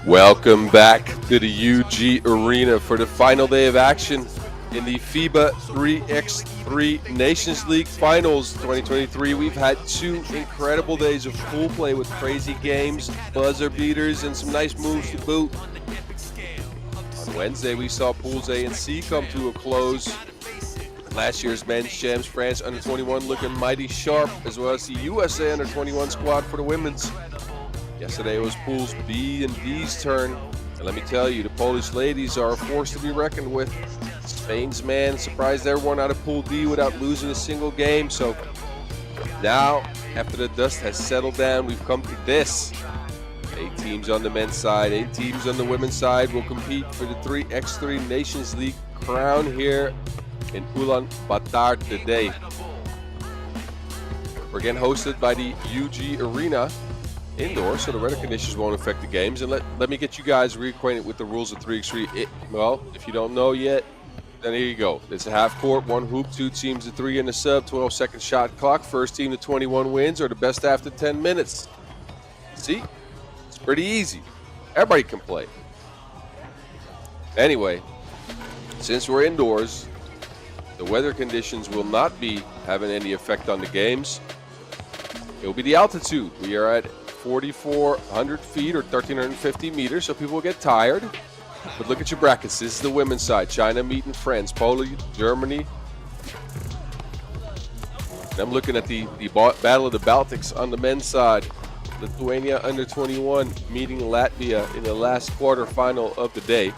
Welcome back to the UG Arena for the final day of action in the FIBA 3x3 Nations League Finals 2023. We've had 2 incredible days of pool play with crazy games, buzzer beaters, and some nice moves to boot. On Wednesday, we saw Pools A and C come to a close. Last year's men's champs, France under-21, looking mighty sharp, as well as the USA under-21 squad for the women's. Yesterday it was Pools B and D's turn, and let me tell you, the Polish ladies are a force to be reckoned with. Spain's man surprised everyone out of Pool D without losing a single game. So now, after the dust has settled down, we've come to this. 8 teams on the men's side, 8 teams on the women's side will compete for the 3x3 Nations League crown here in Ulaanbaatar today. We're again hosted by the UG Arena indoors, so the weather conditions won't affect the games. And let me get you guys reacquainted with the rules of 3x3. Well, if you don't know yet, then here you go. It's a half court, 1 hoop, 2 teams to 3 in the sub, 12-second shot clock. First team to 21 wins, or the best after 10 minutes. See? It's pretty easy. Everybody can play. Anyway, since we're indoors, the weather conditions will not be having any effect on the games. It will be the altitude. We are at 4,400 feet or 1,350 meters, so people will get tired. But look at your brackets. This is the women's side. China meeting France, Poland, Germany. And I'm looking at the Battle of the Baltics on the men's side. Lithuania under-21 meeting Latvia in the last quarterfinal of the day.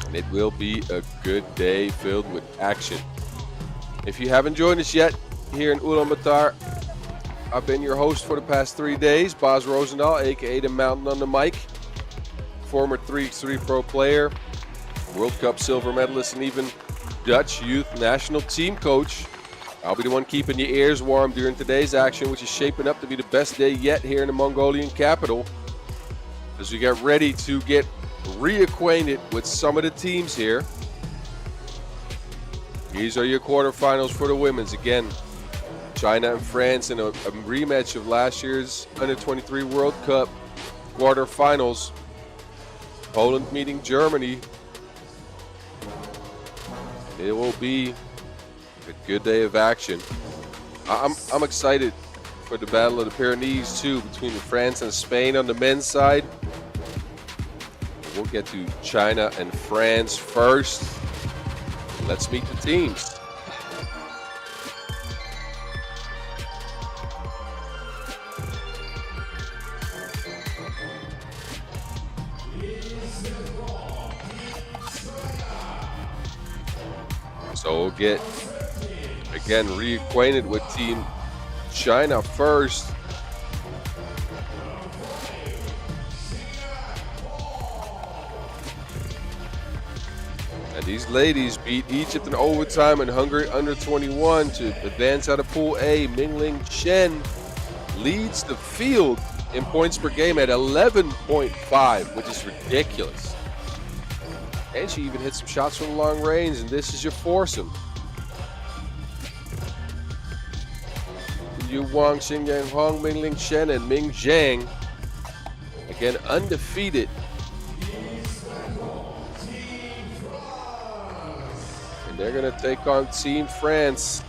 And it will be a good day filled with action. If you haven't joined us yet here in Ulaanbaatar, I've been your host for the past 3 days, Bas Roosendaal, aka the Mountain on the mic, former 3x3 pro player, World Cup silver medalist, and even Dutch youth national team coach. I'll be the one keeping your ears warm during today's action, which is shaping up to be the best day yet here in the Mongolian capital, as we get ready to get reacquainted with some of the teams here. These are your quarterfinals for the women's. Again, China and France in a rematch of last year's Under-23 World Cup quarterfinals. Poland meeting Germany. It will be a good day of action. I'm excited for the Battle of the Pyrenees too, between France and Spain on the men's side. We'll get to China and France first. Let's meet the teams. So we'll get, again, reacquainted with Team China first. And these ladies beat Egypt in overtime and Hungary under-21 to advance out of Pool A. Mingling Chen leads the field in points per game at 11.5, which is ridiculous. And she even hit some shots from long range, and this is your foursome. Yu Wang, Xing Yang Hong, Mingling Chen, and Ming Zhang. Again, undefeated. And they're going to take on Team France.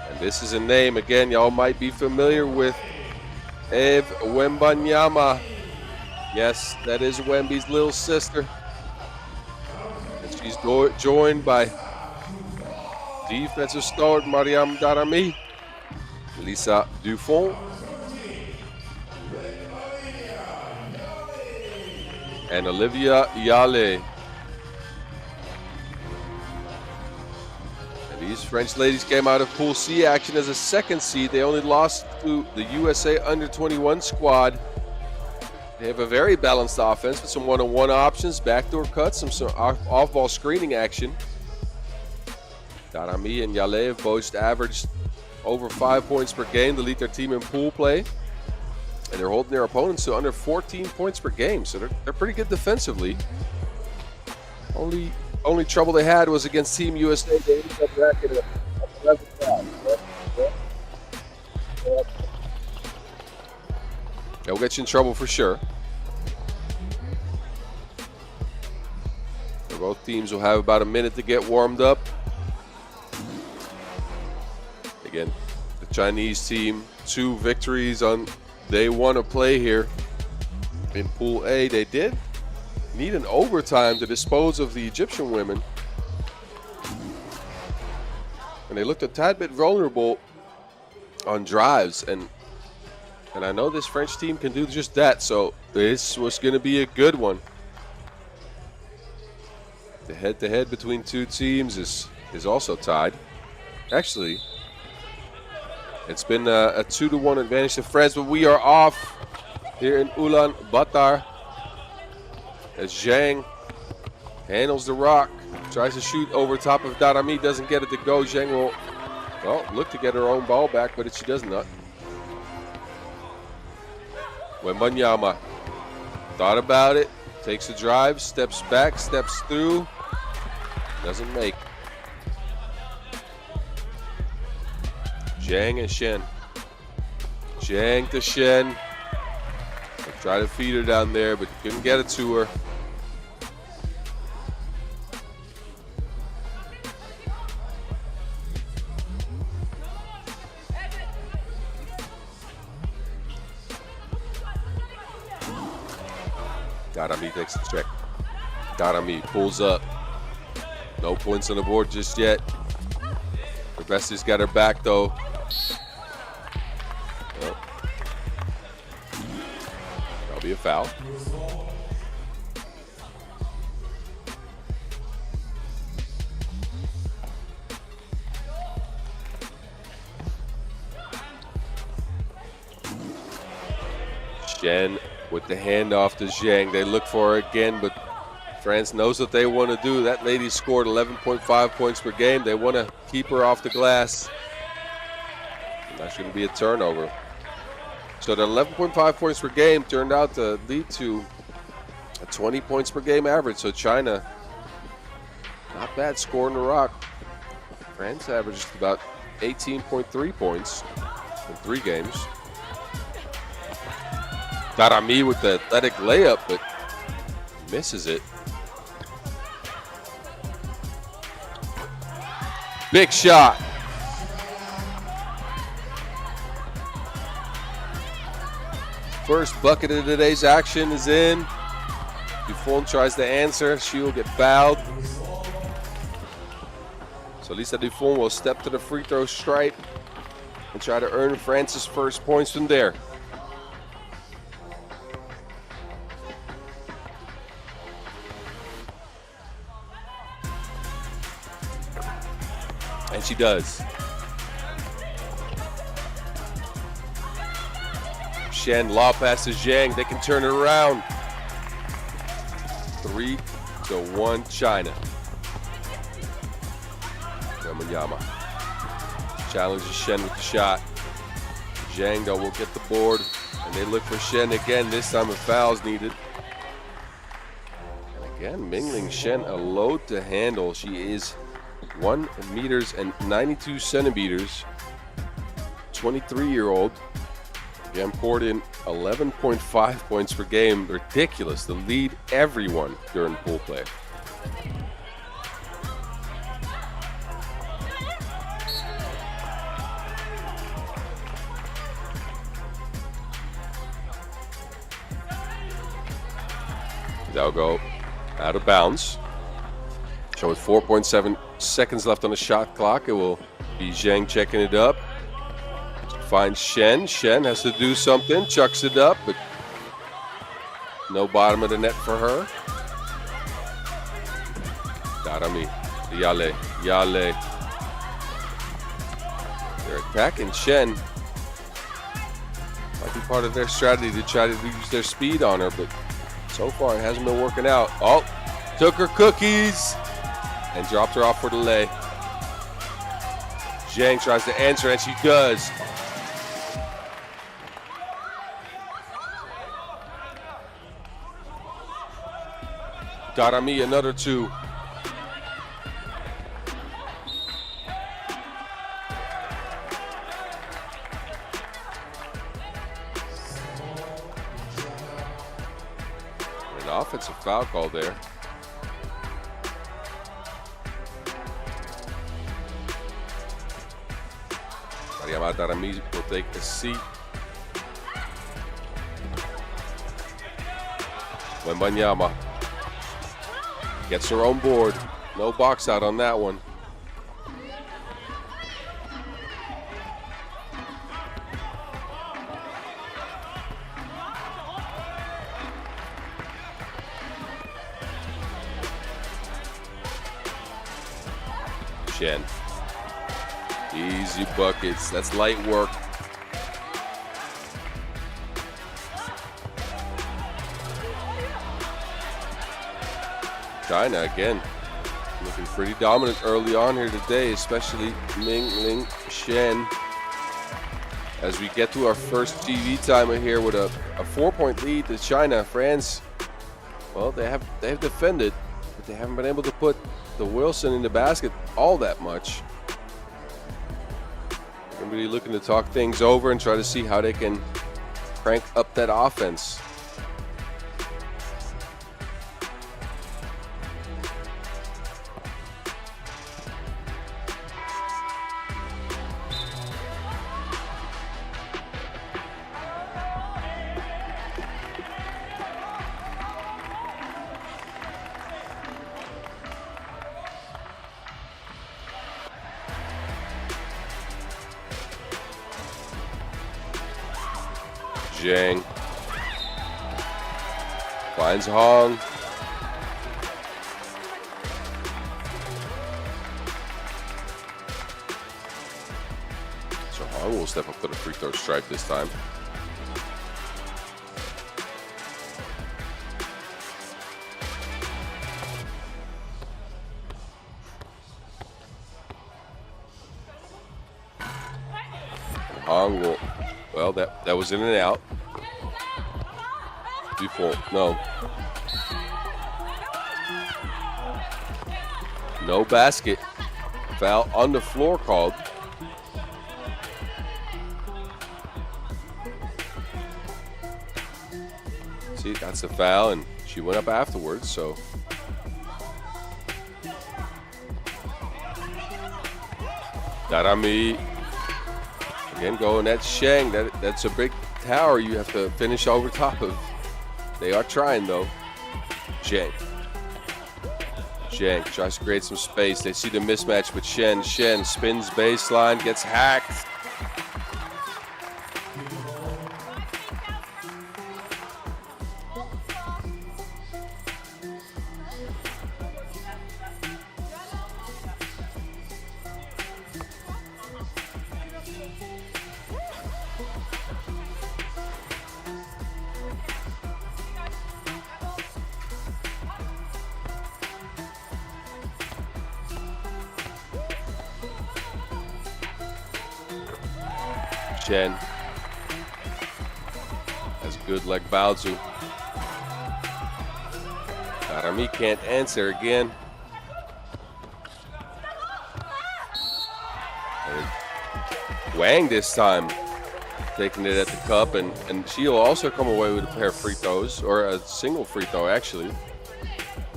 And this is a name, again, y'all might be familiar with. Eve Wembanyama. Yes, that is Wemby's little sister. And she's joined by defensive stalwart Mariam Darami, Lisa Dufont, and Olivia Yale. These French ladies came out of Pool C action as a 2nd seed. They only lost to the USA under-21 squad. They have a very balanced offense with some one-on-one options, backdoor cuts, some off-ball screening action. Darami and Yale have both averaged over 5 points per game to lead their team in pool play. And they're holding their opponents to under 14 points per game, so they're pretty good defensively. Only only trouble they had was against Team USA. They ended up racking up 11 fouls. They'll get you in trouble for sure. So both teams will have about a minute to get warmed up. Again, the Chinese team, 2 victories on day 1 of play here. In Pool A, they did need an overtime to dispose of the Egyptian women. And they looked a tad bit vulnerable on drives. And I know this French team can do just that. So this was going to be a good one. The head-to-head between 2 teams is also tied. Actually, it's been a 2-1 advantage to France, but we are off here in Ulaanbaatar as Zhang handles the rock, tries to shoot over top of Darami, doesn't get it to go. Zhang will, well, look to get her own ball back, but she does not. Wembanyama thought about it, takes a drive, steps back, steps through, doesn't make. Zhang and Shen. Zhang to Shen. Try to feed her down there, but couldn't get it to her. Darami takes the check. Darami pulls up. No points on the board just yet. The Besties got her back though. Well, that'll be a foul. Shen with the handoff to Zhang. They look for her again, but France knows what they want to do. That lady scored 11.5 points per game. They want to keep her off the glass. And that's going to be a turnover. So the 11.5 points per game turned out to lead to a 20 points per game average. So China, not bad scoring the rock. France averaged about 18.3 points in 3 games. Darami with the athletic layup, but misses it. Big shot. First bucket of today's action is in. Buffon tries to answer. She will get fouled. So Lisa Buffon will step to the free throw stripe and try to earn France's first points from there. And she does. Shen, law passes Zhang. They can turn it around. 3-1 China. Wembanyama challenges Shen with the shot. Zhang though will get the board, and they look for Shen again. This time a foul's needed. And again, mingling Shen a load to handle. She is 1 meters and 92 centimeters. 23-year-old. Again, poured in 11.5 points per game. Ridiculous to lead everyone during pool play. That'll go out of bounds. So with 4.7 seconds left on the shot clock, it will be Zhang checking it up. Finds Shen. Shen has to do something. Chucks it up, but no bottom of the net for her. Darami. Yale. Yale. They're attacking Shen. Might be part of their strategy to try to use their speed on her, but so far it hasn't been working out. Oh, took her cookies and dropped her off for the lay. Zhang tries to answer, and she does. Darami, another 2. offensive foul call there. Darami will take a seat. Wembanyama gets her own board. No box out on that one. Shen. Easy buckets. That's light work. China again looking pretty dominant early on here today, especially Ming Shen. As we get to our first TV timer here with a 4-point lead to China. France, well, they've defended, but they haven't been able to put the Wilson in the basket all that much. I'm really looking to talk things over and try to see how they can crank up that offense. Zhang finds Hong. So Hong will step up to the free throw stripe this time. Hong will, well, that was in and out. Default, no. No basket. Foul on the floor called. See, that's a foul, and she went up afterwards, so. Darami. Again, going at Shang. That's a big tower you have to finish over top of. They are trying, though. Zhang tries to create some space. They see the mismatch with Shen. Shen spins baseline, gets hacked. Shen has good leg Baozu. Darami can't answer again. And Wang this time taking it at the cup, and she'll also come away with a pair of free throws, or a single free throw actually.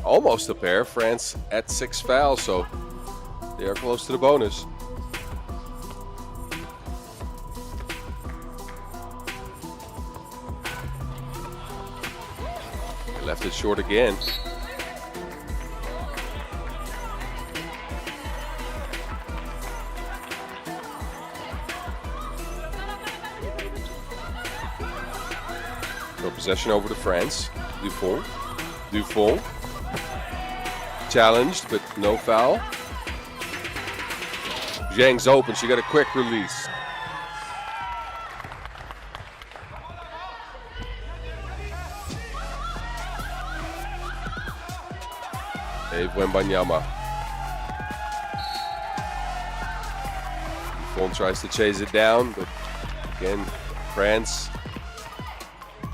Almost a pair. France at 6 fouls, so they are close to the bonus. Left it short again. No possession over to France. Dufont. Challenged, but no foul. Zhang's open. She got a quick release. Wembanyama. Buffon tries to chase it down, but again, France,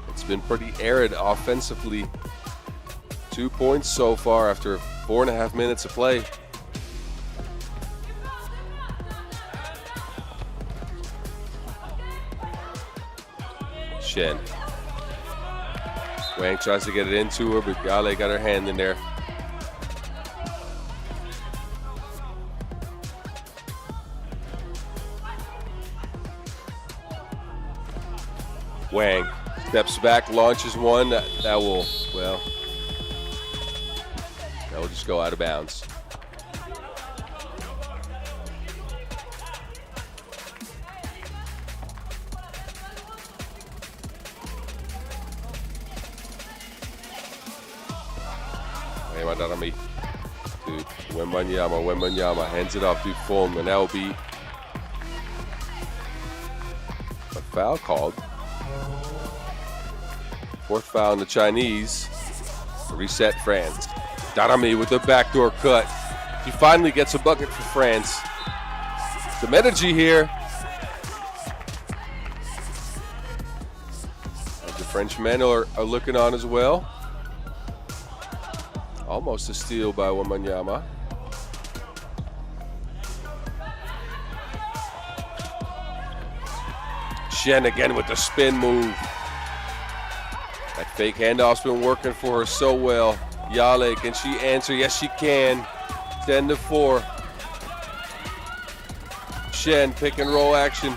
it's been pretty arid offensively. 2 points so far after 4.5 minutes of play. Shen. Wang tries to get it into her, but Yale got her hand in there. Wang steps back, launches one. That will just go out of bounds. Darami to Wembanyama. Wembanyama hands it off to Fulham, and that will be a foul called. Fourth foul on the Chinese. Reset France. Darami with the backdoor cut. She finally gets a bucket for France. Some energy here. The French men are looking on as well. Almost a steal by Wembanyama. Shen again with the spin move. That fake handoff's been working for her so well. Yale, can she answer? Yes, she can. 10-4. Shen, pick and roll action.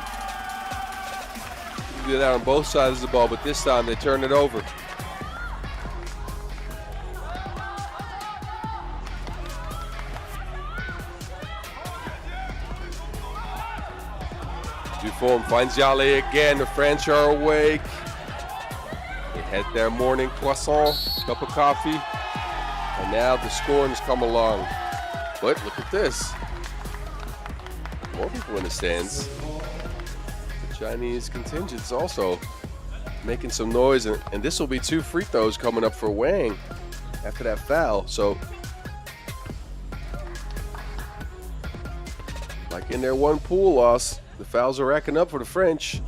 Do that on both sides of the ball, but this time they turn it over. Dufour finds Yale again. The French are awake. They had their morning croissant, cup of coffee, and now the scoring's come along. But look at this. More people in the stands. The Chinese contingent's also making some noise, and this will be 2 free throws coming up for Wang after that foul. So, like in their one pool loss, the fouls are racking up for the French.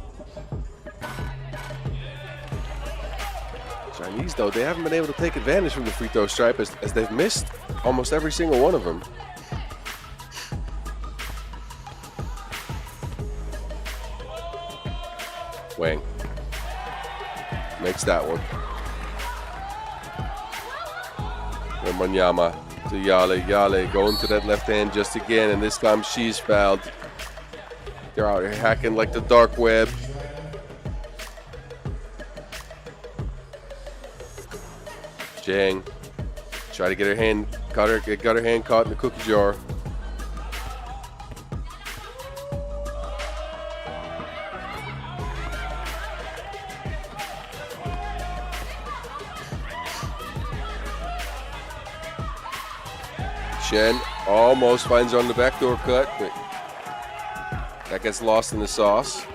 Chinese, though, they haven't been able to take advantage from the free throw stripe as they've missed almost every single one of them. Wang makes that one. Wembanyama to Yale. Yale going to that left hand just again, and this time she's fouled. They're out here hacking like the dark web. Zhang try to get her hand got her hand caught in the cookie jar. Shen almost finds her on the backdoor cut, but that gets lost in the sauce.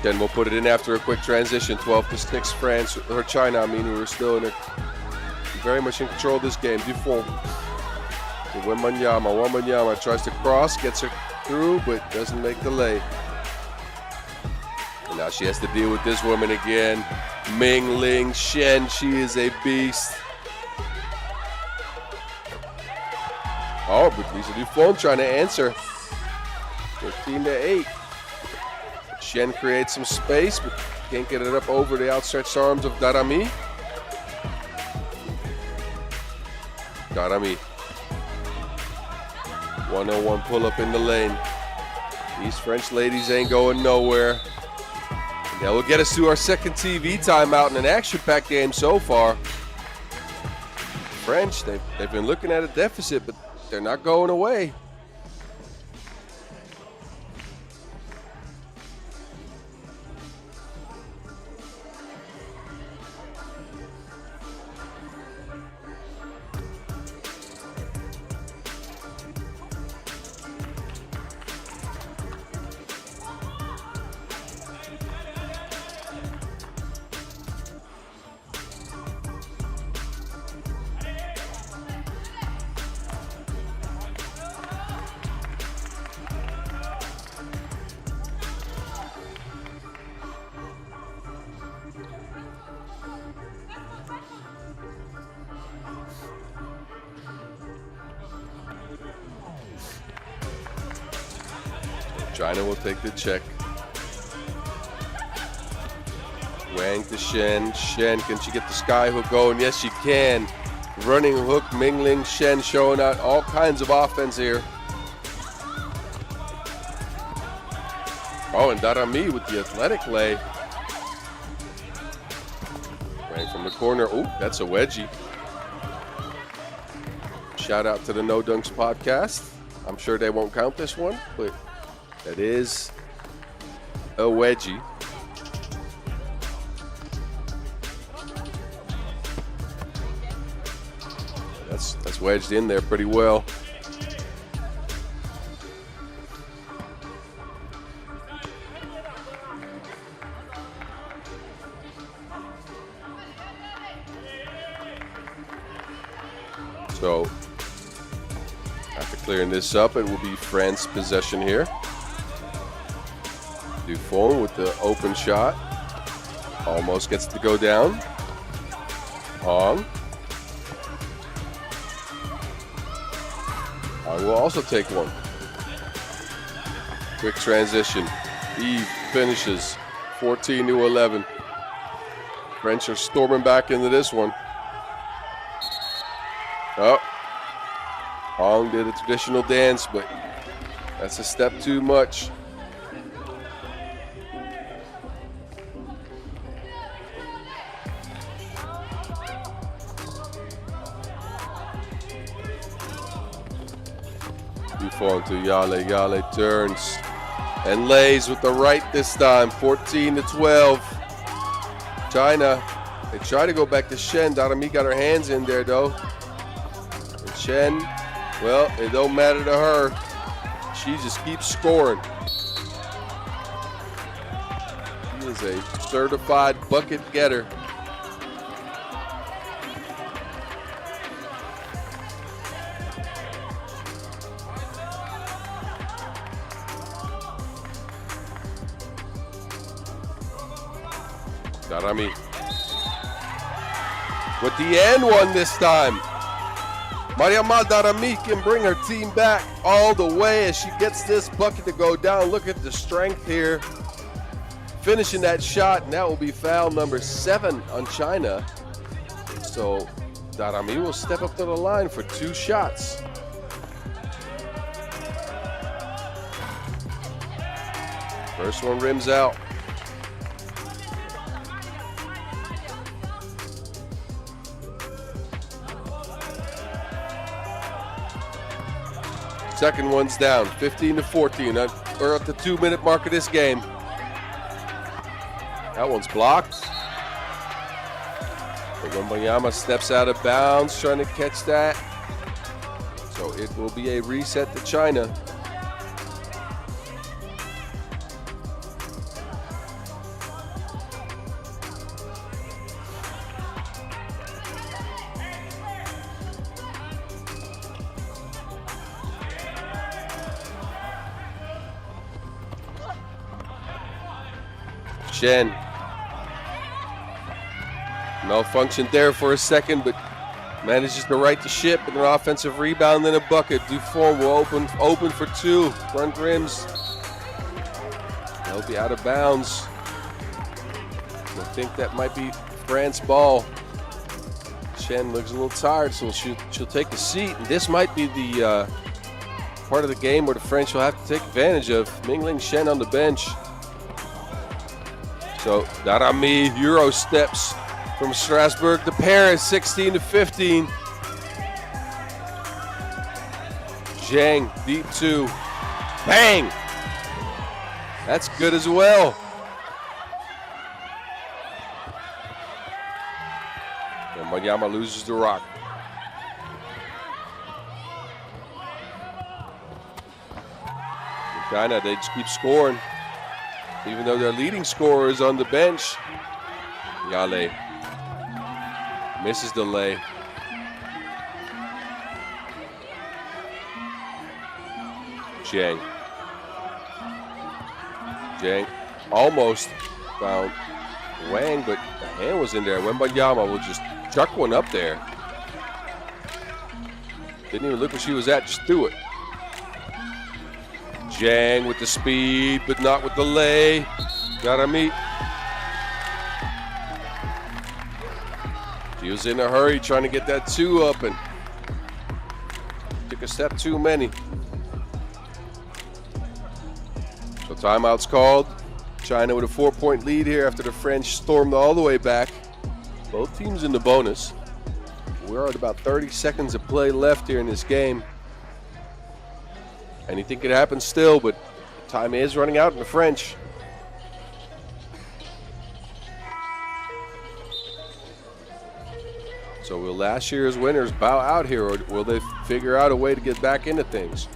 Then we'll put it in after a quick transition. 12-6 France, or China, who are still very much in control of this game. Dufour to Wembanyama. Wembanyama tries to cross, gets her through, but doesn't make the lay. And now she has to deal with this woman again. Ming Ling Shen, she is a beast. Oh, but Lisa Dufour trying to answer. 15-8. Shen creates some space, but can't get it up over the outstretched arms of Darami. Darami. 101 pull-up in the lane. These French ladies ain't going nowhere. And that will get us to our second TV timeout in an action-packed game so far. French, they've been looking at a deficit, but they're not going away. China will take the check. Wang to Shen. Shen, can she get the sky hook going? Yes, she can. Running hook, Mingling Shen showing out all kinds of offense here. Oh, and Darami with the athletic lay. Wang from the corner. Oh, that's a wedgie. Shout out to the No Dunks podcast. I'm sure they won't count this one, but that is a wedgie. That's wedged in there pretty well. So after clearing this up, it will be France's possession here. Dufon with the open shot. Almost gets to go down. Hong. Hong will also take one. Quick transition. Eve finishes 14-11. French are storming back into this one. Oh, Hong did a traditional dance, but that's a step too much. Dufon to Yale. Yale turns and lays with the right this time. 14-12. China, they try to go back to Shen. Darami got her hands in there though. And Shen, well, it don't matter to her. She just keeps scoring. She is a certified bucket getter. Darami with the end one this time. Mariama Darami can bring her team back all the way as she gets this bucket to go down. Look at the strength here. Finishing that shot, and that will be foul number 7 on China. So Darami will step up to the line for 2 shots. First one rims out. Second one's down, 15-14. We're at the 2-minute mark of this game. That one's blocked. Wembanyama steps out of bounds, trying to catch that. So it will be a reset to China. Shen. Malfunction there for a second, but manages to right the ship with an offensive rebound and a bucket. Dufon will open for 2. Front rims. They'll be out of bounds. I think that might be France ball. Shen looks a little tired, so she'll take a seat. And this might be the part of the game where the French will have to take advantage of. Mingling Shen on the bench. So Darami Euro steps from Strasbourg to Paris, 16-15. Zhang, deep 2. Bang! That's good as well. And Wembanyama loses the rock. China, they just keep scoring. Even though their leading scorer is on the bench. Yale misses the lay. Zhang almost found Wang, but the hand was in there. Wembanyama will just chuck one up there. Didn't even look where she was at, just threw it. Zhang with the speed, but not with the lay. Gotta meet. He was in a hurry trying to get that 2 up and took a step too many. So timeout's called. China with a 4-point lead here after the French stormed all the way back. Both teams in the bonus. We're at about 30 seconds of play left here in this game. Anything could happen still, but time is running out in the French. So will last year's winners bow out here, or will they figure out a way to get back into things?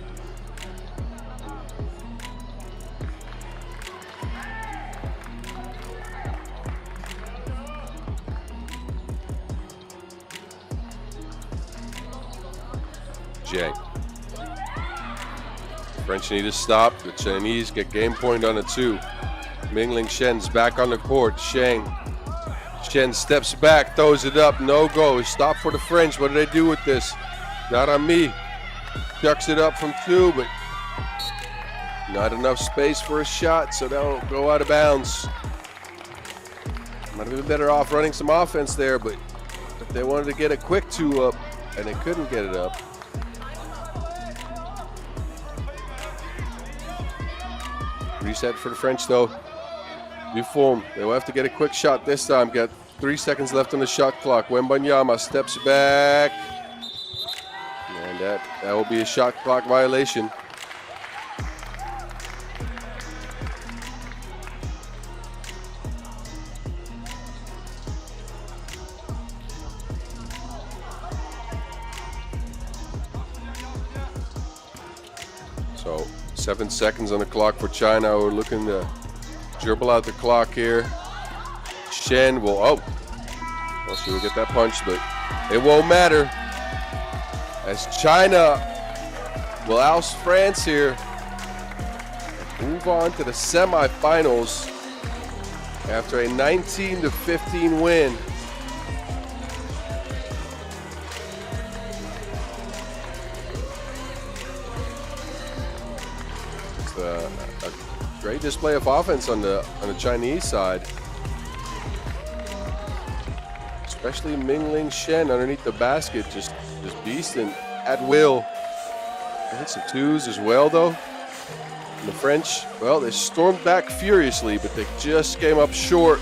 Zhang. French need to stop. The Chinese get game point on a 2. Mingling Shen's back on the court. Shen steps back, throws it up, no go. Stop for the French. What do they do with this? Not on me. Ducks it up from 2, but not enough space for a shot, so that'll go out of bounds. Might have been better off running some offense there, but if they wanted to get a quick 2 up and they couldn't get it up. Reset for the French though. New form. They will have to get a quick shot this time. Got 3 seconds left on the shot clock. Wembanyama steps back. And that will be a shot clock violation. So 7 seconds on the clock for China. We're looking to dribble out the clock here. Shen will, well, she will get that punch, but it won't matter as China will oust France here and move on to the semifinals after a 19-15 win. It's a great display of offense on the Chinese side. Especially Mingling Shen underneath the basket, just beasting at will. They hit some 2s as well though. And the French, well, they stormed back furiously, but they just came up short.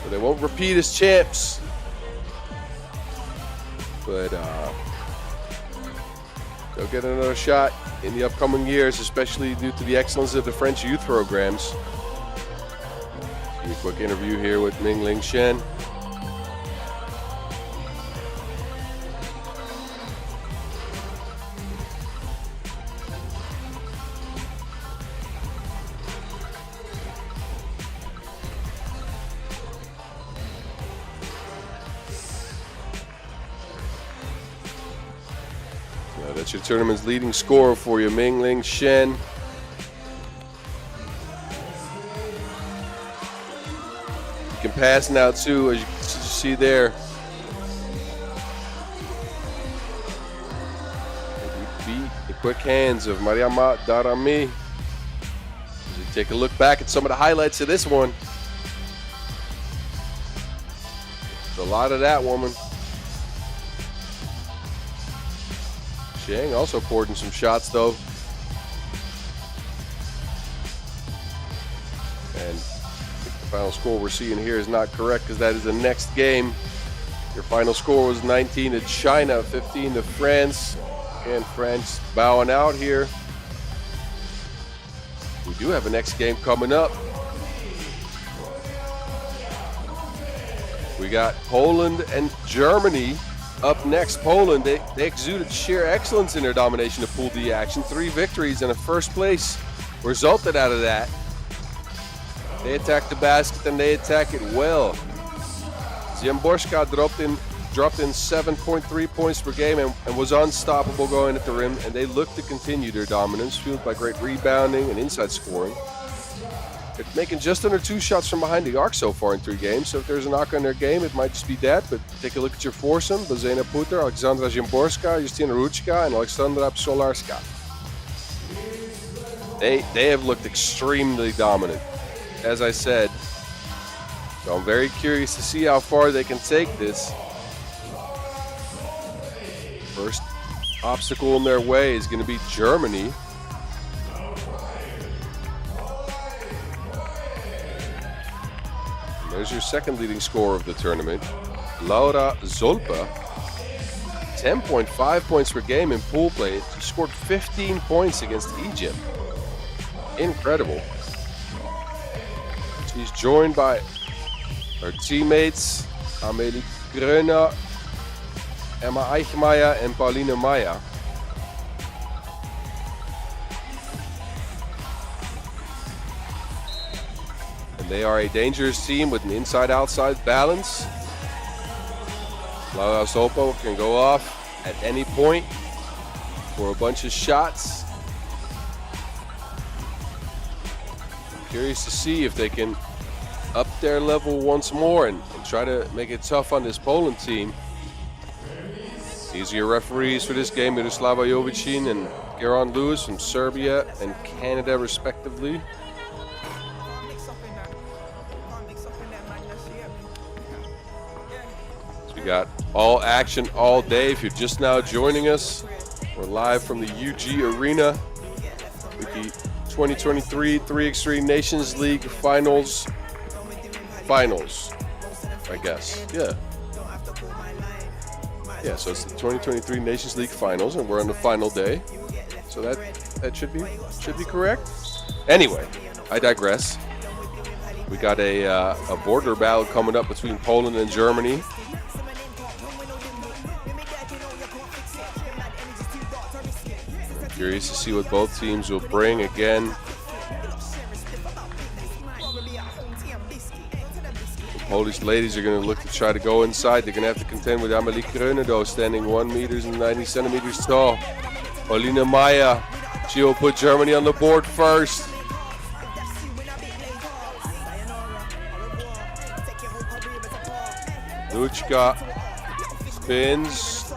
So they won't repeat as champs. But they'll get another shot in the upcoming years, especially due to the excellence of the French youth programs. Give me a quick interview here with Mingling Shen. That's your tournament's leading scorer for you, Mingling Shen. You can pass now too, as you see there. Beat the quick hands of Mariama Darami. As you take a look back at some of the highlights of this one. There's a lot of that woman. Zhang also poured in some shots though. And I think the final score we're seeing here is not correct because that is the next game. Your final score was 19 to China, 15 to France. And France bowing out here. We do have a next game coming up. We got Poland and Germany. Up next, Poland, they exuded sheer excellence in their domination of Pool D action. 3 victories and a first place resulted out of that. They attack the basket and they attack it well. Ziemborska dropped in 7.3 points per game and was unstoppable going at the rim, and they look to continue their dominance, fueled by great rebounding and inside scoring. They're making just under 2 shots from behind the arc so far in 3 games, so if there's a knock on their game, it might just be that, but take a look at your foursome. Bozena Puter, Alexandra Ziemborska, Justina Ruchka, and Alexandra Psolarska. They have looked extremely dominant, as I said. So I'm very curious to see how far they can take this. First obstacle in their way is going to be Germany. And there's your second leading scorer of the tournament, Laura Zolpa. 10.5 points per game in pool play. She scored 15 points against Egypt. Incredible. She's joined by her teammates Amelie Gröner, Emma Eichmeier, and Pauline Meijer. And they are a dangerous team with an inside-outside balance. Laura Zolpa can go off at any point for a bunch of shots. Curious to see if they can up their level once more and try to make it tough on this Poland team. These are your referees for this game, Miroslava Jovicin and Geron Lewis from Serbia and Canada, respectively. So we got all action all day. If you're just now joining us, we're live from the UG Arena with the 2023 3x3 Nations League Finals, I guess. Yeah, so it's the 2023 Nations League Finals, and we're on the final day. So that should be correct. Anyway, I digress. We got a border battle coming up between Poland and Germany. I'm curious to see what both teams will bring again. Polish ladies are going to look to try to go inside. They're going to have to contend with Amelie Gröner, though, standing 1 meter and 90 centimeters tall. Pauline Meijer, she will put Germany on the board first. Luchka spins,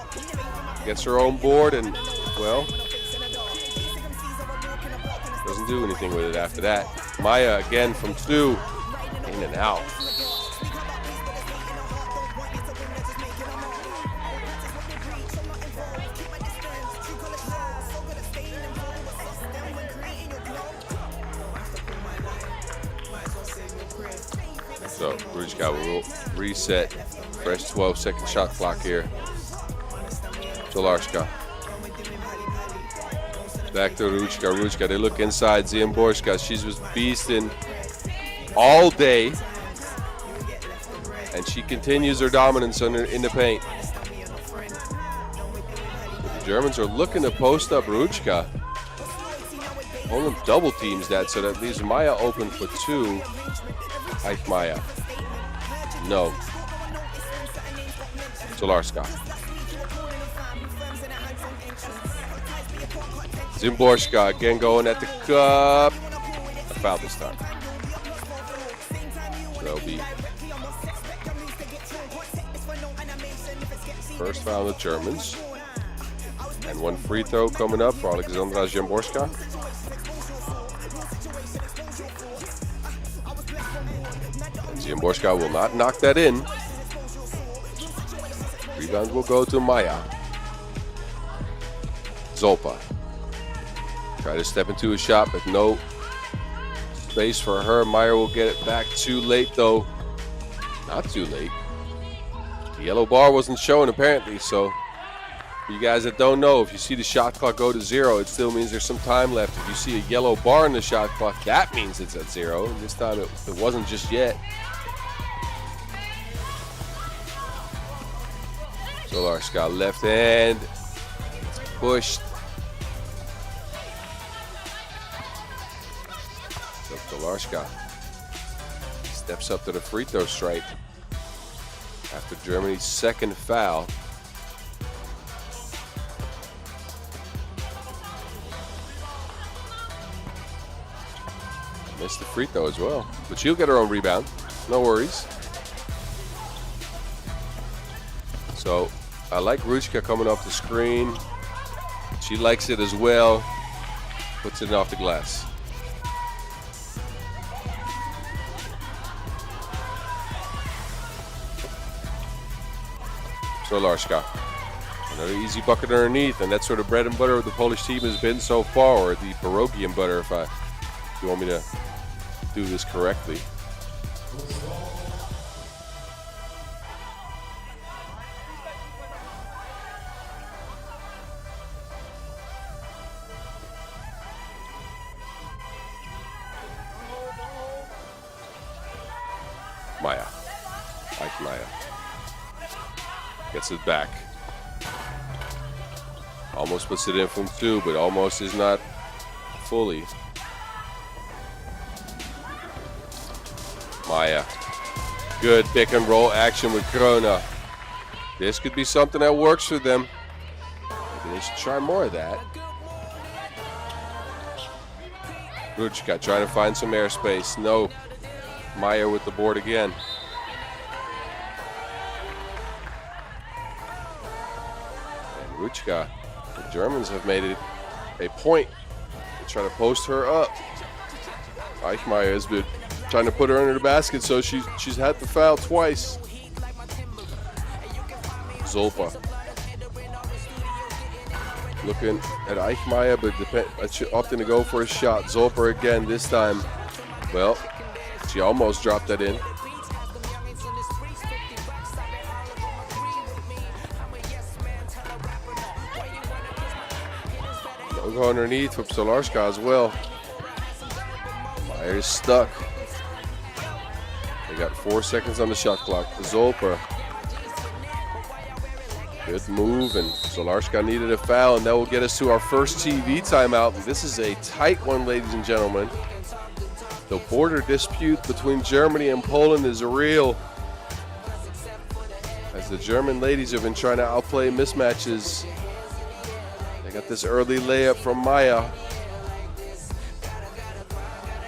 gets her own board, and, well, doesn't do anything with it after that. Meijer again from 2, in and out. So Ruchka will reset. Fresh 12-second shot clock here. Tolarska. Back to Ruchka. They look inside. Ziemborska. She's was beasting all day. And she continues her dominance in the paint. But the Germans are looking to post up Ruchka. Poland double teams that, so that leaves Meijer open for 2. Eichmeier. No. Tolarska. Zimborska again going at the cup. A foul this time. So that'll be first foul of the Germans. And 1 free throw coming up for Alexandra Zimborska. Zimborska will not knock that in. Rebound will go to Meijer. Zolpa. Try to step into a shot, but no space for her. Meijer will get it back too late, though. Not too late. The yellow bar wasn't showing, apparently, so for you guys that don't know, if you see the shot clock go to 0, it still means there's some time left. If you see a yellow bar in the shot clock, that means it's at 0. And this time it wasn't just yet. Tolarska left hand, pushed. So Tolarska steps up to the free throw stripe after Germany's second foul. Missed the free throw as well, but she'll get her own rebound. No worries. So I like Ruchka coming off the screen. She likes it as well. Puts it off the glass. Solarska. Another easy bucket underneath, and that's sort of bread and butter of the Polish team has been so far, or the pierogi and butter, if you want me to do this correctly. Maya gets it back. Almost puts it in from 2, but almost is not fully. Maya. Good pick and roll action with Krona. This could be something that works for them. Maybe they should try more of that. Ruchka trying to find some airspace. No. Maya with the board again. And Ruchka, the Germans have made it a point to try to post her up. Eichmeyer has been trying to put her under the basket, so she's had to foul twice. Zolpa looking at Eichmeyer, but opting to go for a shot. Zolper again this time. Well, she almost dropped that in. No go underneath from Solarska as well. Meyer is stuck. They got 4 seconds on the shot clock. Zolper. Good move, and Solarska needed a foul, and that will get us to our first TV timeout. This is a tight one, ladies and gentlemen. The border dispute between Germany and Poland is real, as the German ladies have been trying to outplay mismatches. They got this early layup from Maya.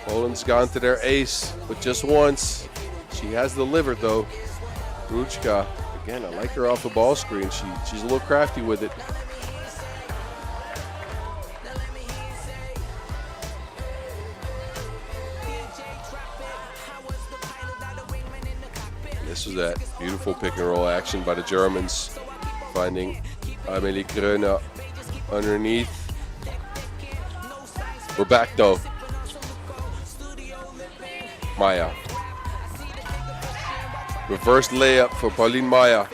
Poland's gone to their ace, but just once. She has delivered, though. Ruchka. Again, I like her off the ball screen. She's a little crafty with it. This was that beautiful pick and roll action by the Germans, finding Amelie Kröner underneath. We're back though. Maya. Reverse layup for Pauline Maya.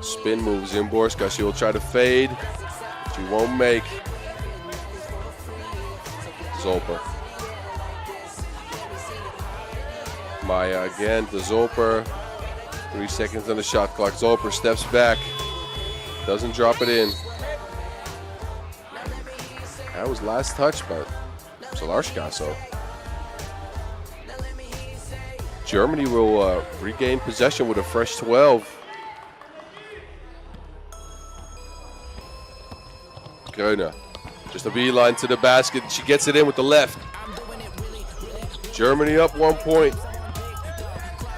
Spin moves Zimborska. She will try to fade. She won't make. Zolper. Maya again to Zolper. 3 seconds on the shot clock. Zolper steps back. Doesn't drop it in. That was last touch by Solarska, so. Germany will regain possession with a fresh 12. Kröner, just a beeline to the basket. She gets it in with the left. Germany up 1 point.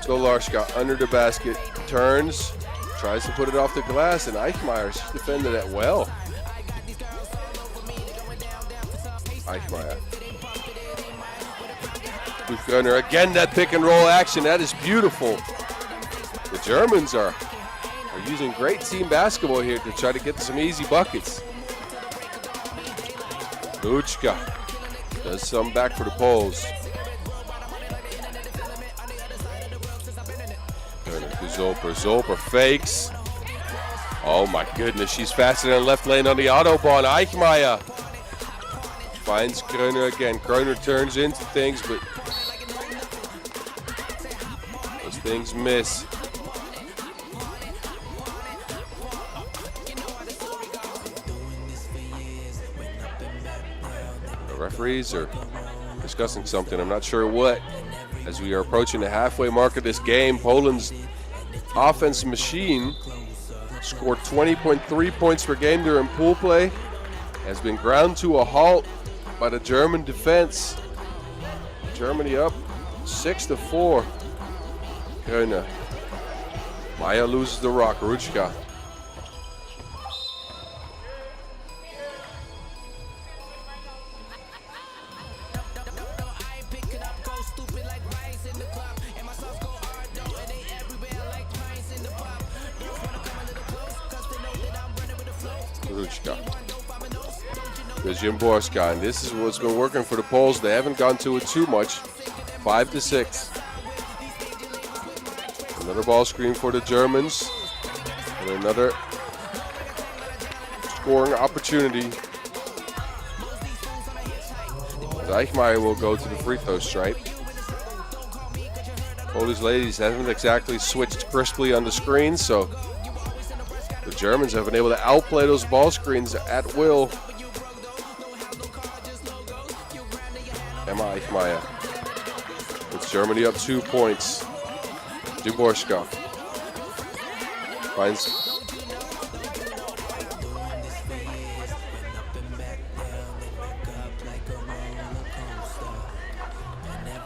Solarska under the basket, turns, tries to put it off the glass, and Eichmeyer, she defended it well. Eichmeyer. Kröner, again that pick and roll action, that is beautiful. The Germans are using great team basketball here to try to get some easy buckets. Luchka does some back for the Poles. Kröner to Zolper. Zolper fakes. Oh my goodness, she's faster than left lane on the Autobahn. Eichmeyer finds Kröner again. Kröner turns into things, but those things miss. The referees are discussing something, I'm not sure what. As we are approaching the halfway mark of this game, Poland's offense machine scored 20.3 points per game during pool play, has been ground to a halt by the German defense. Germany up 6-4. Kröner. Maya loses the rock. Ruchka. Ruchka. There's Jimborska, and this is what's been working for the Poles. They haven't gone to it too much. 5-6. Another ball screen for the Germans. And another scoring opportunity. Eichmeyer will go to the free throw stripe. Polish ladies haven't exactly switched crisply on the screen, so the Germans have been able to outplay those ball screens at will. Emma Eichmeyer puts Germany up 2 points. Jimborska finds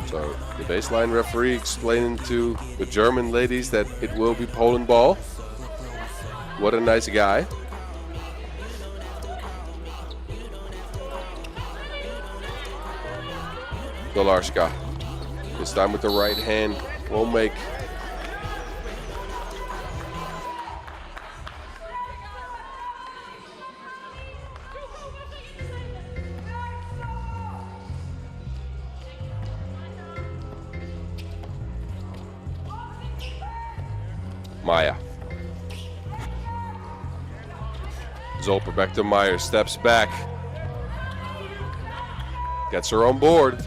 so the baseline referee explaining to the German ladies that it will be Poland ball. What a nice guy. Dolarska, this time with the right hand, will make. Maya. Zolper back to Meyer, steps back. Gets her on board.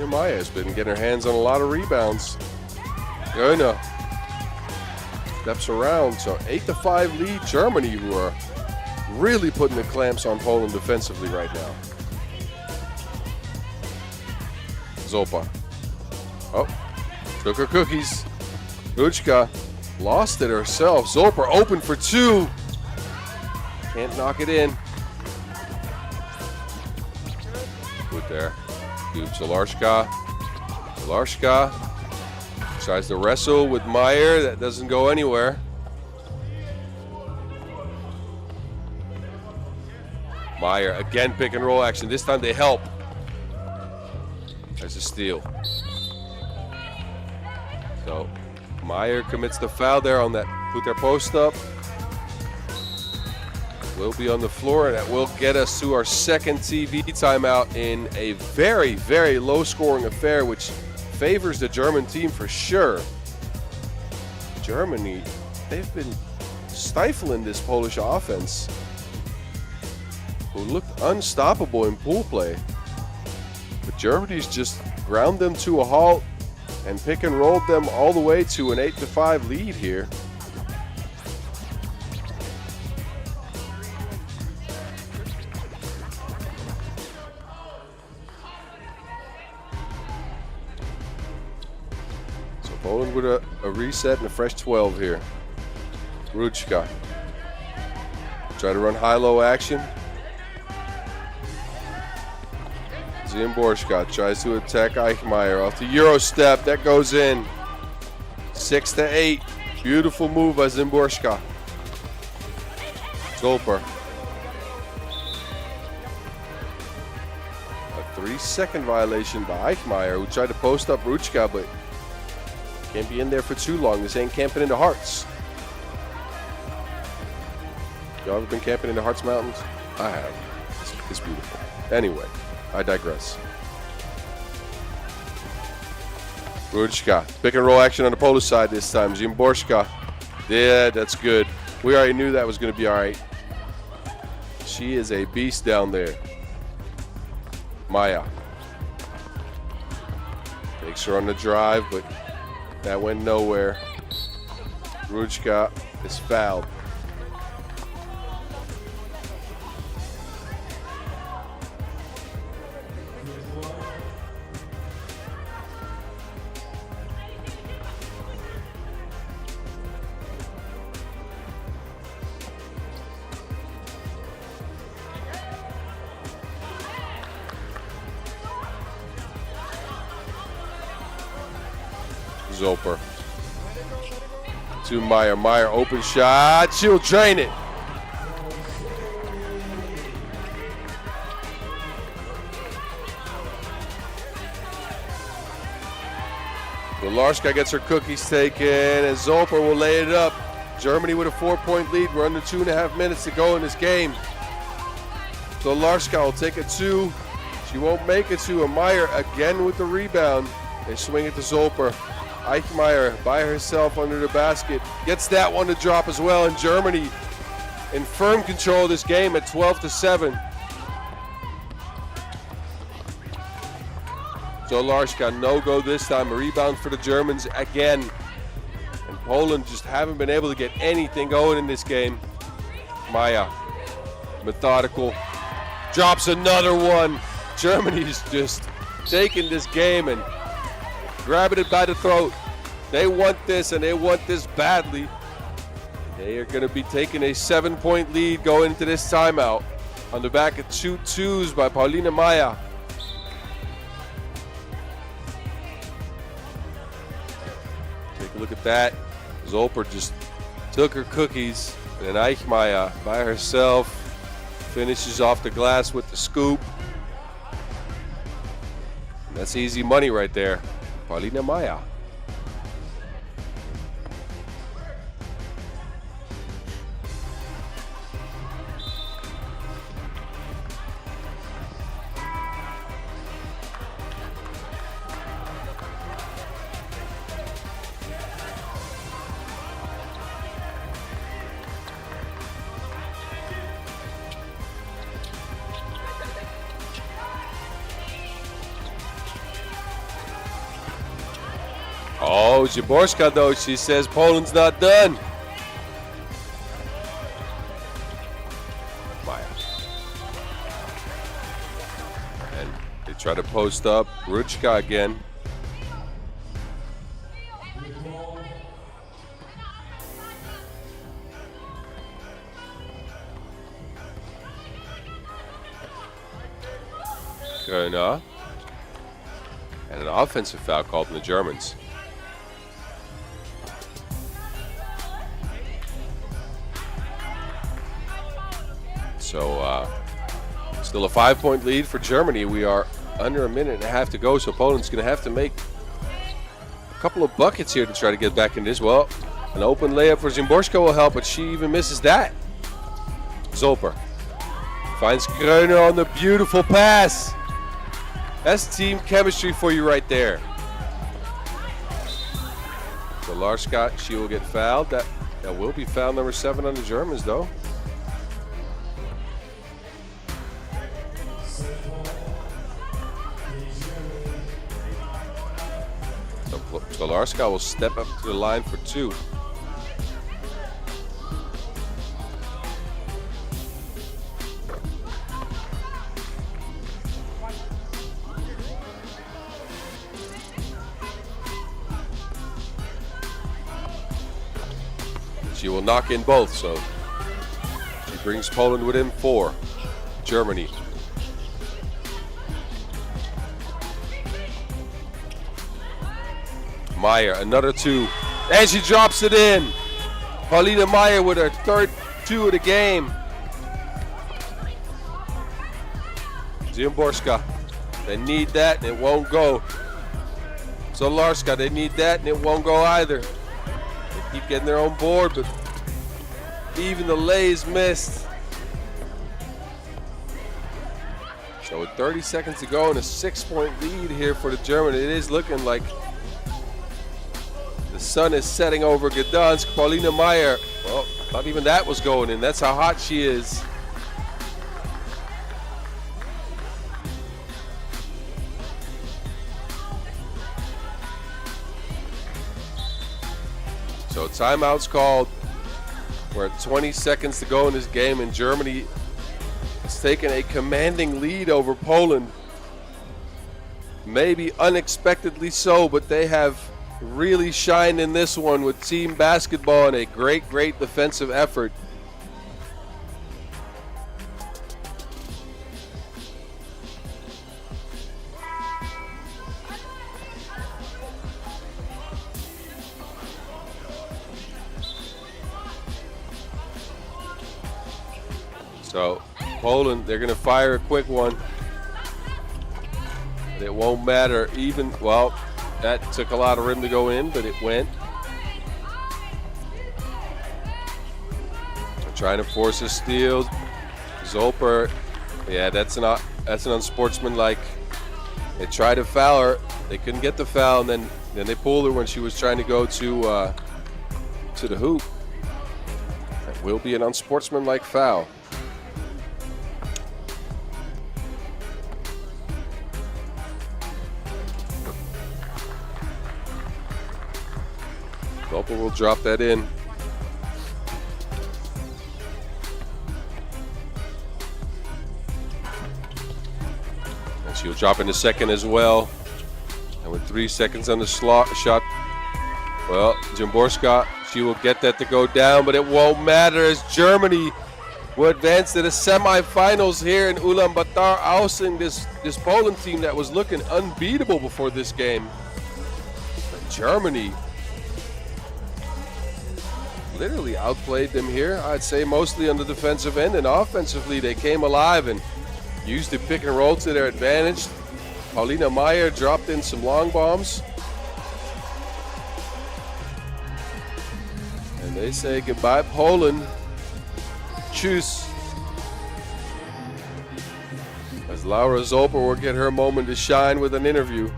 Maya has been getting her hands on a lot of rebounds. Goina steps around, so 8-5 lead Germany, who are really putting the clamps on Poland defensively right now. Zolpa. Oh, took her cookies. Ruchka lost it herself. Zolper open for 2. Can't knock it in. Good there. Zalarska. Zalarska tries to wrestle with Meyer. That doesn't go anywhere. Meyer again, pick and roll action. This time they help. There's a steal. So Meyer commits the foul there on that. Put their post up. Will be on the floor, and that will get us to our second TV timeout in a very, very low-scoring affair, which favors the German team for sure. Germany, they've been stifling this Polish offense, who looked unstoppable in pool play. But Germany's just ground them to a halt and pick and rolled them all the way to an 8-5 lead here. Poland with a reset and a fresh 12 here. Ruchka. Try to run high-low action. Zimborska tries to attack Eichmeyer off the Euro step. That goes in. 6-8. Beautiful move by Zimborska. Zolper. A 3-second violation by Eichmeyer, who tried to post up Ruchka, but can't be in there for too long. This ain't camping in the Harz. Y'all ever been camping in the Harz Mountains? I have. It's beautiful. Anyway, I digress. Ruchka, pick and roll action on the Polish side this time. Zimborska. Yeah, that's good. We already knew that was going to be all right. She is a beast down there. Maya. Takes her on the drive, but that went nowhere. Ruchka is fouled. Zolper to Meyer. Meyer open shot. She'll drain it. Dolarska gets her cookies taken, and Zolper will lay it up. Germany with a 4-point lead. We're under 2.5 minutes to go in this game. So Larska will take a 2. She won't make it to. Meyer again with the rebound. They swing it to Zolper. Eichmeyer by herself under the basket. Gets that one to drop as well. And Germany in firm control of this game at 12-7. So Larska, no go this time. A rebound for the Germans again. And Poland just haven't been able to get anything going in this game. Maya, methodical, drops another one. Germany's just taking this game and grabbing it by the throat. They want this, and they want this badly. They are going to be taking a 7-point lead going into this timeout on the back of 2 twos by Paulina Maya. Take a look at that. Zolper just took her cookies, and Eichmeyer by herself finishes off the glass with the scoop. And that's easy money right there. Paulina Maya. Oh, Zaborska though, she says Poland's not done. Maya. And they try to post up. Rutschka again. Gröner. And an offensive foul called from the Germans. So still a 5-point lead for Germany. We are under a minute and a half to go, so Poland's going to have to make a couple of buckets here to try to get back in this. Well, an open layup for Zimborska will help, but she even misses that. Zolper finds Gröner on the beautiful pass. That's team chemistry for you right there. So Larska, she will get fouled. That will be foul number 7 on the Germans, though. So Larska will step up to the line for 2. She will knock in both, so she brings Poland within 4. Germany. Meyer, another 2, and she drops it in. Paulina Meyer with her third 2 of the game. Zimborska, they need that and it won't go. So Larska, they need that and it won't go either. They keep getting their own board, but even the lays missed. So with 30 seconds to go and a 6-point lead here for the German, it is looking like the sun is setting over Gdansk. Paulina Meyer, well, not even that was going in. That's how hot she is. So timeout's called. We're at 20 seconds to go in this game, and Germany has taken a commanding lead over Poland. Maybe unexpectedly so, but they have really shined in this one with team basketball and a great defensive effort. So Poland, they're going to fire a quick one. But it won't matter even, well, that took a lot of rim to go in, but it went. trying to force a steal. Zolper, yeah, that's an unsportsmanlike. They tried to foul her. They couldn't get the foul, and then they pulled her when she was trying to go to the hoop. That will be an unsportsmanlike foul. Zolper will drop that in. And she'll drop in the second as well. And with 3 seconds on the shot, well, Szymborska, she will get that to go down, but it won't matter as Germany will advance to the semifinals here in Ulaanbaatar, ousting this Poland team that was looking unbeatable before this game. But Germany literally outplayed them here, I'd say, mostly on the defensive end, and offensively they came alive and used the pick and roll to their advantage. Paulina Meyer dropped in some long bombs. And they say goodbye, Poland. Tschüss. As Laura Zolper will get her moment to shine with an interview.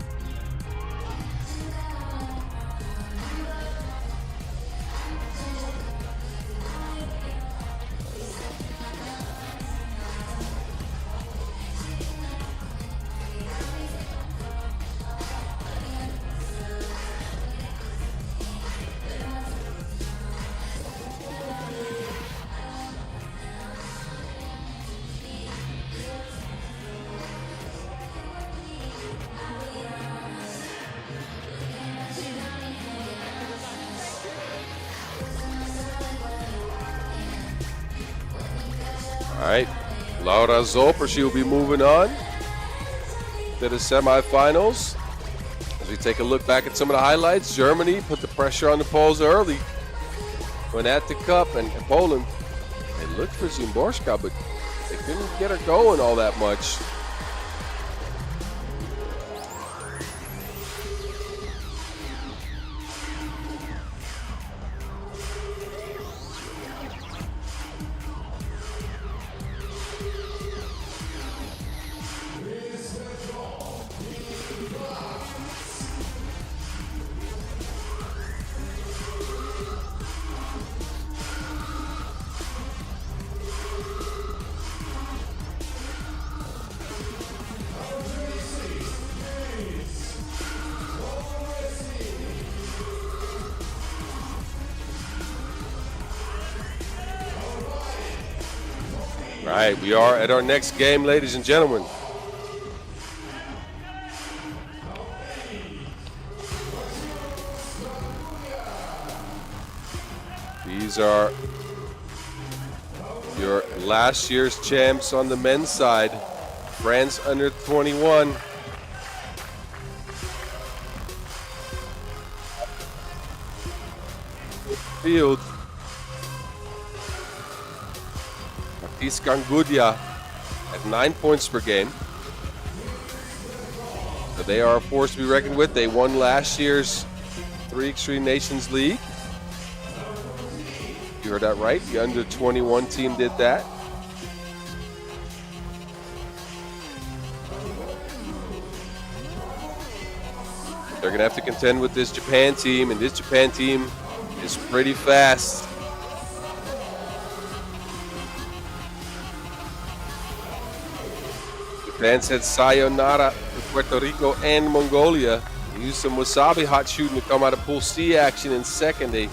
All right, Laura Zolper, she will be moving on to the semifinals. As we take a look back at some of the highlights, Germany put the pressure on the Poles early. Went at the cup, and Poland, they looked for Szymborska, but they couldn't get her going all that much. All right, we are at our next game, ladies and gentlemen. These are your last year's champs on the men's side. France under 21. Field. Iskangudia at 9 points per game. So they are a force to be reckoned with. They won last year's 3x3 Nations League. You heard that right. The under 21 team did that. They're going to have to contend with this Japan team, and this Japan team is pretty fast. Japan said sayonara to Puerto Rico and Mongolia. They used some wasabi hot shooting to come out of Pool C action in second. They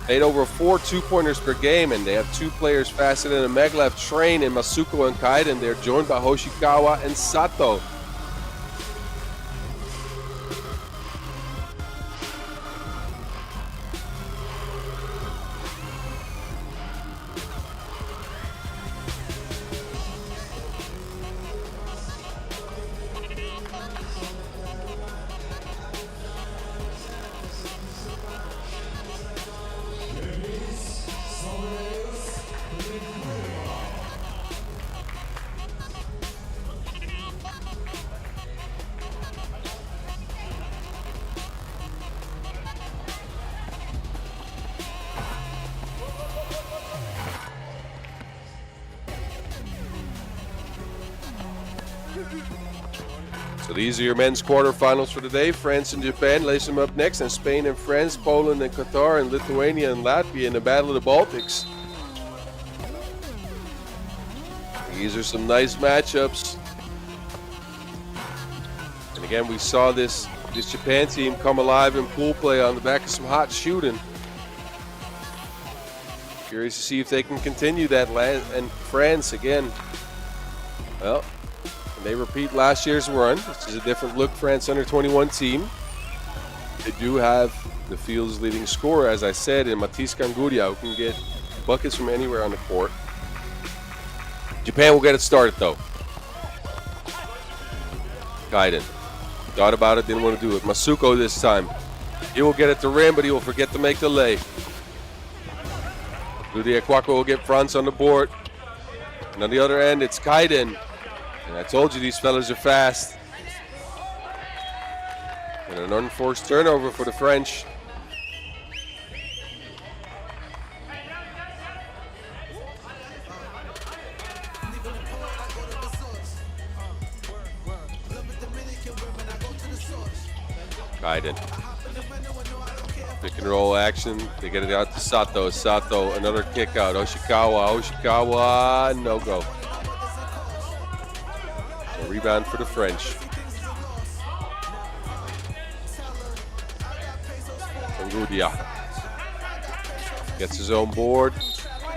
made over 4 2-pointers per game, and they have 2 players faster than a Maglev train in Masuko and Kaiden. They're joined by Hoshikawa and Sato. So these are your men's quarterfinals for today. France and Japan lace them up next, and Spain and France, Poland and Qatar, and Lithuania and Latvia in the Battle of the Baltics. These are some nice matchups. And again, we saw this Japan team come alive in pool play on the back of some hot shooting. Curious to see if they can continue that. And France again, well, they repeat last year's run. This is a different look France under 21 team. They do have the field's leading scorer, as I said, in Matisse Kanguria, who can get buckets from anywhere on the court. Japan will get it started though. Kaiden thought about it, didn't want to do it. Masuko this time. He will get at the rim, but he will forget to make the lay. Ludia Kwakwa will get France on the board. And on the other end, it's Kaiden. And I told you these fellas are fast. And an unforced turnover for the French. Kaiden. Pick and roll action. They get it out to Sato. Sato, another kick out. Oshikawa, no go. A rebound for the French. Kangudia gets his own board.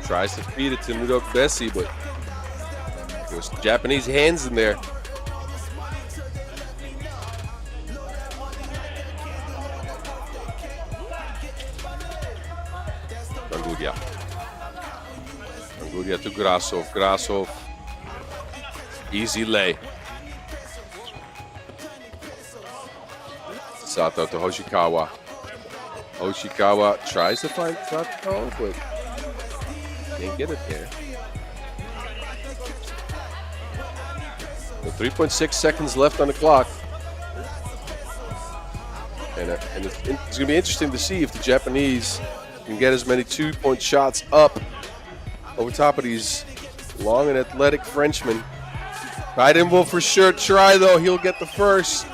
Tries to feed it to Nudok Bessie, but there was Japanese hands in there. Kangudia to Grasov. Grasov, easy lay. Sato to Hoshikawa. Hoshikawa tries to find Sato, but can't get it there. With 3.6 seconds left on the clock. And it's going to be interesting to see if the Japanese can get as many two-point shots up over top of these long and athletic Frenchmen. Kaiden will for sure try, though. He'll get the first.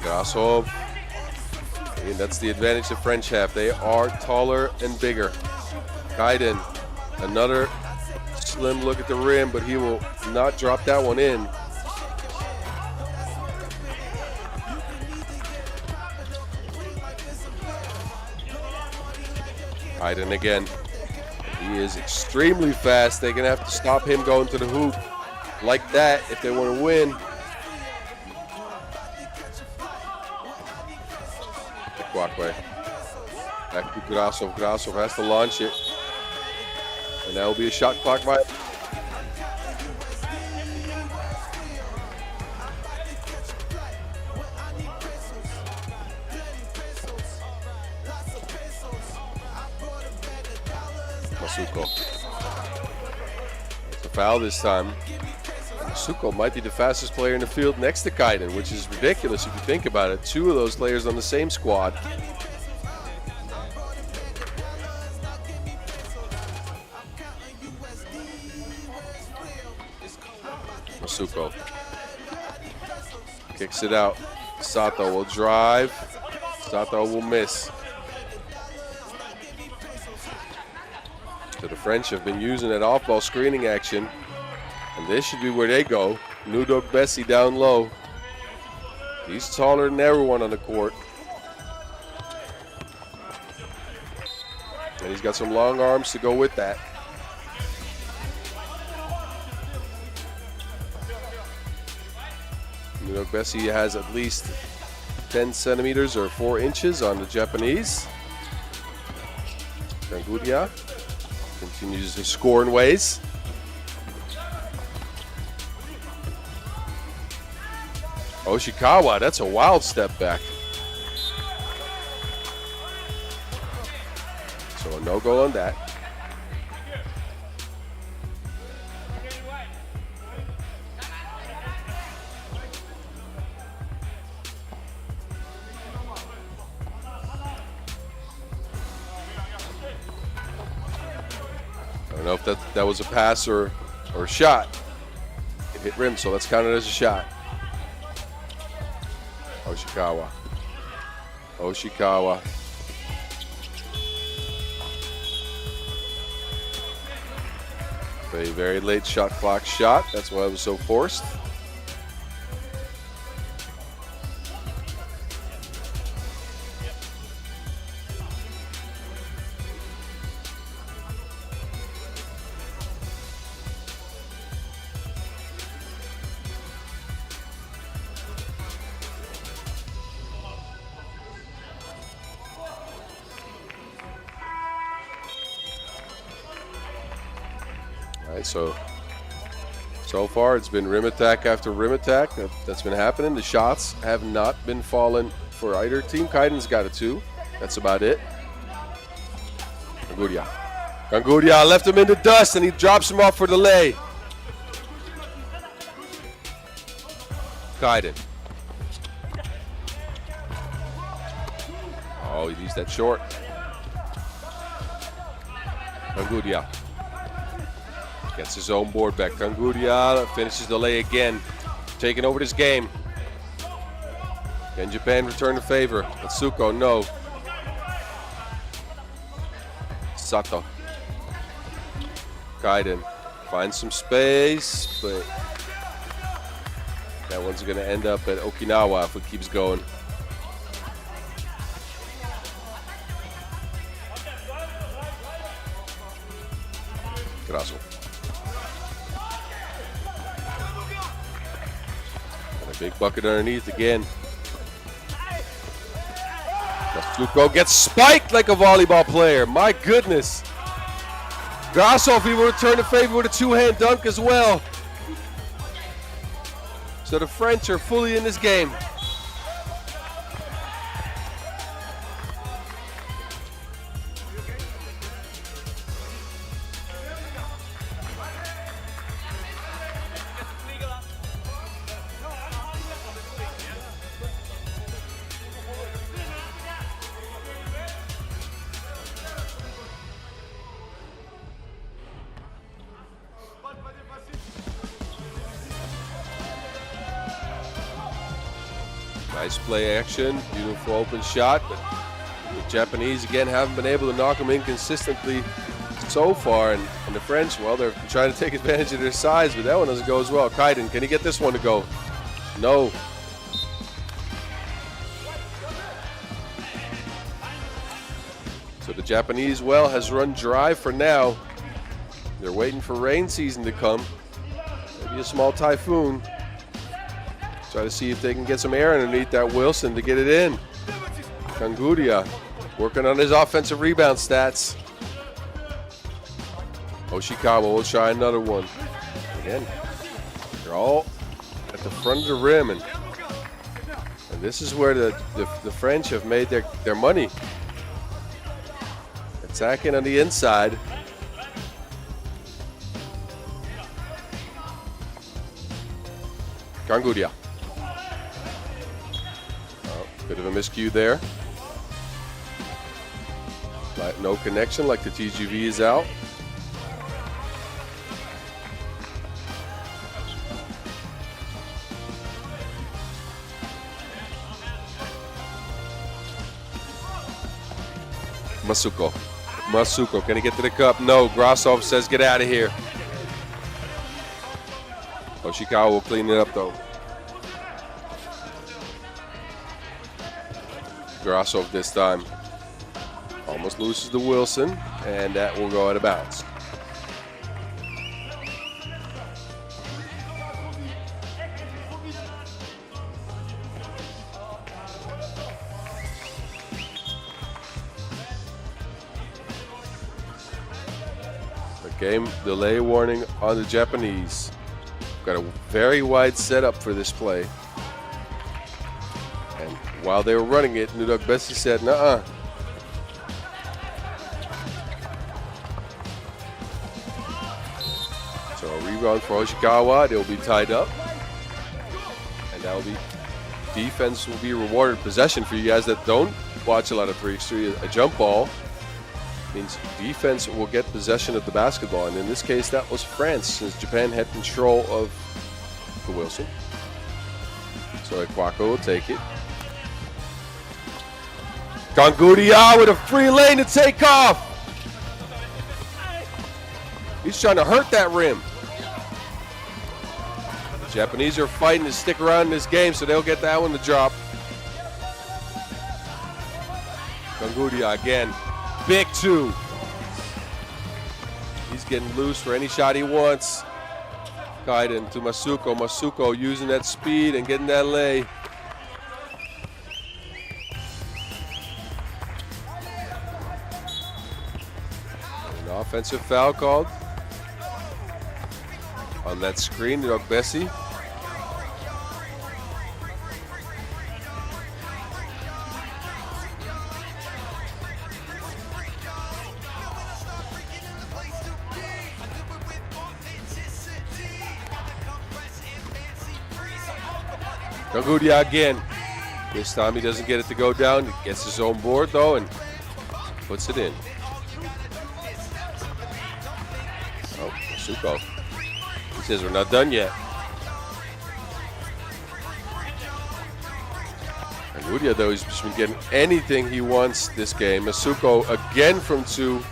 Grasov. And that's the advantage the French have. They are taller and bigger. Kaiden, another slim look at the rim, but he will not drop that one in. Kaiden again. He is extremely fast. They're going to have to stop him going to the hoop like that if they want to win. Kwakwe. Back to Grasov. Grasov has to launch it. And that will be a shot clock by Masuko. It's a foul this time. Masuko might be the fastest player in the field next to Kaiden, which is ridiculous if you think about it. Two of those players on the same squad. Masuko kicks it out. Sato will drive. Sato will miss. So the French have been using that off-ball screening action. And this should be where they go. Nudok Bessie down low. He's taller than everyone on the court. And he's got some long arms to go with that. Nudok Bessie has at least 10 centimeters or 4 inches on the Japanese. Kangudia continues to score in ways. Oshikawa, that's a wild step back. So a no-go on that. know if that was a pass or a shot. It hit rim, so that's counted as a shot. Oshikawa. A very late shot clock shot. That's why it was so forced. So far it's been rim attack after rim attack that's been happening. The shots have not been falling for either team. Kaiden's got a 2. That's about it. Ganguria left him in the dust and he drops him off for the lay. Kaiden. Oh, he used that short. Ganguria. Gets his own board back. Ganguria finishes the lay again. Taking over this game. Can Japan return the favor? Atsuko, no. Sato. Kaiden finds some space, but that one's going to end up at Okinawa if it keeps going. Grasso. Big bucket underneath again. Atsuko gets spiked like a volleyball player. My goodness. Grasso, if he would return the favor with a 2-hand dunk as well. So the French are fully in this game. Nice play action, beautiful open shot, but the Japanese again haven't been able to knock them in consistently so far, and the French, well, they're trying to take advantage of their size, but that one doesn't go as well. Kaiden, can he get this one to go? No. So the Japanese well has run dry for now. They're waiting for rain season to come. Maybe a small typhoon. Try to see if they can get some air underneath that Wilson to get it in. Ganguria working on his offensive rebound stats. Oshikawa will try another one. Again, they're all at the front of the rim, and this is where the French have made their money. Attacking on the inside. Ganguria. Bit of a miscue there. No connection, like the TGV is out. Masuko, can he get to the cup? No, Grassov says get out of here. Oshikawa will clean it up though. Grassov this time almost loses the Wilson, and that will go out of bounds. The game delay warning on the Japanese. Got a very wide setup for this play. While they were running it, Nudok Bessie said, nuh-uh. So a rebound for Oshikawa. They'll be tied up. And that will be, defense will be rewarded. Possession for you guys that don't watch a lot of 3x3, a jump ball. means defense will get possession of the basketball, and in this case that was France, since Japan had control of the Wilson. So Ekwako will take it. Gangudia with a free lane to take off. He's trying to hurt that rim. The Japanese are fighting to stick around in this game, so they'll get that one to drop. Gangudia again. Big two. He's getting loose for any shot he wants. Kaiden to Masuko. Masuko using that speed and getting that lay. An offensive foul called on that screen, Bessie. Gangudia again. This time he doesn't get it to go down. He gets his own board though and puts it in. Oh, Masuko. He says we're not done yet. Gangudia though, he's just been getting anything he wants this game. Masuko again from two.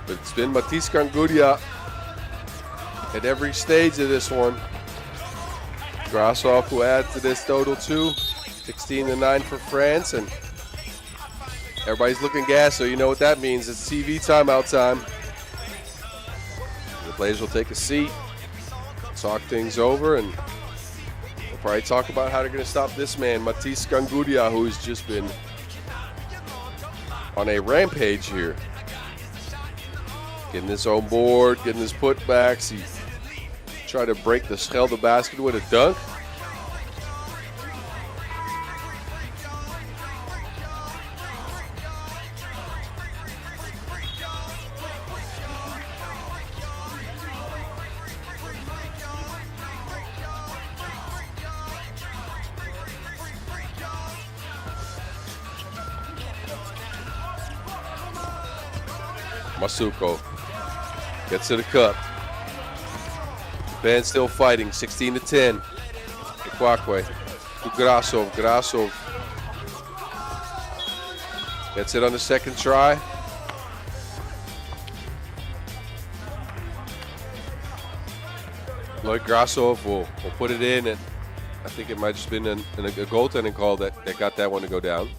But it's been Matisse Gangudia at every stage of this one. Grasov will add to this total too. 16-9 for France, and everybody's looking gas, so you know what that means. It's TV timeout time. The players will take a seat, talk things over, and we'll probably talk about how they're going to stop this man, Matisse Gangudia, who's just been on a rampage here. Getting his own board, getting his putbacks. He tried to break the Schelde basket with a dunk. Masuko gets to the cup. Japan still fighting, 16-10. Ekwakwe to Grasov. Grasov gets it on the second try. Lloyd Grasov will put it in, and I think it might have just been a goaltending call that got that one to go down.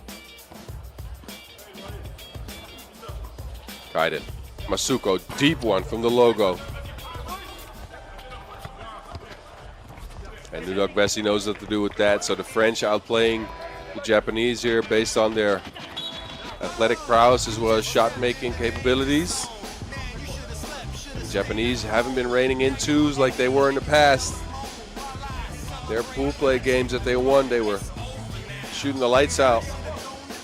Kaiden. Masuko, deep one from the logo. And Nudok Bessie knows what to do with that. So the French outplaying the Japanese here based on their athletic prowess as well as shot-making capabilities. The Japanese haven't been reining in twos like they were in the past. Their pool play games that they won, they were shooting the lights out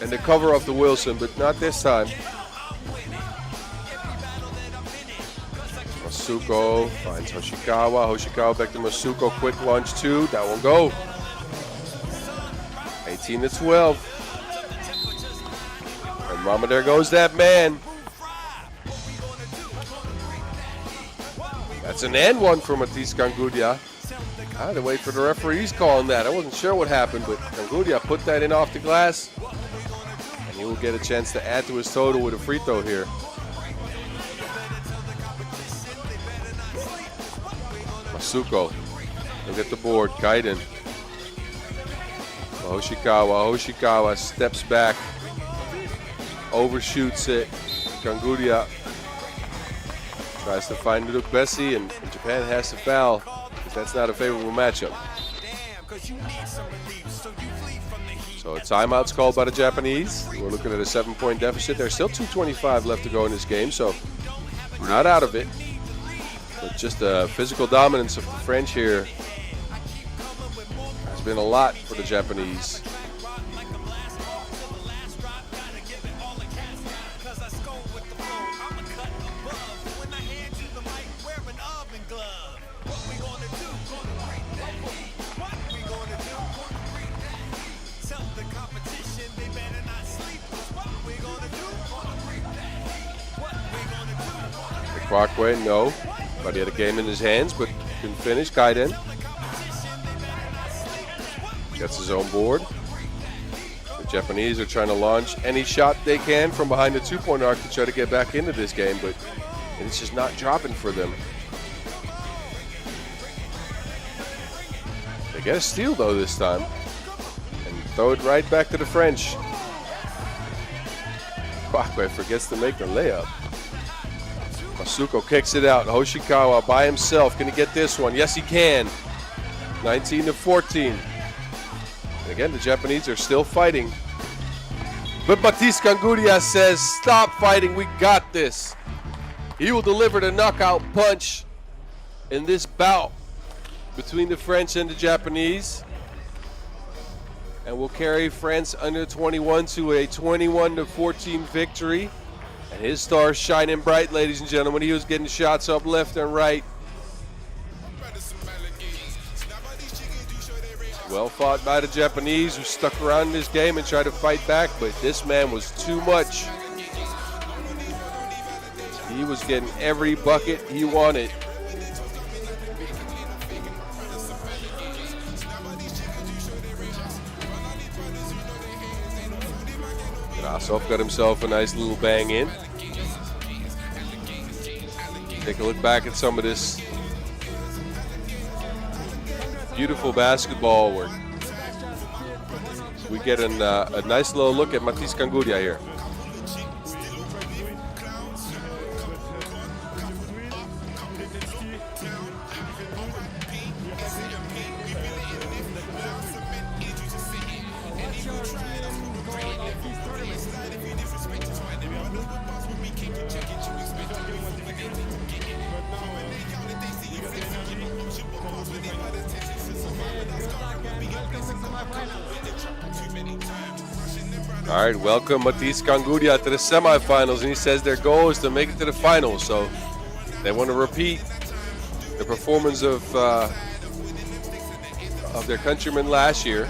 and the cover of the Wilson, but not this time. Masuko finds Hoshikawa. Hoshikawa back to Masuko. Quick launch two. That won't go. 18-12. And mama, there goes that man. That's an and one for Matisse Gangudia. I had to wait for the referees calling that. I wasn't sure what happened, but Gangudia put that in off the glass. And he will get a chance to add to his total with a free throw here. Masuko will get the board. Kaiden. Hoshikawa steps back, overshoots it. Gangudia tries to find Nudok Bessie, and Japan has to foul because that's not a favorable matchup. So a timeout's called by the Japanese. We're looking at a 7-point deficit. There's still 2:25 left to go in this game, so we're not out of it. But just the physical dominance of the French here has been a lot for the Japanese. Parkway, no. But he had a game in his hands, but couldn't finish. Kaiden gets his own board. The Japanese are trying to launch any shot they can from behind the two-point arc to try to get back into this game, but it's just not dropping for them. They get a steal, though, this time. And throw it right back to the French. Parkway forgets to make the layup. Masuko kicks it out. Hoshikawa by himself. Can he get this one? Yes, he can. 19-14. And again, the Japanese are still fighting. But Matisse Kanguria says, stop fighting. We got this. He will deliver the knockout punch in this bout between the French and the Japanese. And will carry France under 21 to a 21-14 victory. And his star shining bright, ladies and gentlemen. He was getting shots up left and right. Well fought by the Japanese, who stuck around in this game and tried to fight back, but this man was too much. He was getting every bucket he wanted. Grasov got himself a nice little bang in. Take a look back at some of this beautiful basketball work. We get a nice little look at Matisse Kanguria here. All right, welcome Matisse Kanguria to the semifinals, and he says their goal is to make it to the finals. So they want to repeat the performance of their countrymen last year.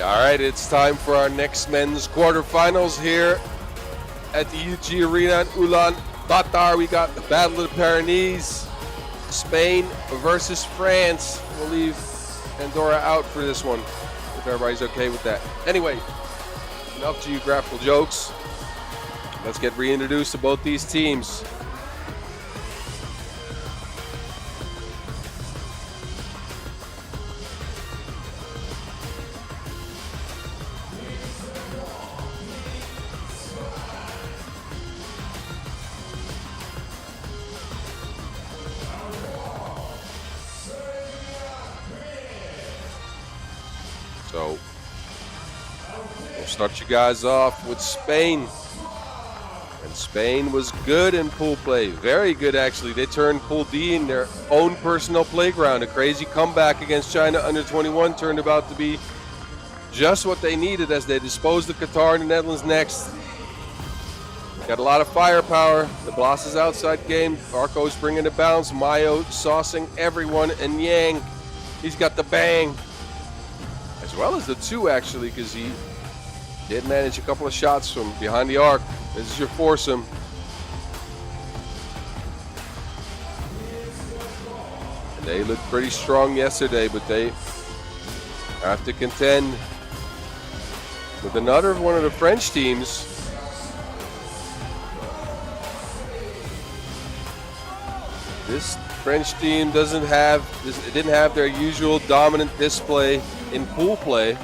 All right, it's time for our next men's quarterfinals here at the UG Arena in Ulaanbaatar. We got the Battle of the Pyrenees, Spain versus France. We'll leave Andorra out for this one, if everybody's okay with that. Anyway, enough geographical jokes. Let's get reintroduced to both these teams. So we'll start you guys off with Spain. And Spain was good in pool play, very good actually. They turned Pool D in their own personal playground. A crazy comeback against China under 21 turned out to be just what they needed as they disposed of Qatar and the Netherlands next. Got a lot of firepower. The Blas's outside game. Arco's bringing the bounce. Mayo saucing everyone. And Yang, he's got the bang. As well as the two, actually, because he did manage a couple of shots from behind the arc. This is your foursome. And they looked pretty strong yesterday, but they have to contend with another one of the French teams. This French team didn't have their usual dominant display in pool play.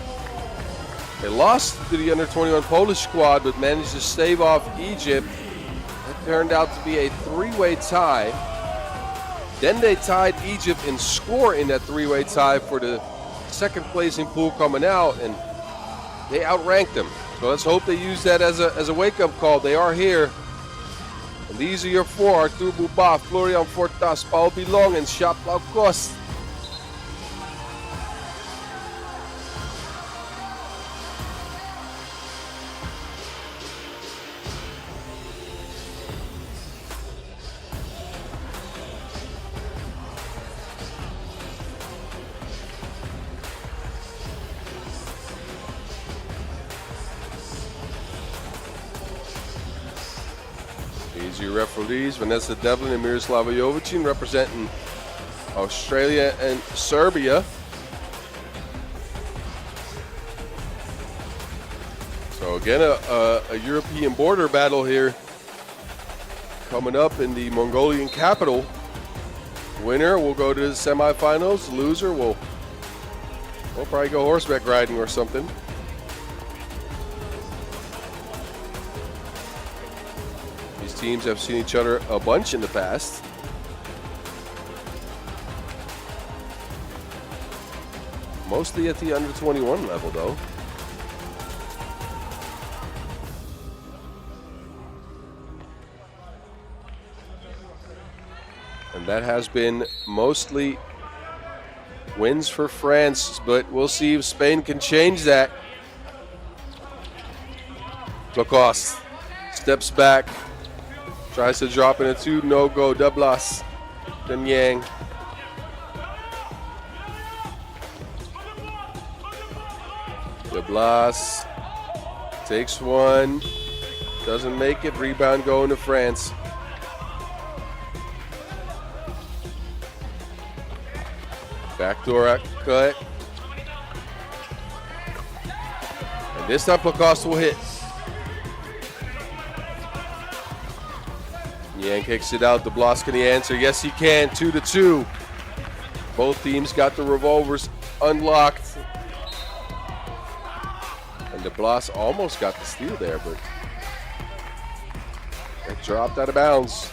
They lost to the under-21 Polish squad, but managed to stave off Egypt. It turned out to be a three-way tie. Then they tied Egypt in score in that three-way tie for the second place in pool coming out, and they outranked them. So let's hope they use that as a wake-up call. They are here. And these are your four: Arthur Bouba, Florian Fortas, Paul Bilong, and Chaplau Kost. These are your referees: Vanessa Devlin and Miroslava Jovicin, representing Australia and Serbia. So again, a European border battle here coming up in the Mongolian capital. Winner will go to the semifinals. Loser will probably go horseback riding or something. Teams have seen each other a bunch in the past. Mostly at the under 21 level though. And that has been mostly wins for France, but we'll see if Spain can change that. Lacoste steps back. Tries to drop in a two, no go. Deblas, then Yang. Deblas takes one, doesn't make it. Rebound going to France. Backdoor cut. And this time Lacoste will hit. Yang kicks it out. DeBlas, can he answer? Yes, he can. 2-2. Both teams got the revolvers unlocked. And DeBlas almost got the steal there, but it dropped out of bounds.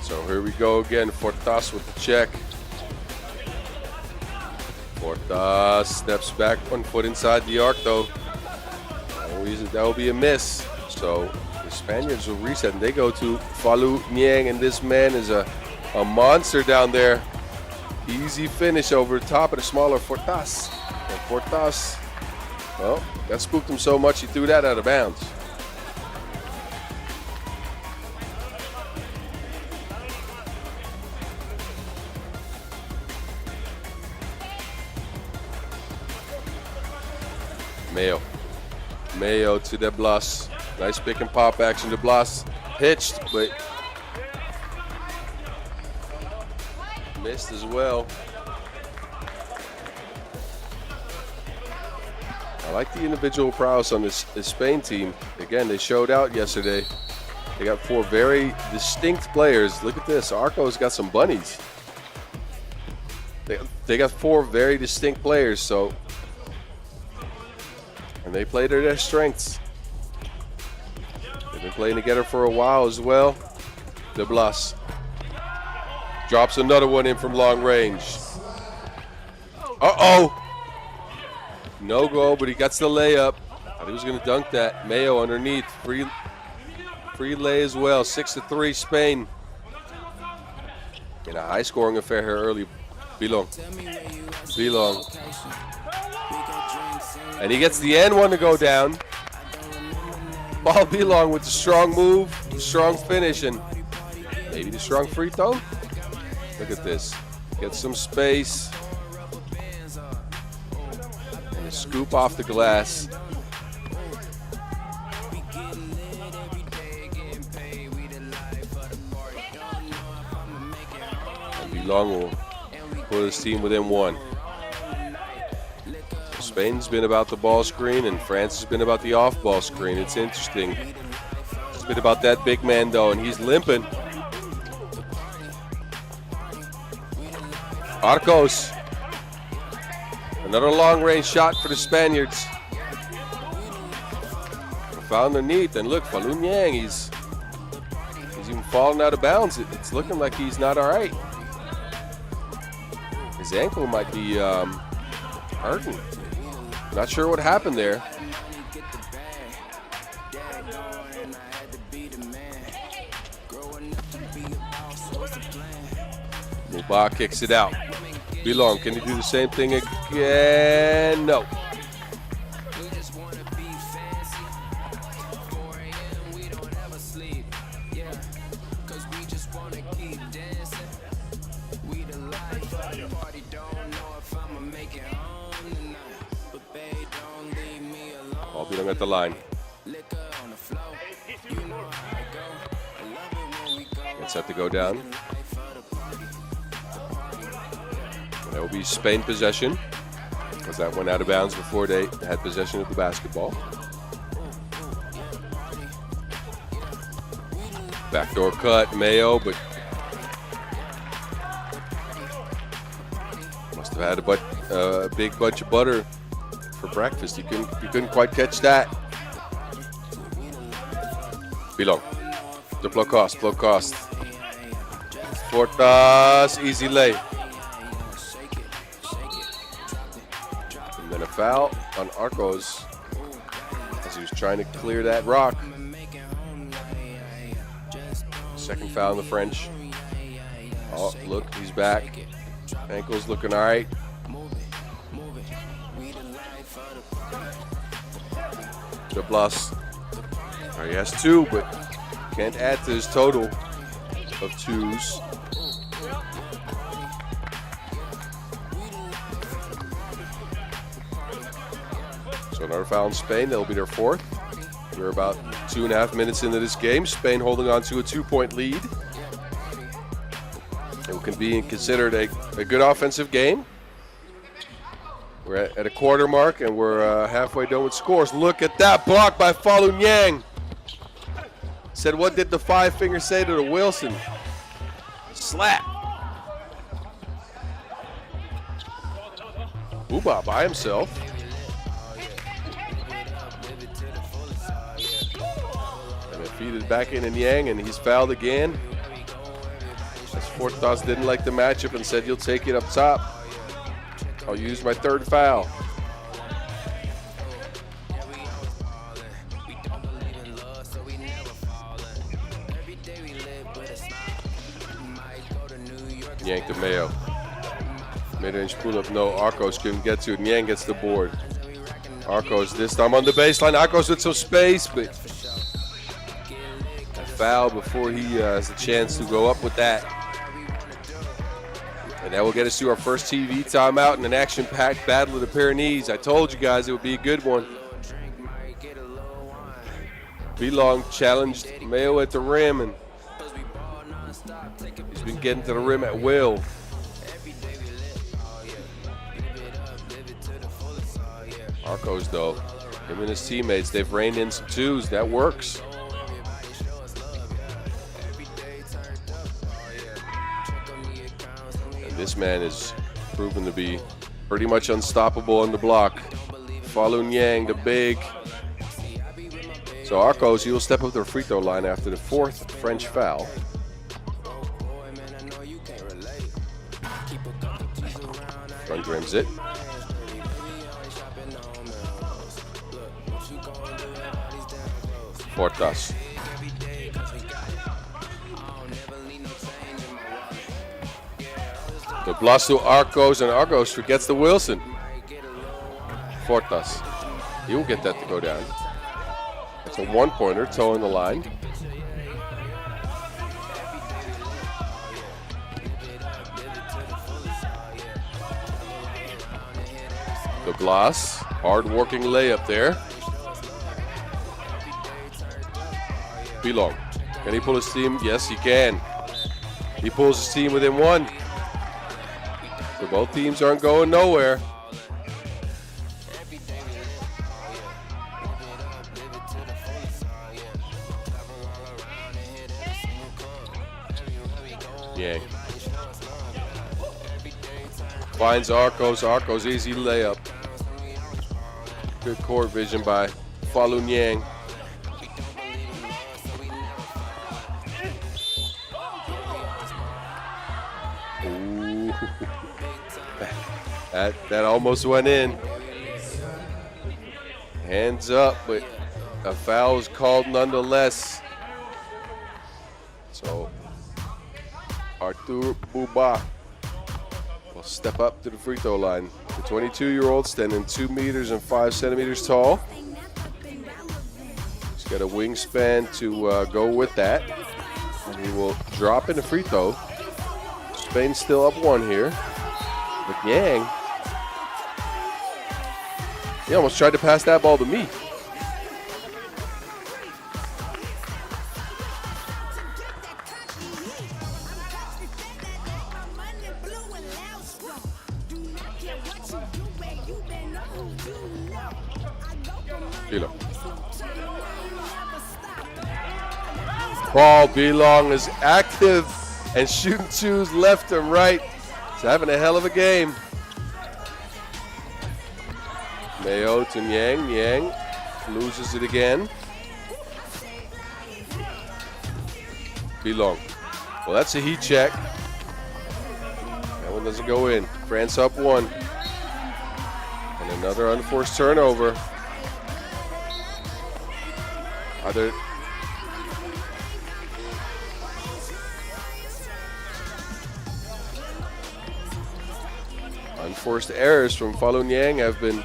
So here we go again. Fortas with the check. Fortas steps back, 1 foot inside the arc though. That will be a miss. So The Spaniards will reset, and they go to Falu Niang, and this man is a monster down there. Easy finish over top of the smaller Fortas. And Fortas, well, that spooked him so much he threw that out of bounds. Mayo to De Blas. Nice pick and pop action. De Blas pitched, but missed as well. I like the individual prowess on this Spain team. Again, they showed out yesterday. They got 4 very distinct players. Look at this. Arco's got some bunnies. They got 4 very distinct players, so. And they play to their strengths. They've been playing together for a while as well. De Blas drops another one in from long range. Uh-oh. No goal, but he gets the layup. I thought he was going to dunk that. Mayo underneath. Free lay as well. 6-3 Spain. In a high-scoring affair here early. Bilong. And he gets the end one to go down. Ball Bilong with the strong move, strong finish, and maybe the strong free throw. Look at this. Gets some space. And a scoop off the glass. And Bilong will put his team within 1. Spain's been about the ball screen, and France has been about the off-ball screen. It's interesting. It's been about that big man, though, and he's limping. Arcos. Another long-range shot for the Spaniards. Found underneath, and look, Falu Niang, he's even falling out of bounds. It's looking like he's not all right. His ankle might be hurting. Not sure what happened there. Muba kicks it out. Bilong, can he do the same thing again? No. Bilong at the line. It's set to go down. That will be Spain possession, because that went out of bounds before they had possession of the basketball. Backdoor cut, Mayo, but must have had a big bunch of butter for breakfast. You couldn't quite catch that. Bilong. The blow cost. Fortas, easy lay. And then a foul on Arcos as he was trying to clear that rock. Second foul on the French. Oh, look, he's back. Ankle's looking all right. De Blas. He has 2, but can't add to his total of 2s. So another foul in Spain. That'll be their 4th. We're about 2.5 minutes into this game. Spain holding on to a 2-point lead. It can be considered a good offensive game. We're at a quarter mark, and we're halfway done with scores. Look at that block by Falu Niang. Said, what did the 5-finger say to the Wilson? Slap. Uba by himself. And it feeded back in Niang, and he's fouled again. As Fortas didn't like the matchup and said, you'll take it up top. I'll use my 3rd foul. Yang to Mayo. Mid-range pull-up, no. Arcos couldn't get to it. Yang gets the board. Arcos this time on the baseline. Arcos with some space, but a foul before he has a chance to go up with that. And that will get us to our first TV timeout in an action-packed battle of the Pyrenees. I told you guys it would be a good one. Belong challenged Mayo at the rim, and he's been getting to the rim at will. Arcos, though, him and his teammates, they've reined in some twos. That works. And this man is proven to be pretty much unstoppable on the block. Falun Yang, the big. So Arcos, he will step up to the free throw line after the 4th French foul. Front rims it. Portas. The blast to Arcos, and Arcos forgets the Wilson. Portas. He will get that to go down. It's a one-pointer, toeing the line. The blast. Hard-working layup there. Belong. Can he pull his team? Yes, he can. He pulls his team within one. So both teams aren't going nowhere. Yang. Finds Arcos. Arcos, easy layup. Good court vision by Falun Yang. That almost went in. Hands up, but a foul is called nonetheless. So Artur Buba will step up to the free throw line. The 22-year-old standing 2 meters and 5 centimeters tall. He's got a wingspan to go with that. And he will drop in the free throw. Spain's still up 1 here. But Yang, he almost tried to pass that ball to me. Paul Belong is active and shooting twos left and right. He's having a hell of a game. Mayo to Yang. Yang loses it again. Belong. Well, that's a heat check. That one doesn't go in. France up 1. And another unforced turnover. Other. Unforced errors from Falun Yang have been the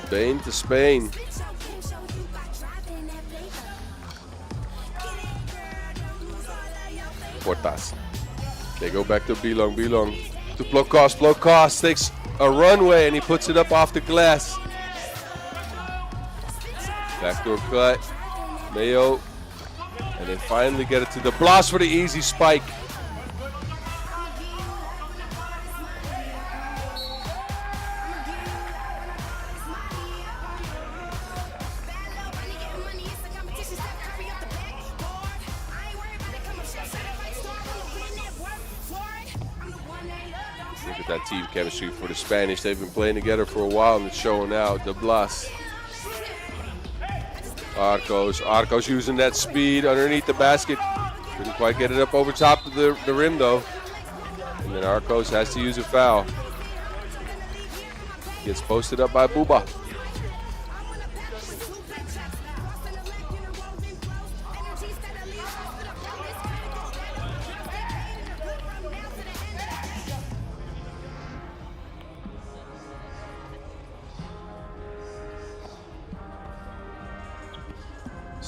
bane to Spain. Portas. They go back to Belong. Belong to Plokos. Plokos takes a runway and he puts it up off the glass. Backdoor cut. Mayo. And they finally get it to the blast for the easy spike. That team chemistry for the Spanish. They've been playing together for a while and it's showing out. De Blas. Arcos using that speed underneath the basket. Couldn't quite get it up over top of the rim though. And then Arcos has to use a foul. Gets posted up by Buba.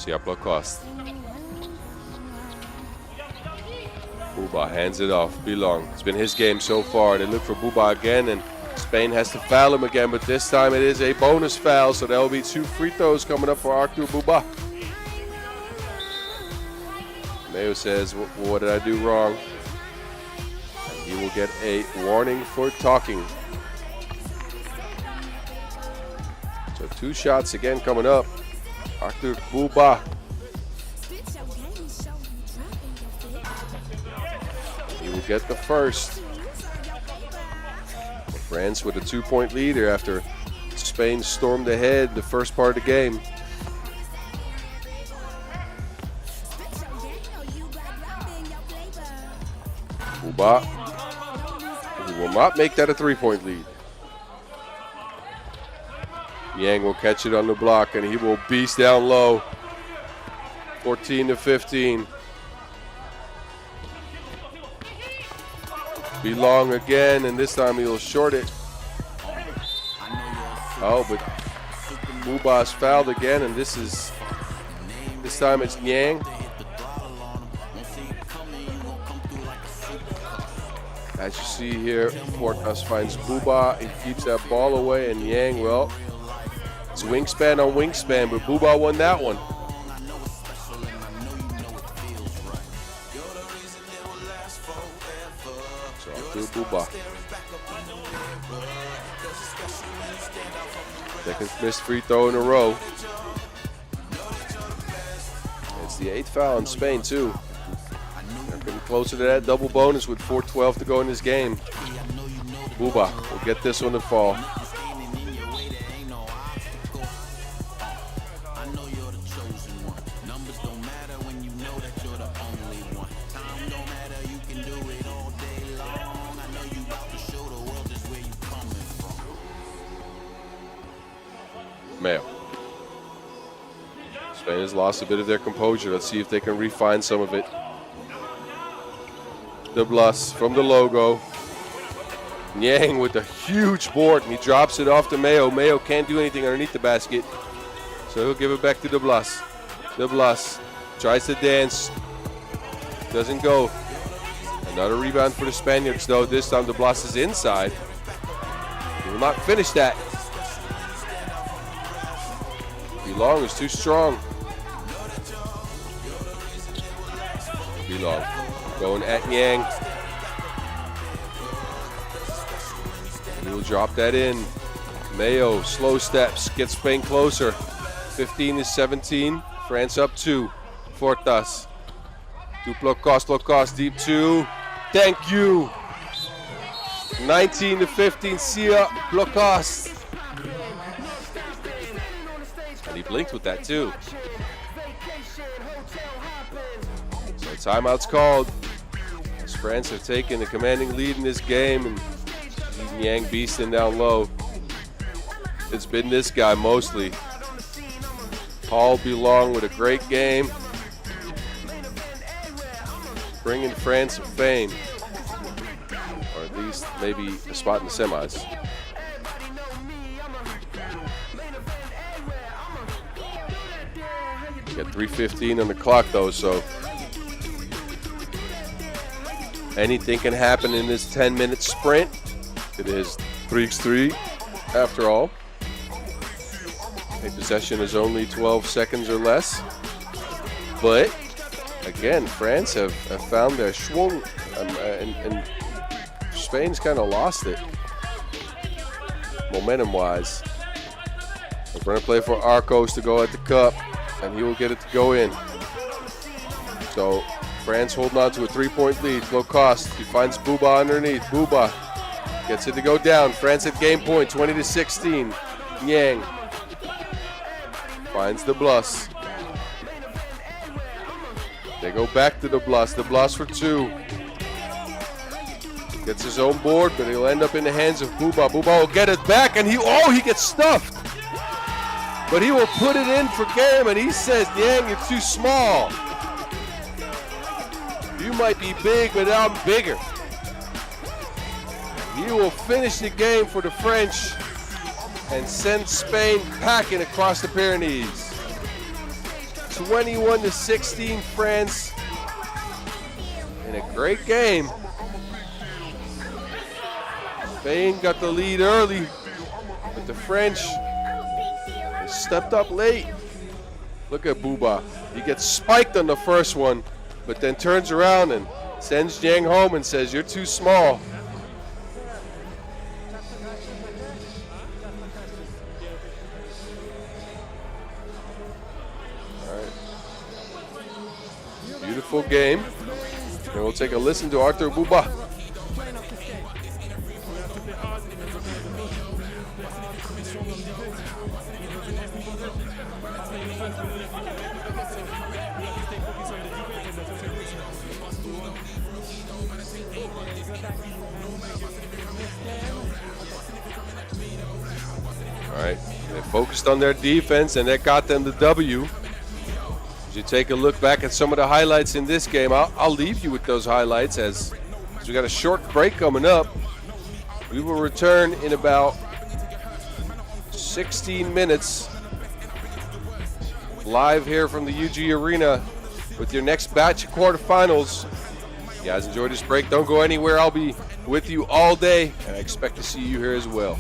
Siap Lacoste. Buba hands it off. Belong. It's been his game so far. They look for Buba again, and Spain has to foul him again, but this time it is a bonus foul, so there will be 2 free throws coming up for Artur Buba. Mayo says, what did I do wrong? And he will get a warning for talking. So 2 shots again coming up. Artur Buba. He will get the first. France with a 2-point lead here after Spain stormed ahead the first part of the game. Buba, he will not make that a 3-point lead. Yang will catch it on the block and he will beast down low. 14-15. Belong again, and this time he'll short it. Oh, but Buba's fouled again, and this time it's Yang. As you see here, Portas finds Buba, he keeps that ball away, and Yang, well, it's wingspan on wingspan, but Buba won that one. Buba. Second missed free throw in a row. It's the 8th foul in Spain too. They're getting closer to that double bonus with 4:12 to go in this game. Buba will get this one to fall. Mayo. Spain has lost a bit of their composure. Let's see if they can refine some of it. De Blas from the logo. Yang with a huge board, and he drops it off to Mayo. Mayo can't do anything underneath the basket, so he'll give it back to De Blas. De Blas tries to dance. Doesn't go. Another rebound for the Spaniards, though. This time De Blas is inside. He will not finish that. Belong is too strong. Belong going at Yang. And he will drop that in. Mayo slow steps, gets Spain closer. 15-17. France up 2. Portas. Lacoste, deep 2. Thank you. 19-15. Sia Lacoste. And he blinked with that too. So timeout's called. As France have taken a commanding lead in this game, and Yang beasting down low. It's been this guy mostly. Paul Belong with a great game, bringing France some fame, or at least maybe a spot in the semis. Got 3:15 on the clock though, so anything can happen in this 10-minute sprint. It is 3x3 after all. A possession is only 12 seconds or less. But again, France have found their schwung, and Spain's kind of lost it momentum-wise. We're going to play for Arcos to go at the cup, and he will get it to go in. So France holding on to a 3-point lead. Lacoste, he finds Buba underneath. Buba gets it to go down. France at game point, 20-16. Yang finds De Blas. They go back to De Blas. De Blas for 2. Gets his own board, but he'll end up in the hands of Buba. Buba will get it back, and he gets stuffed. But he will put it in for game, and he says, Yang, you're too small. You might be big, but I'm bigger. He will finish the game for the French and send Spain packing across the Pyrenees. 21-16 France in a great game. Spain got the lead early, but the French stepped up late. Look at Bouba. He gets spiked on the first one, but then turns around and sends Jiang home and says, "You're too small." All right. Beautiful game. And we'll take a listen to Arthur Bouba. All right, they focused on their defense, and that got them the W. As you take a look back at some of the highlights in this game, I'll leave you with those highlights as we got a short break coming up. We will return in about 16 minutes live here from the UG Arena with your next batch of quarterfinals. You guys enjoy this break. Don't go anywhere. I'll be with you all day, and I expect to see you here as well.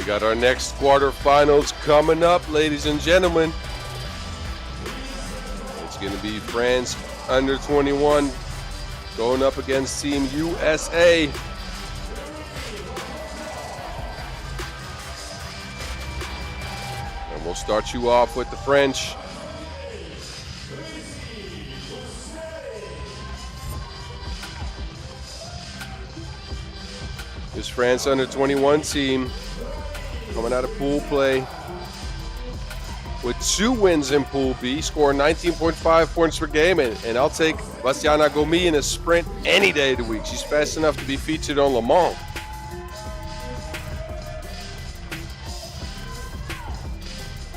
got our next quarterfinals coming up, ladies and gentlemen. It's going to be France under 21 going up against Team USA. And we'll start you off with the French. This France under 21 team coming out of pool play with 2 wins in Pool B, scoring 19.5 points per game. And I'll take Bastiana Gomi in a sprint any day of the week. She's fast enough to be featured on Le Mans.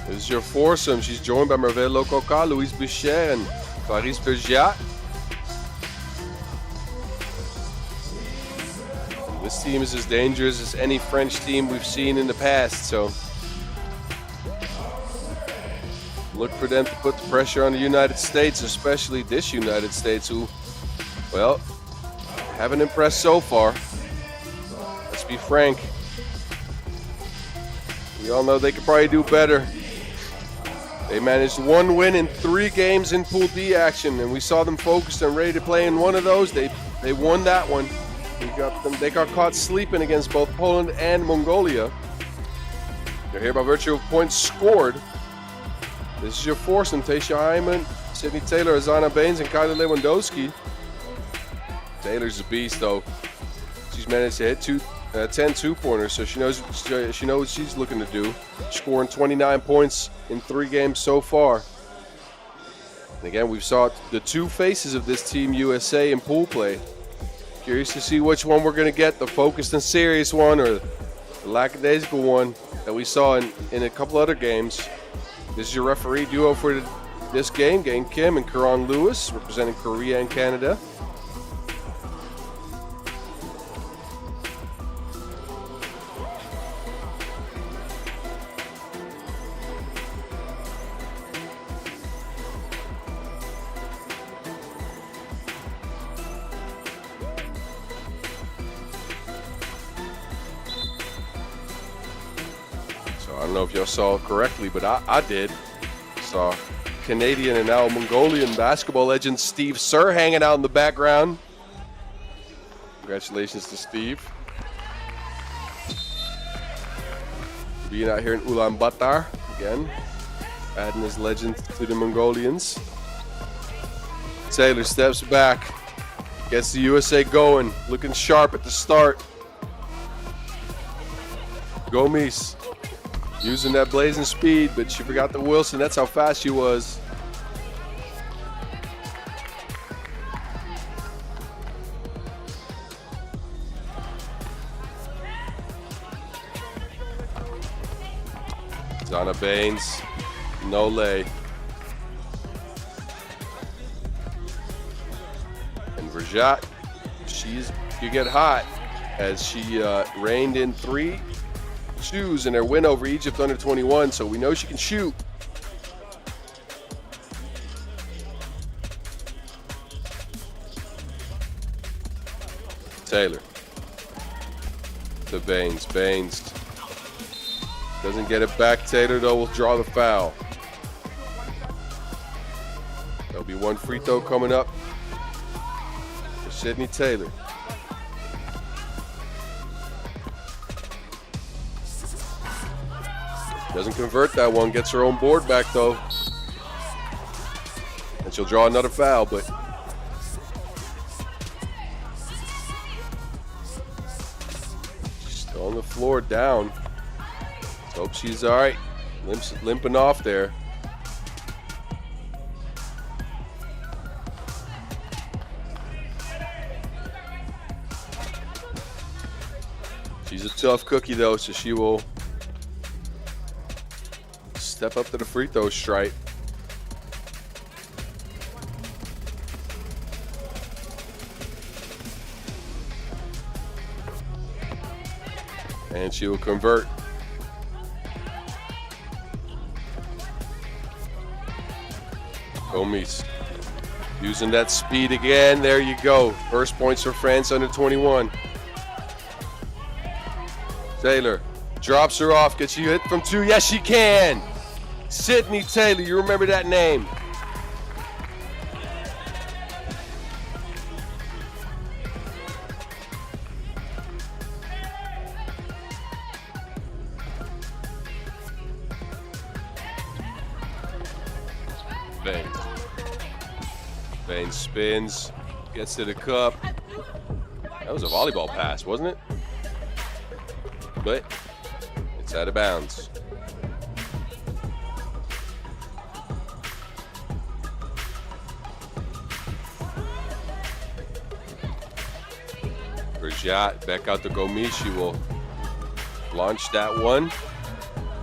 This is your foursome. She's joined by Merveille Lococa, Louise Boucher, and Paris Bergiat. This team is as dangerous as any French team we've seen in the past, so look for them to put the pressure on the United States, especially this United States, who, well, haven't impressed so far. Let's be frank. We all know they could probably do better. They managed 1 win in 3 games in Pool D action, and we saw them focused and ready to play in one of those. They won that one. They got caught sleeping against both Poland and Mongolia. They're here by virtue of points scored. This is your foursome: Tasha Hyman, Sydney Taylor, Azana Baines, and Kylie Lewandowski. Taylor's a beast, though. She's managed to hit 10 two-pointers, so she knows what she's looking to do. Scoring 29 points in 3 games so far. And again, we've saw the 2 faces of this Team USA in pool play. Curious to see which one we're going to get, the focused and serious one or the lackadaisical one that we saw in a couple other games. This is your referee duo for this game, Gain Kim and Karan Lewis, representing Korea and Canada. I don't know if y'all saw it correctly, but I did. Saw Canadian and now Mongolian basketball legend Steve Sir hanging out in the background. Congratulations to Steve. Being out here in Ulaanbaatar again, adding his legend to the Mongolians. Taylor steps back, gets the USA going, looking sharp at the start. Gomis using that blazing speed, but she forgot the Wilson. That's how fast she was. Zana Baines, no lay. And Verjat, you get hot as she reined in 3 shoes in their win over Egypt under 21, so we know she can shoot. Taylor to Baines. Baines doesn't get it back. Taylor, though, will draw the foul. There'll be 1 free throw coming up for Sydney Taylor. Doesn't convert that one, gets her own board back though. And she'll draw another foul, but she's still on the floor down. Let's hope she's all right. Limping off there. She's a tough cookie though, so she will step up to the free throw stripe. And she will convert. Gomis using that speed again. There you go. First points for France under 21. Taylor Drops her off. Gets you hit from 2. Yes, she can. Sydney Taylor, you remember that name. Bain spins, gets to the cup. That was a volleyball pass, wasn't it? But it's out of bounds. Shot back out to Gomes. She will launch that one.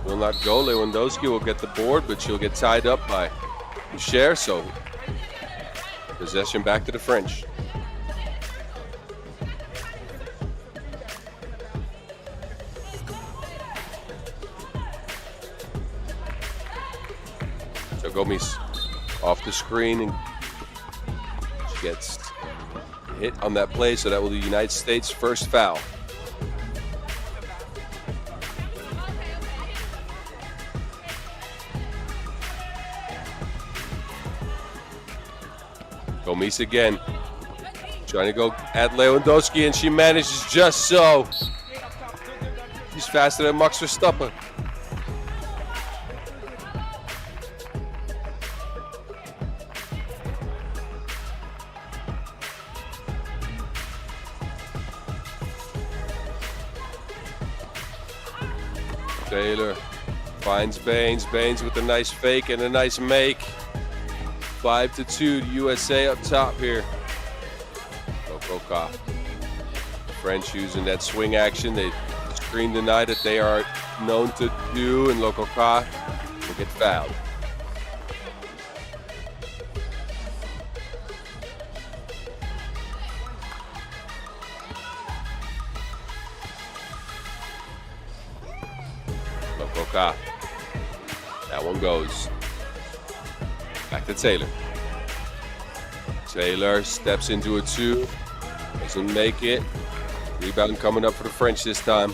Will not go. Lewandowski will get the board, but she'll get tied up by Boucher. So possession back to the French. So Gomes off the screen, and she gets hit on that play, so that will be the United States' first foul. Gomes again, trying to go at Lewandowski, and she manages just so. She's faster than Max Verstappen. Taylor finds Baines. Baines with a nice fake and a nice make. 5-2, USA up top here. Lokoka. French using that swing action. They screen denied that they are known to do, and Lokoka will get fouled. Lokoka. That one goes back to Taylor. Taylor steps into a 2, doesn't make it. Rebound coming up for the French this time.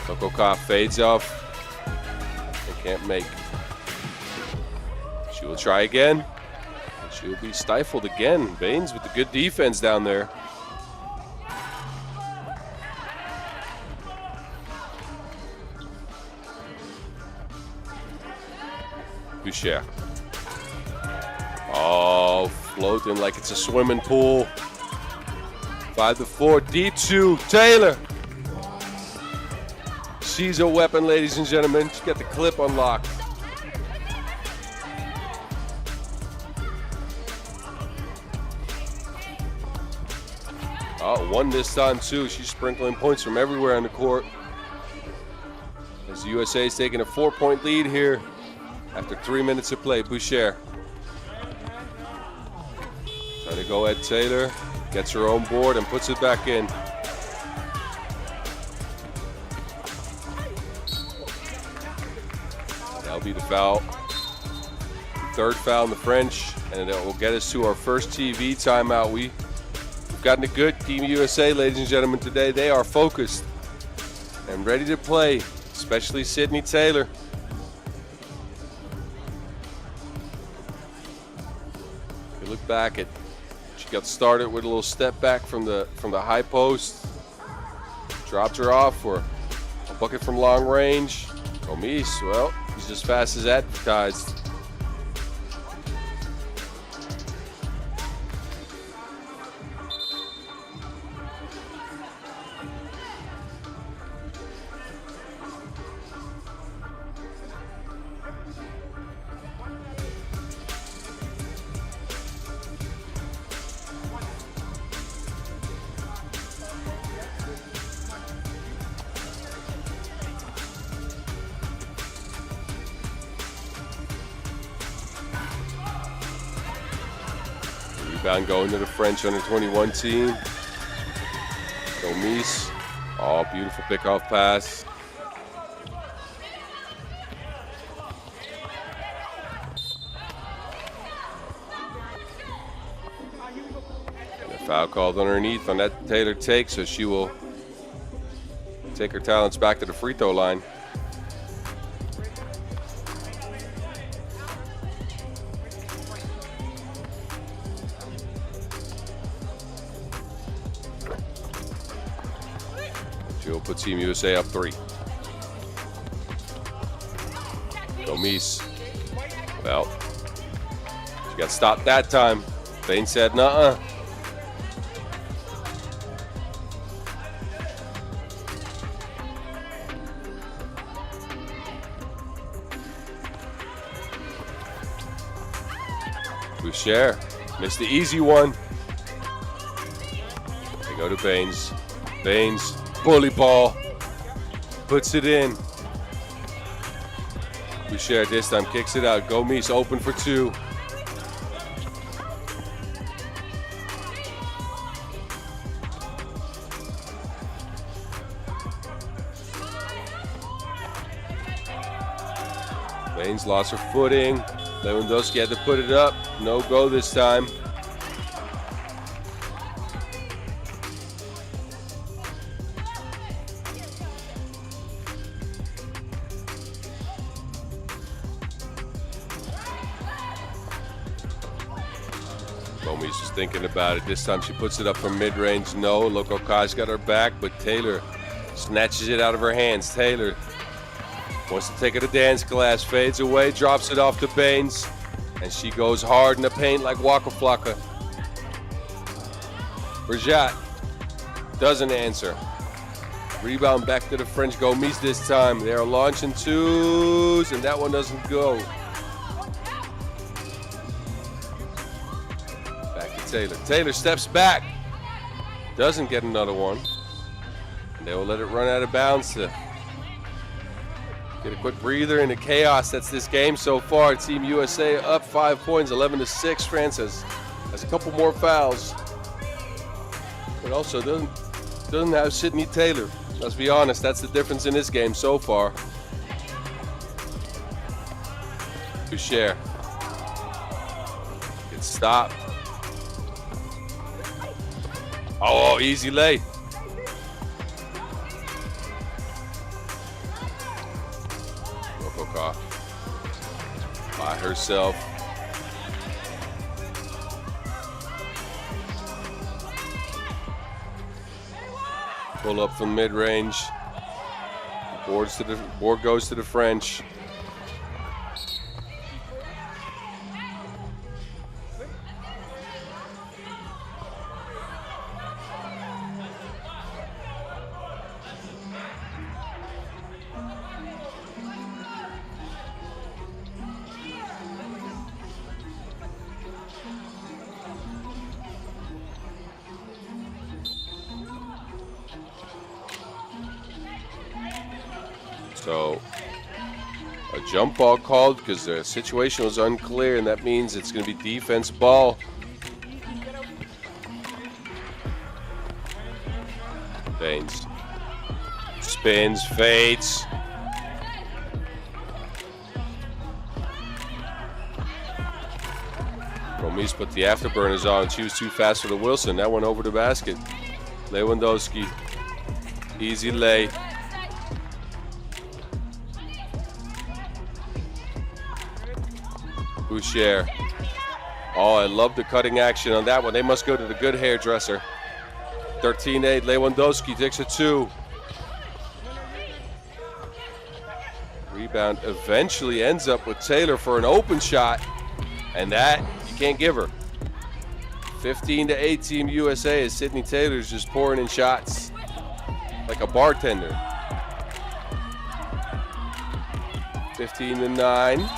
Lokoka fades off. They can't make. She will try again. She will be stifled again. Baines with the good defense down there. Boucher. Oh, floating like it's a swimming pool. 5-4, D2, Taylor. She's a weapon, ladies and gentlemen. She's got the clip unlocked. Oh, one this time too. She's sprinkling points from everywhere on the court. As the USA is taking a 4-point lead here after 3 minutes of play. Boucher trying to go at Taylor, gets her own board and puts it back in. That'll be the foul. Third foul in the French, and that will get us to our first TV timeout. We've gotten a good Team USA, ladies and gentlemen, today. They are focused and ready to play, especially Sydney Taylor. If you look back at, she got started with a little step back from the high post, dropped her off for a bucket from long range. Gomes, well, he's as fast as advertised. Rebound going to the French under-21 team. Gomes. Oh, beautiful pickoff pass. And a foul called underneath on that Taylor take, so she will take her talents back to the free throw line. She'll put Team USA up 3. Gomis. Well, she got stopped that time. Bain said, nuh-uh. Boucher missed the easy one. They go to Baines. Baines, bully ball, puts it in. Boucher this time kicks it out. Gomis open for 2. Baines lost her footing. Lewandowski had to put it up. No go this time. Gomis is thinking about it. This time she puts it up from mid-range. No, Loco Kai's got her back, but Taylor snatches it out of her hands. Taylor wants to take it to dance class, fades away, drops it off to Baines, and she goes hard in the paint like Waka Flocka. Rajat doesn't answer. Rebound back to the French. Gomis this time. They are launching 2s, and that one doesn't go. Back to Taylor. Taylor steps back. Doesn't get another one. And they will let it run out of bounds to get a quick breather in the chaos that's this game so far. Team USA up 5 points, 11-6. France has a couple more fouls, but also doesn't have Sydney Taylor. Let's be honest, that's the difference in this game so far. Boucher gets stopped. Oh, easy lay. By herself. Pull up from mid-range. Board goes to the French. So a jump ball called because the situation was unclear, and that means it's going to be defense ball. Baines spins, fades. Gomis put the afterburners on. She was too fast for the Wilson. That went over the basket. Lewandowski, easy lay. Boucher. Oh, I love the cutting action on that one. They must go to the good hairdresser. 13-8. Lewandowski takes a 2. Rebound eventually ends up with Taylor for an open shot, and that you can't give her. 15-8 Team USA as Sydney Taylor's just pouring in shots like a bartender. 15-9.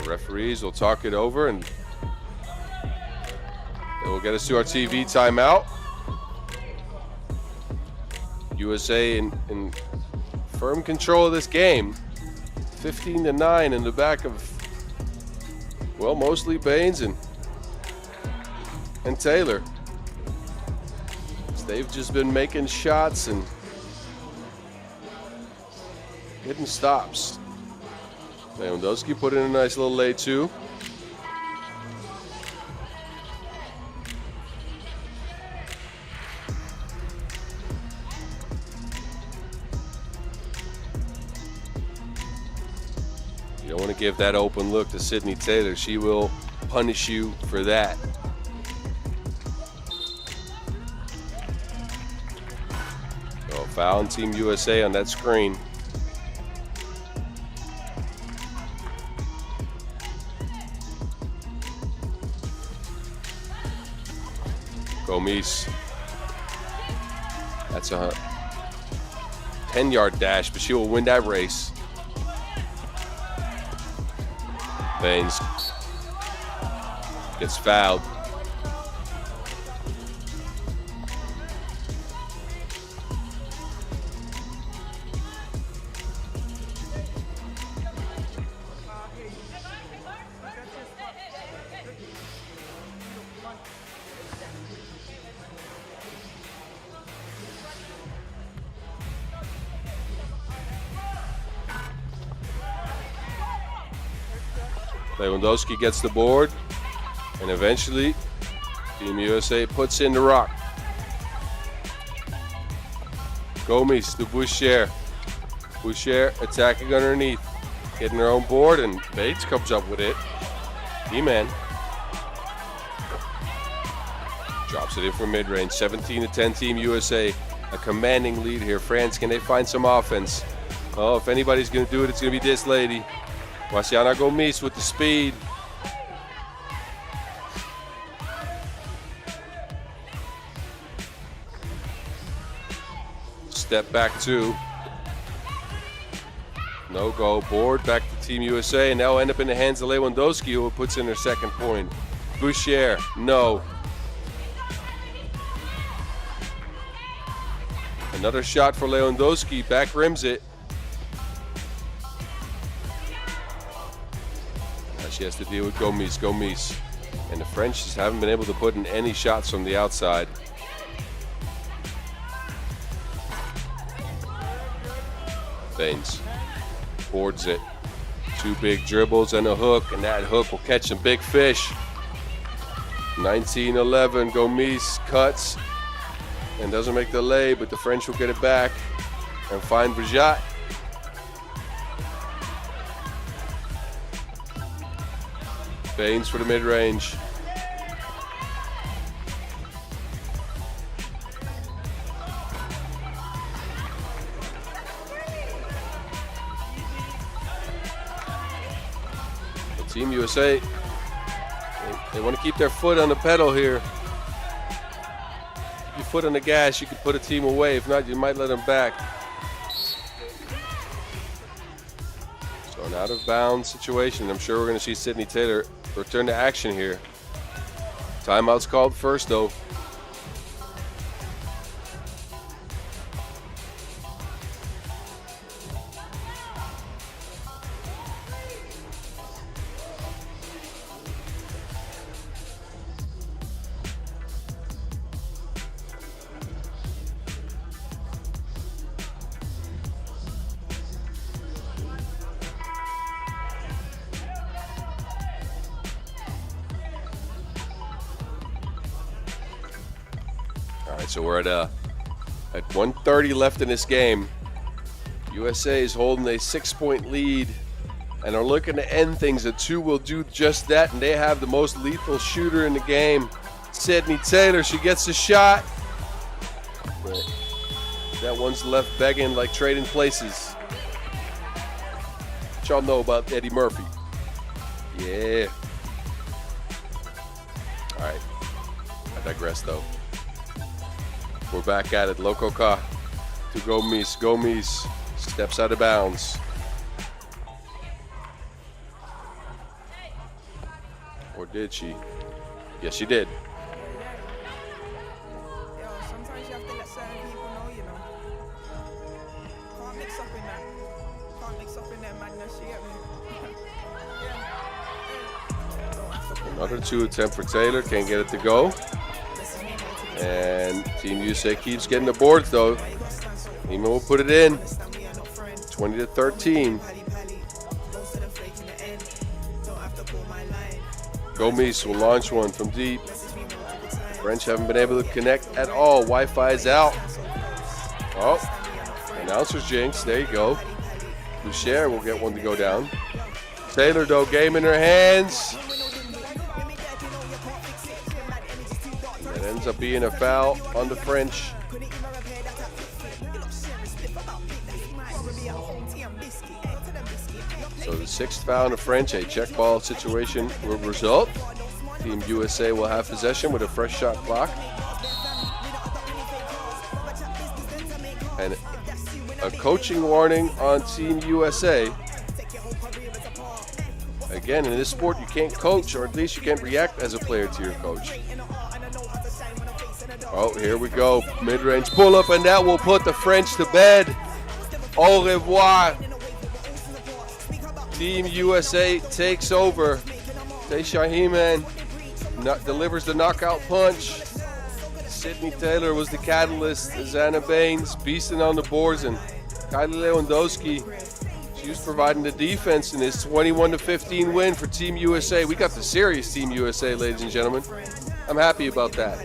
Referees will talk it over, and they will get us to our TV timeout. USA in firm control of this game. 15-9 in the back of, well, mostly Baines and Taylor. They've just been making shots and Hitting stops. Lewandowski put in a nice little lay too. You don't want to give that open look to Sydney Taylor. She will punish you for that. So foul on Team USA on that screen. Gomes. That's a 10-yard dash, but she will win that race. Baines gets fouled. Lewandowski gets the board, and eventually Team USA puts in the rock. Gomes to Boucher. Boucher attacking underneath, getting her own board, and Bates comes up with it. D-man drops it in from mid-range. 17-10 Team USA. A commanding lead here. France, can they find some offense? Oh, if anybody's going to do it, it's going to be this lady. Wasiana Gomes with the speed. Step back two. No go. Board back to Team USA, and now end up in the hands of Lewandowski, who puts in her second point. Boucher, no. Another shot for Lewandowski. Back rims it. She has to deal with Gomes. And the French just haven't been able to put in any shots from the outside. Baines boards it. Two big dribbles and a hook, and that hook will catch some big fish. 19-11, Gomes cuts and doesn't make the lay, but the French will get it back and find Bajat. Baines for the mid-range. Team USA, they want to keep their foot on the pedal here. If you foot on the gas, you can put a team away. If not, you might let them back. So an out-of-bounds situation. I'm sure we're going to see Sydney Taylor return to action here. Timeout's called first, though. So we're at 1:30 left in this game. USA is holding a 6-point lead and are looking to end things. The two will do just that, and they have the most lethal shooter in the game, Sydney Taylor. She gets a shot, but that one's left begging like trading places. What y'all know about Eddie Murphy? Yeah. All right. I digress, though. We're back at it. Lococa to Gomes. Gomes steps out of bounds. Or did she? Yes, she did. Sometimes you have to let certain people know, you know. Can't mix up in that. Can't mix up in that madness, you get me? Another 2 attempt for Taylor. Can't get it to go. And Team USA keeps getting the boards, though. Neiman will put it in. 20-13. Gomes will launch one from deep. French haven't been able to connect at all. Wi-Fi is out. Oh, announcer's jinx. There you go. Boucher will get one to go down. Taylor, though, game in her hands. It ends up being a foul on the French. So the sixth foul on the French, a check ball situation will result. Team USA will have possession with a fresh shot clock. And a coaching warning on Team USA. Again, in this sport, you can't coach, or at least you can't react as a player to your coach. Oh, here we go. Mid-range pull-up, and that will put the French to bed. Au revoir. Team USA takes over. Taysha Heeman delivers the knockout punch. Sydney Taylor was the catalyst. Zana Baines beasting on the boards, and Kylie Lewandowski, she was providing the defense in this 21-15 win for Team USA. We got the serious Team USA, ladies and gentlemen. I'm happy about that.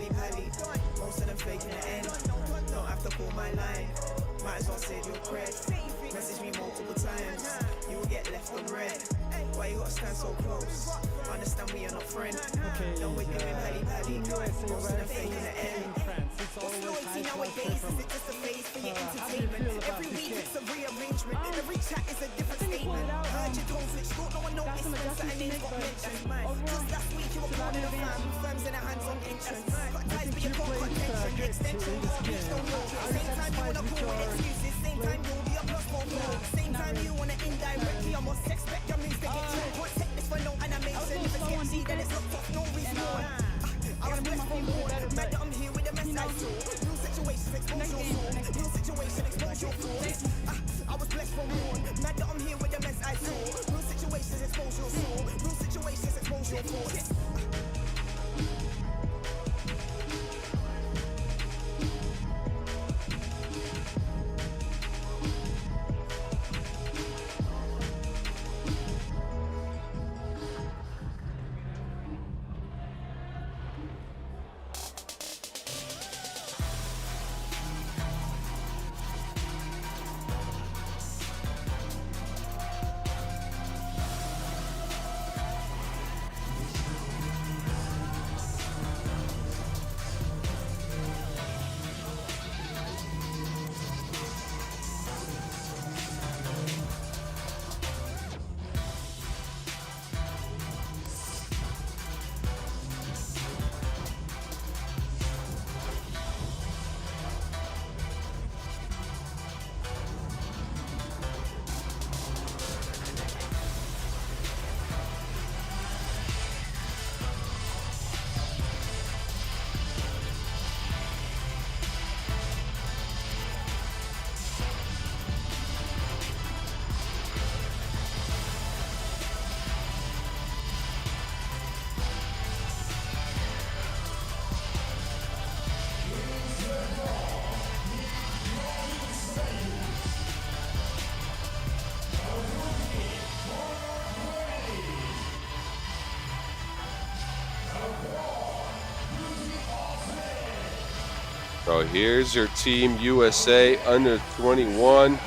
So here's your Team USA under 21.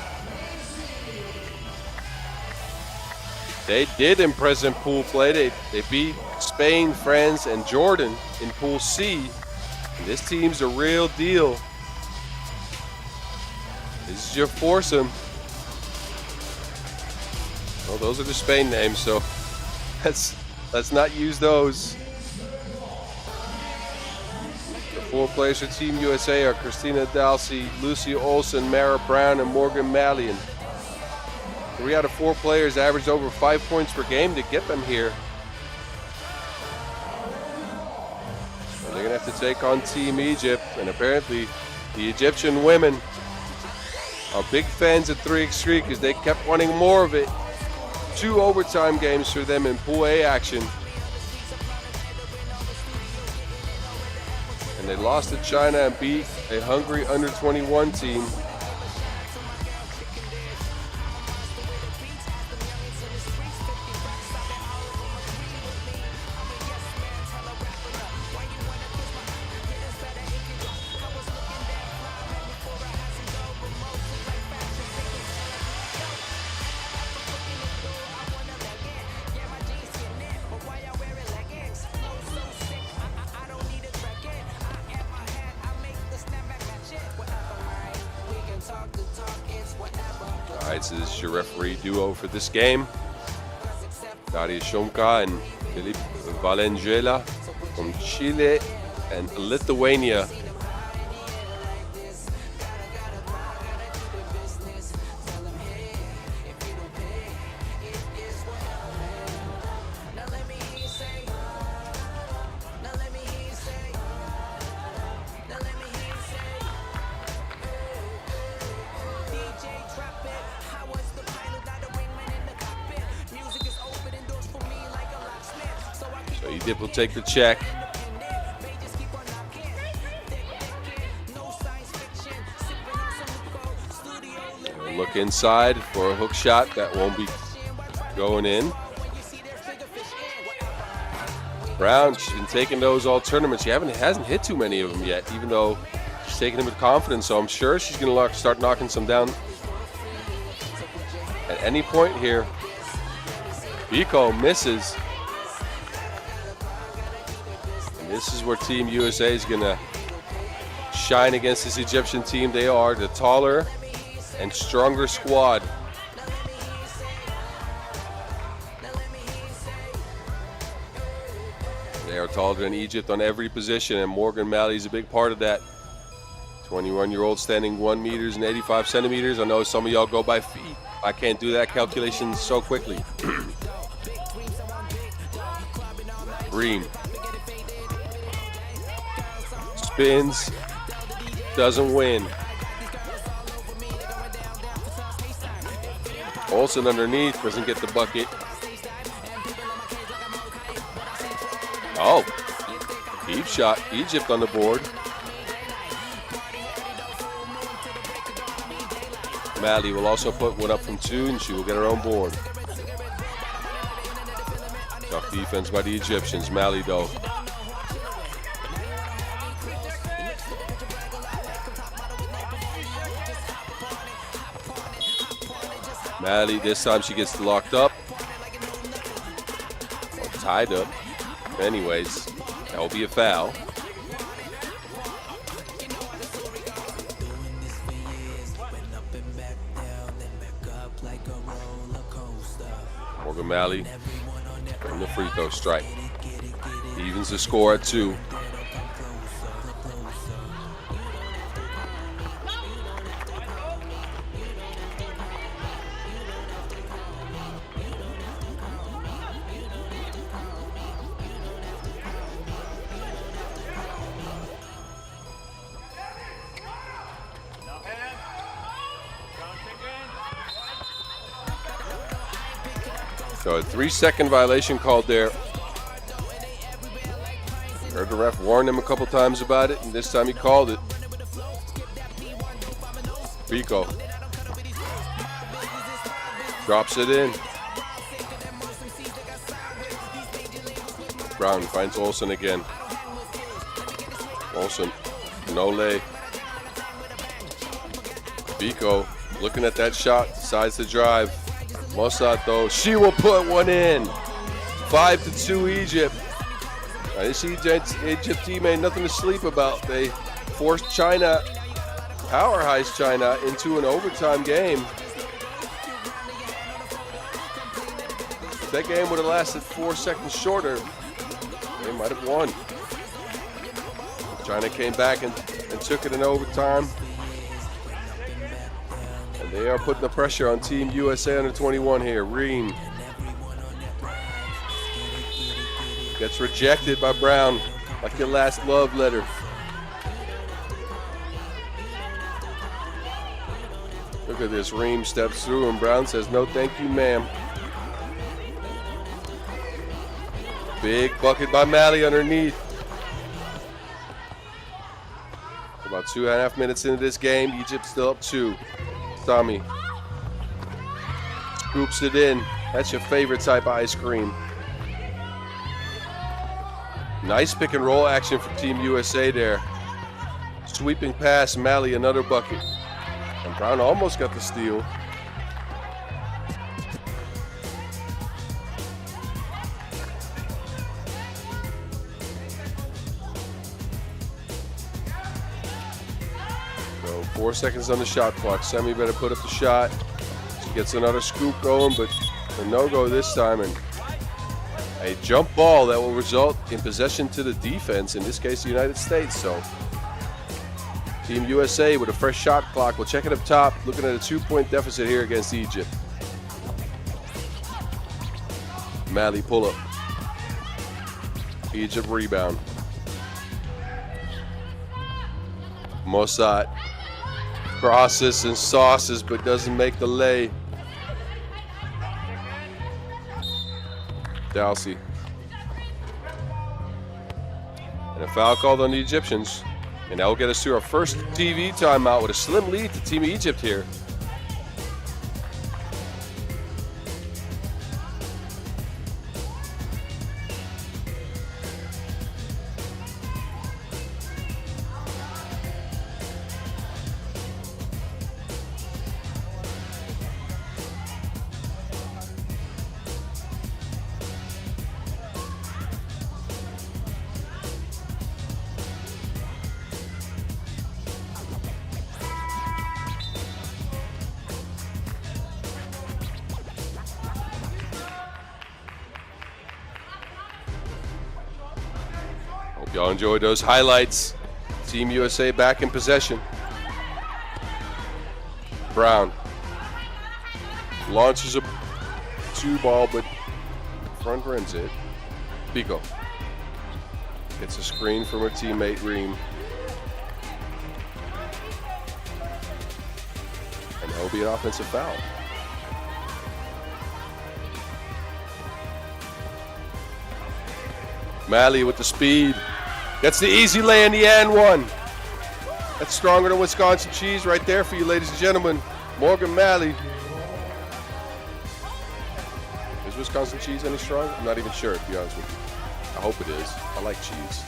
They did impress in pool play. They beat Spain, France, and Jordan in Pool C. And this team's a real deal. This is your foursome. Well, those are the Spain names, so let's not use those. The four players for Team USA are Christina Dalsey, Lucy Olsen, Mara Brown, and Morgan Mallion. 3 out of 4 players averaged over 5 points per game to get them here. And they're going to have to take on Team Egypt, and apparently the Egyptian women are big fans of 3x3 because they kept wanting more of it. 2 overtime games for them in Pool A action. And they lost to China and beat a hungry under-21 team. Right, so this is your referee duo for this game. Darius Shomka and Filip Valengela from Chile and Lithuania. So Egypt will take the check. And look inside for a hook shot that won't be going in. Brown, she's been taking those all tournaments. She hasn't hit too many of them yet, even though she's taking them with confidence. So I'm sure she's going to start knocking some down at any point here. Biko misses. And this is where Team USA is going to shine against this Egyptian team. They are the taller and stronger squad. They are taller than Egypt on every position, and Morgan Malley is a big part of that. 21-year-old standing 1 meters and 85 centimeters. I know some of y'all go by feet. I can't do that calculation so quickly. Ream spins, doesn't win. Olsen underneath, doesn't get the bucket. Oh, deep shot, Egypt on the board. Malley will also put one up from 2, and she will get her own board. Tough defense by the Egyptians. Malley, though. Malley, this time she gets locked up. Or tied up. Anyways, that will be a foul. Morgan Malley from the free throw strike. Evens the score at 2. So a 3-second violation called there. Heard the ref warn him a couple times about it, and this time he called it. Biko drops it in. Brown finds Olsen again. Olsen, no lay. Biko looking at that shot, decides to drive. Mossad, though, she will put one in. 5-2 Egypt. Now, this Egypt team ain't nothing to sleep about. They forced China, powerhouse China, into an overtime game. If that game would have lasted 4 seconds shorter, they might have won. China came back and took it in overtime. They are putting the pressure on Team USA under 21 here. Ream gets rejected by Brown like your last love letter. Look at this. Ream steps through and Brown says, "No, thank you, ma'am." Big bucket by Malley underneath. About 2.5 minutes into this game, Egypt still up 2. Tommy scoops it in. That's your favorite type of ice cream. Nice pick and roll action for Team USA there. Sweeping pass, Malley, another bucket. And Brown almost got the steal. So 4 seconds on the shot clock. Semi better put up the shot. Gets another scoop going, but a no-go this time, and a jump ball that will result in possession to the defense, in this case the United States. So Team USA with a fresh shot clock. We'll check it up top, looking at a 2-point deficit here against Egypt. Mali pull up. Egypt rebound. Mossad crosses and sauces, but doesn't make the lay. Dalsey. And a foul called on the Egyptians. And that will get us to our first TV timeout with a slim lead to Team Egypt here. Y'all enjoyed those highlights. Team USA back in possession. Brown launches a 2-ball, but front rims it. Pico gets a screen from her teammate Reem. And that will be an offensive foul. Mali with the speed. Gets the easy lay in the and one. That's stronger than Wisconsin cheese right there for you, ladies and gentlemen. Morgan Mali. Is Wisconsin cheese any stronger? I'm not even sure, to be honest with you. I hope it is. I like cheese.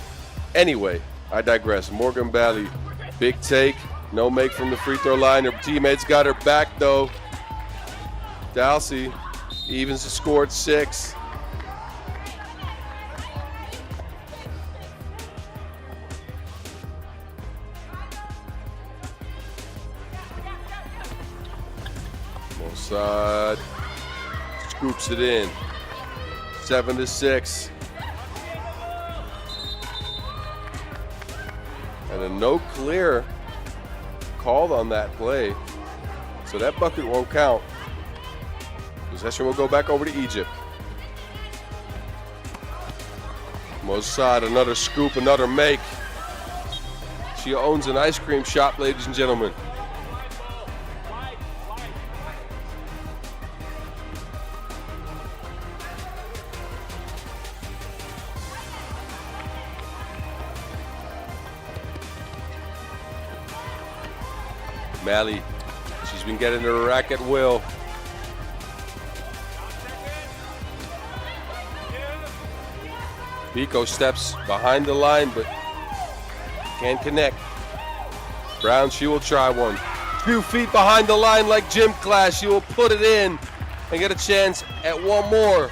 Anyway, I digress. Morgan Mali, big take. No make from the free throw line. Her teammates got her back, though. Dalsey evens the score at 6. Mossad scoops it in. 7-6. And a no clear called on that play. So that bucket won't count. Possession will go back over to Egypt. Mossad, another scoop, another make. She owns an ice cream shop, ladies and gentlemen. Mali, she's been getting her rack at will. Pico steps behind the line, but can't connect. Brown, she will try one. Few feet behind the line like gym class. She will put it in and get a chance at one more.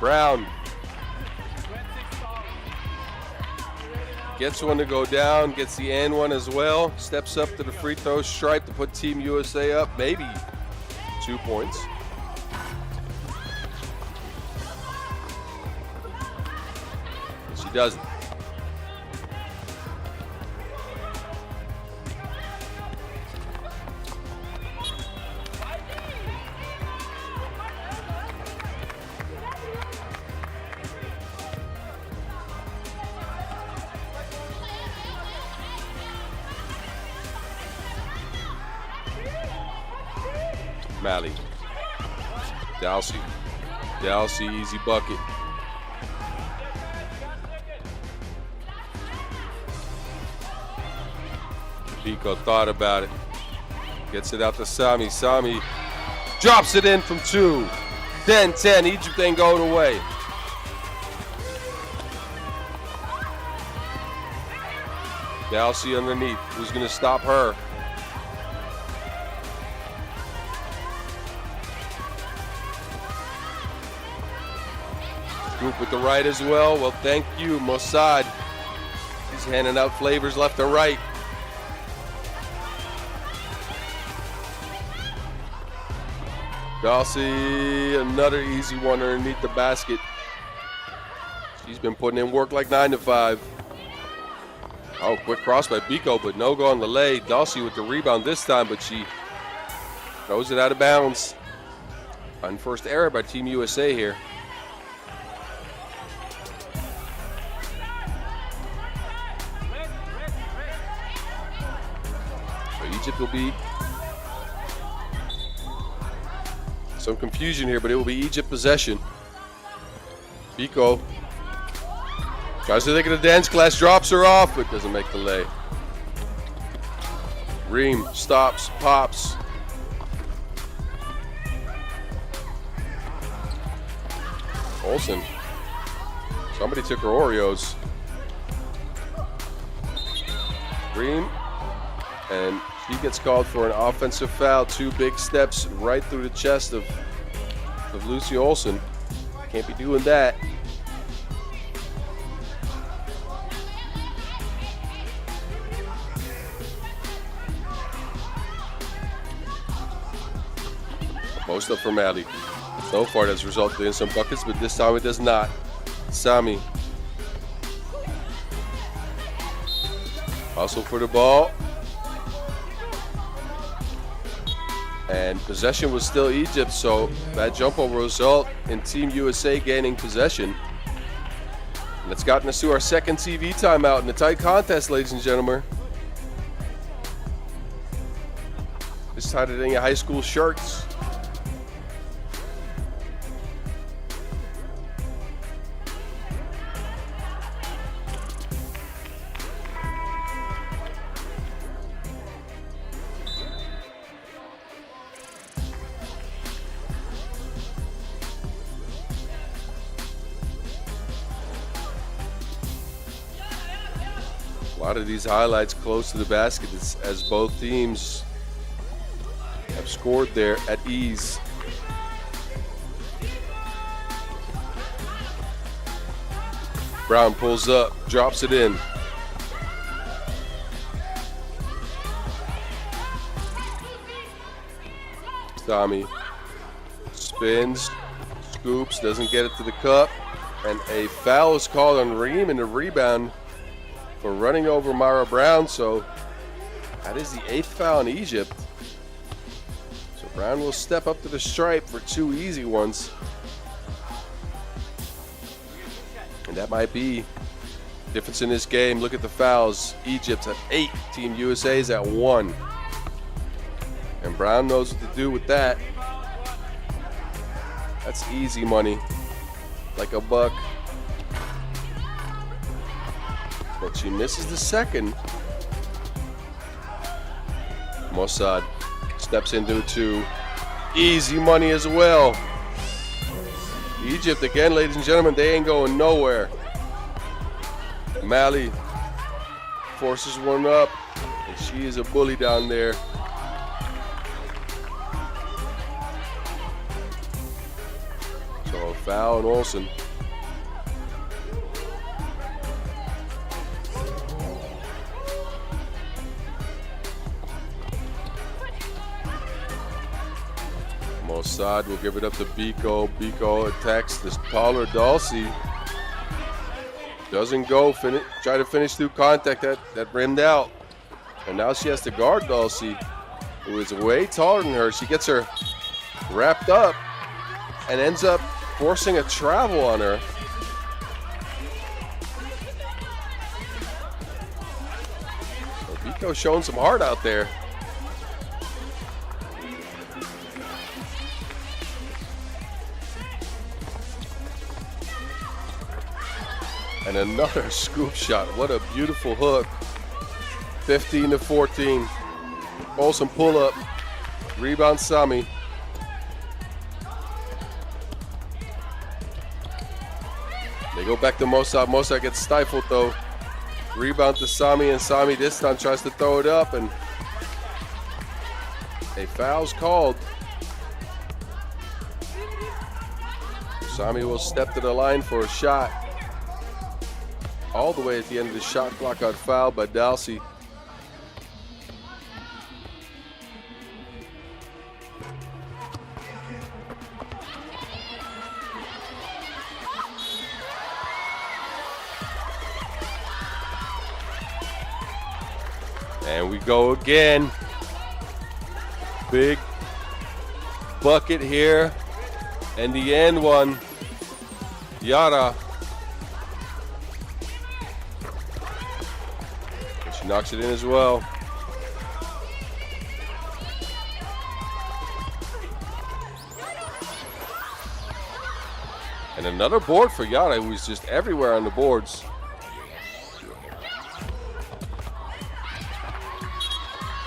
Brown gets one to go down, gets the and one as well. Steps up to the free throw stripe to put Team USA up, maybe 2 points. But she doesn't. Mali. Dalsey. Dalsey, easy bucket. Pico thought about it. Gets it out to Sami. Sami drops it in from 2. 10-10. Egypt ain't going away. Dalsey underneath. Who's going to stop her? Group with the right as well. Well, thank you, Mossad. He's handing out flavors left and right. Dulcie, another easy one underneath the basket. She's been putting in work like 9 to 5. Oh, quick cross by Biko, but no go on the lay. Dulcie with the rebound this time, but she throws it out of bounds. Unforced error by Team USA here. So Egypt will be some confusion here, but it will be Egypt possession. Biko tries to take it a dance class, drops her off, but doesn't make the lay. Reem stops, pops. Olsen. Somebody took her Oreos. Reem. And she gets called for an offensive foul. 2 big steps right through the chest of Lucy Olsen. Can't be doing that. Post up for Maddie. So far that's resulted in some buckets, but this time it does not. Sami. Hustle for the ball. And possession was still Egypt, so that jump will result in Team USA gaining possession. And it's gotten us to our second TV timeout in the tight contest, ladies and gentlemen. This tied it in your high school shirts. A lot of these highlights close to the basket as both teams have scored there at ease. Brown pulls up, drops it in. Sami spins, scoops, doesn't get it to the cup, and a foul is called on Reem in the rebound for running over Mara Brown, so that is the 8th foul in Egypt. So Brown will step up to the stripe for 2 easy ones. And that might be the difference in this game. Look at the fouls. Egypt's at 8, Team USA's at 1. And Brown knows what to do with that. That's easy money, like a buck. But she misses the second. Mossad steps into the 2. Easy money as well. Egypt again, ladies and gentlemen, they ain't going nowhere. Mali forces one up, and she is a bully down there. So a foul on Olsen. Mossad will give it up to Biko. Biko attacks this taller Dulcie. Doesn't go. Try to finish through contact. That rimmed out. And now she has to guard Dulcie, who is way taller than her. She gets her wrapped up and ends up forcing a travel on her. So Biko showing some heart out there. And another scoop shot. What a beautiful hook. 15-14. Olsen pull up. Rebound Sami. They go back to Mossad. Mossad gets stifled though. Rebound to Sami, and Sami this time tries to throw it up, and a foul's called. Sami will step to the line for a shot. All the way at the end of the shot clock, got fouled by Dulcie. And we go again. Big bucket here. And the end one. Yara. And she knocks it in as well. And another board for Yara, who's just everywhere on the boards.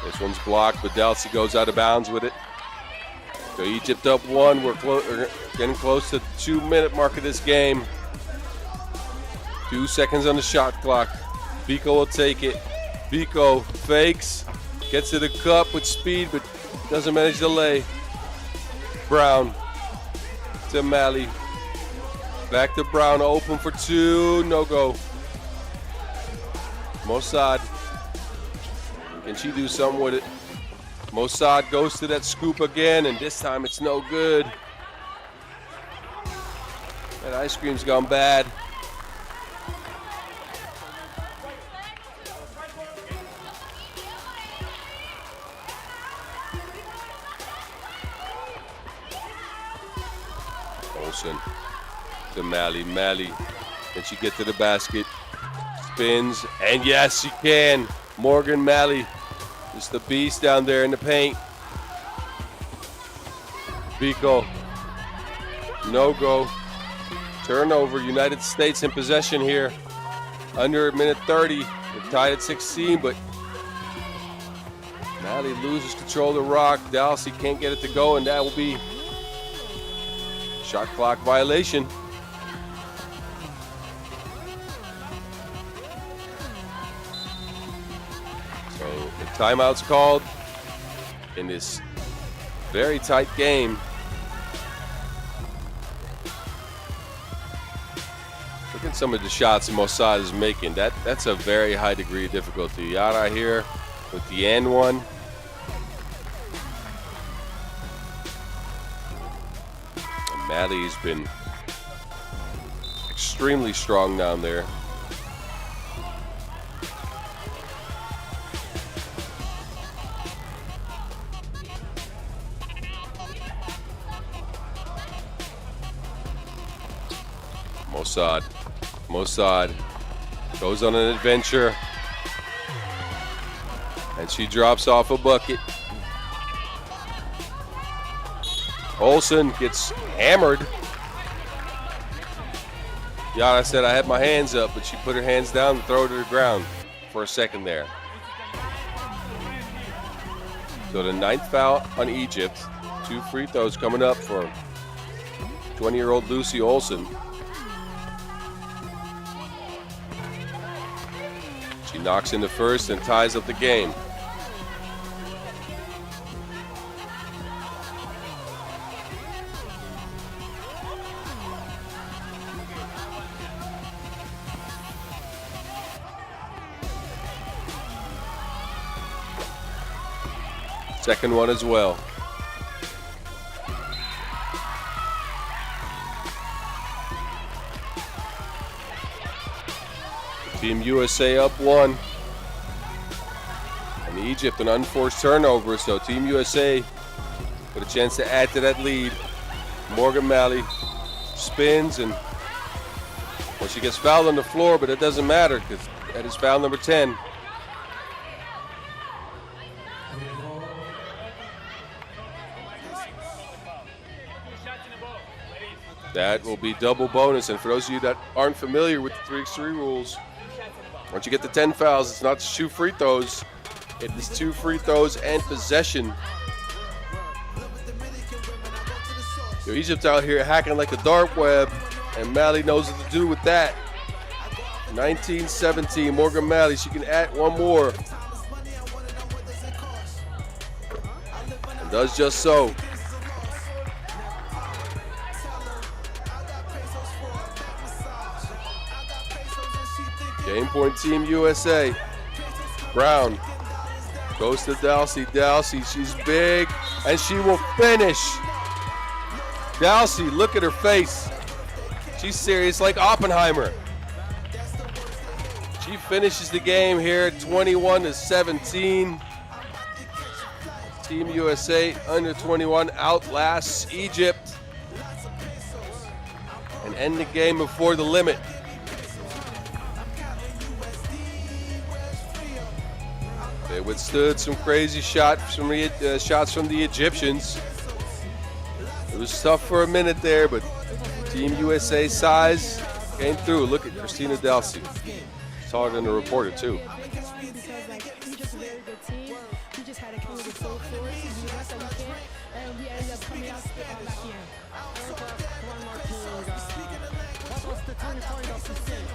This one's blocked, but Dalsey goes out of bounds with it. So Egypt up one. We're getting close to the 2-minute mark of this game. 2 seconds on the shot clock. Biko will take it. Biko fakes, gets to the cup with speed, but doesn't manage to lay. Brown to Malley. Back to Brown, open for two, no go. Mossad, can she do something with it? Mossad goes to that scoop again, and this time it's no good. That ice cream's gone bad. Olsen to Malley. Malley, can she get to the basket? Spins, and yes, she can. Morgan Malley, just the beast down there in the paint. Biko, no go. Turnover, United States in possession here. Under a minute 30, we're tied at 16, but Malley loses control of the rock. Dalsey can't get it to go, and that will be shot clock violation. So the timeout's called in this very tight game. Look at some of the shots Mossad is making. That's a very high degree of difficulty. Yara here with the end one. And Malley's been extremely strong down there. Mossad goes on an adventure, and she drops off a bucket. Olsen gets hammered. Yara said, I had my hands up, but she put her hands down and throw it to the ground for a second there. So the 9th foul on Egypt. 2 free throws coming up for 20-year-old Lucy Olsen. She knocks in the first and ties up the game. Second one as well. Team USA up 1. And Egypt an unforced turnover, so Team USA with a chance to add to that lead. Morgan Malley spins, and well, she gets fouled on the floor, but it doesn't matter because that is foul number 10. That will be double bonus, and for those of you that aren't familiar with the 3x3 rules, once you get to 10 fouls, it's not just 2 free throws. It is 2 free throws and possession. Yo, Egypt out here hacking like a dark web, and Malley knows what to do with that. 19-17, Morgan Malley, she can add one more. And does just so. Game point, Team USA. Brown goes to Dalsey. Dalsey, she's big, and she will finish. Dalsey, look at her face. She's serious like Oppenheimer. She finishes the game here 21-17. Team USA under 21 outlasts Egypt and end the game before the limit. They withstood some crazy shots from the Egyptians. It was tough for a minute there, but Team USA size came through. Look at Christina Delcy. Taller than the reporter, too. Because like we just a very good team. We just had to come with full force and do the best that we can, and we ended up coming out back here. What was the turning point of this game?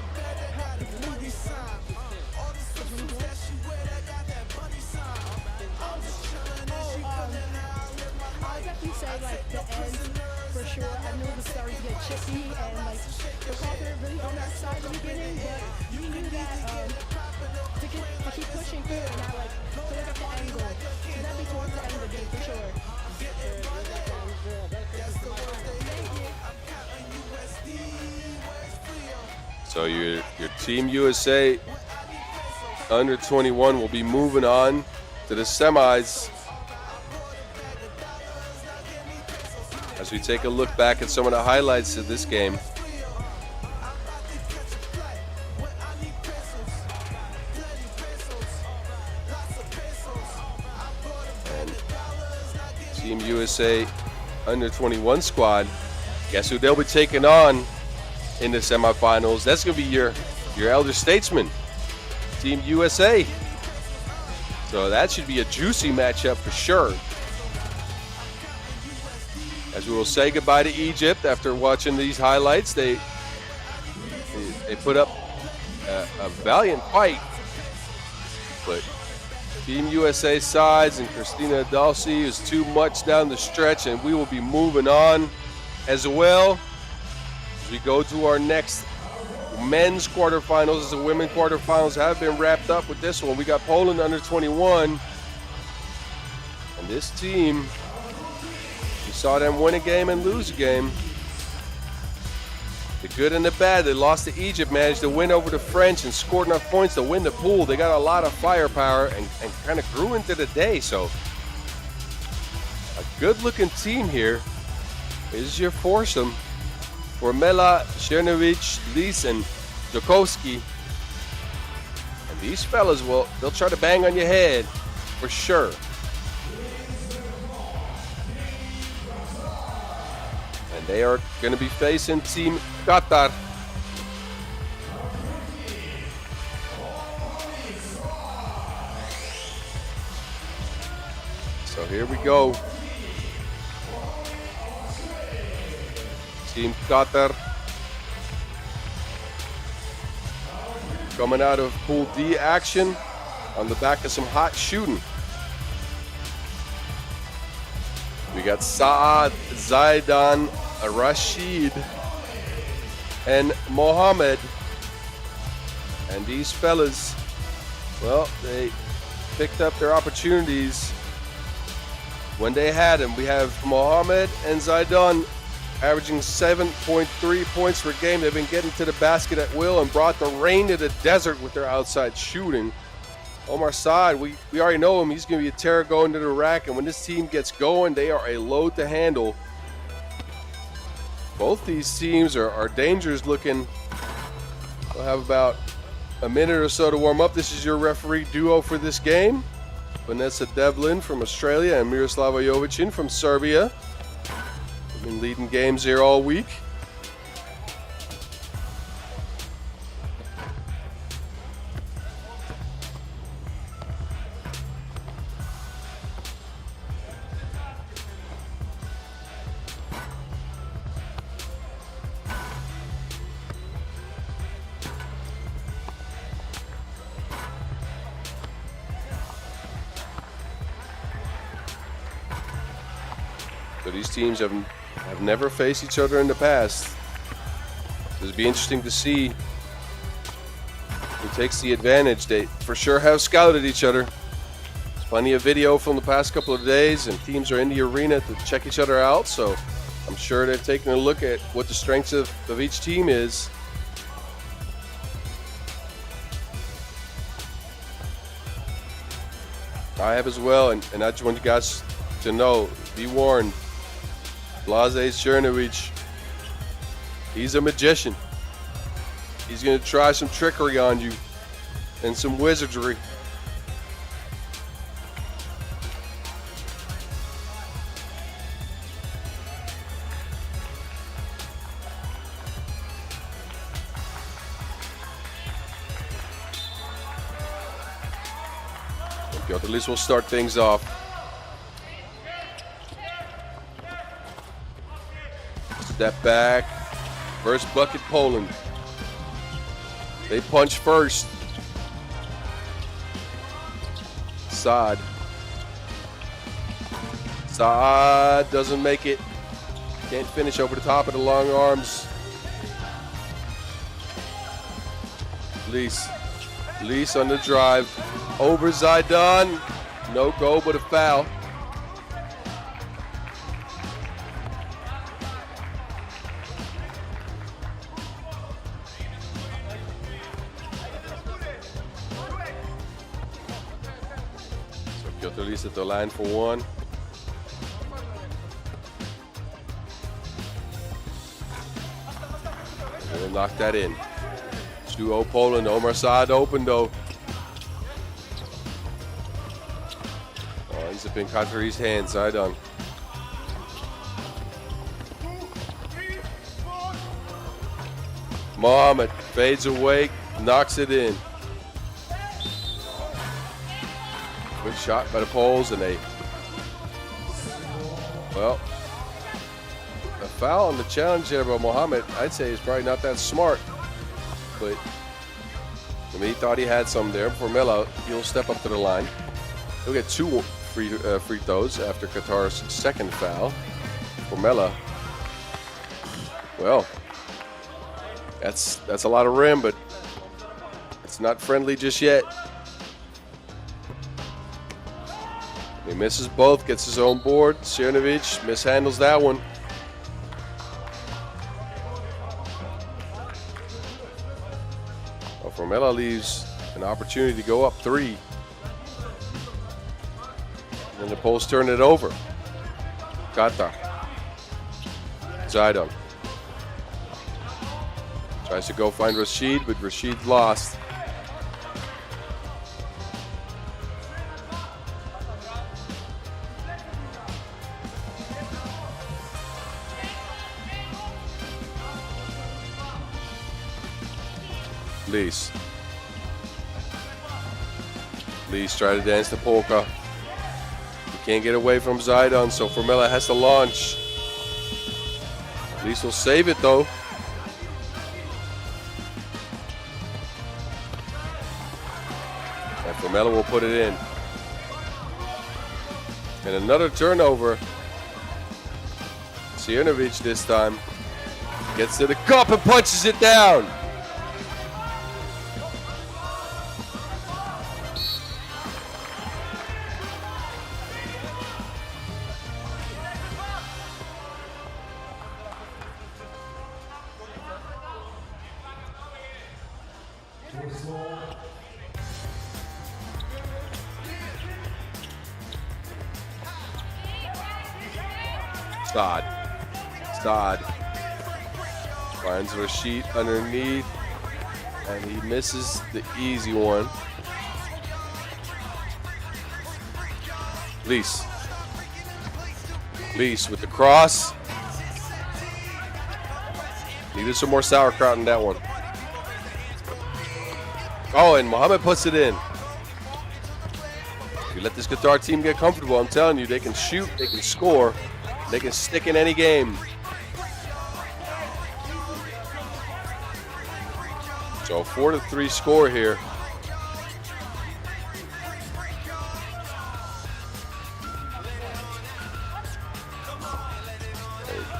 I definitely say like the end for sure. I know it was starting to get chippy and like the Qatar really on our side in the beginning, but we knew that to keep pushing through and not like to look at the angle. So definitely towards the end of the game for sure. So your Team USA under 21 will be moving on to the semis. As we take a look back at some of the highlights of this game. And Team USA under 21 squad, guess who they'll be taking on in the semifinals? That's going to be your elder statesman, Team USA. So that should be a juicy matchup for sure. As we will say goodbye to Egypt after watching these highlights, they put up a valiant fight. But Team USA sides and Christina Dalsey is too much down the stretch, and we will be moving on as well. As we go to our next men's quarterfinals, as the women's quarterfinals have been wrapped up with this one. We got Poland under 21, and this team, we saw them win a game and lose a game. The good and the bad. They lost to Egypt, managed to win over the French and scored enough points to win the pool. They got a lot of firepower and kind of grew into the day. So a good-looking team here. This is your foursome. Formella, Chernovic, Lis, and Jokovsky. And these fellas, they'll try to bang on your head for sure. And they are going to be facing Team Qatar. So here we go. Team Qatar coming out of Pool D action on the back of some hot shooting. We got Saad, Zaidan, Rashid, and Mohammed. And these fellas, well, they picked up their opportunities when they had them. We have Mohammed and Zaidan averaging 7.3 points per game. They've been getting to the basket at will and brought the rain to the desert with their outside shooting. Omar Saad, we already know him. He's going to be a terror going to the rack, and when this team gets going, they are a load to handle. Both these teams are dangerous looking. We'll have about a minute or so to warm up. This is your referee duo for this game. Vanessa Devlin from Australia and Miroslava Jovicin from Serbia. We've been leading games here all week. So these teams have never faced each other in the past. It'll be interesting to see who takes the advantage. They for sure have scouted each other. There's plenty of video from the past couple of days, and teams are in the arena to check each other out. So I'm sure they've taken a look at what the strengths of each team is. I have as well, and I just want you guys to know, be warned, Blase Cernovic, he's a magician. He's going to try some trickery on you and some wizardry. Piotr Lis will start things off. Step back. First bucket, Poland. They punch first. Saad. Saad doesn't make it. Can't finish over the top of the long arms. Lis on the drive. Over Zaidan. No go, but a foul. So Piotr Lis at the line for one. And he'll knock that in. 2-0 Poland. Omar Saad open though. Ends up in Qatari's hands. Zaidan. Mohamed fades away, knocks it in. Good shot by the Poles, and a foul on the challenge there by Mohamed. I'd say is probably not that smart, but I mean, he thought he had some there. Formella, he'll step up to the line. He'll get two free throws after Qatar's second foul. Formella, well, that's a lot of rim, but it's not friendly just yet. He misses both, gets his own board. Cernovic mishandles that one. Well, Formella leaves an opportunity to go up 3. And the Poles turn it over. Qatar. Zaidan. Tries to go find Rashid, but Rashid lost. Lis try to dance the polka. He can't get away from Zaidan, so Formella has to launch. Lis will save it though. And Formella will put it in. And another turnover. Cernovic this time gets to the cup and punches it down. Saad finds Rashid underneath, and he misses the easy one. Lis with the cross. Needed some more sauerkraut in that one. Oh, and Mohamed puts it in. If you let this Qatar team get comfortable, I'm telling you, they can shoot, they can score, they can stick in any game. So 4-3 score here.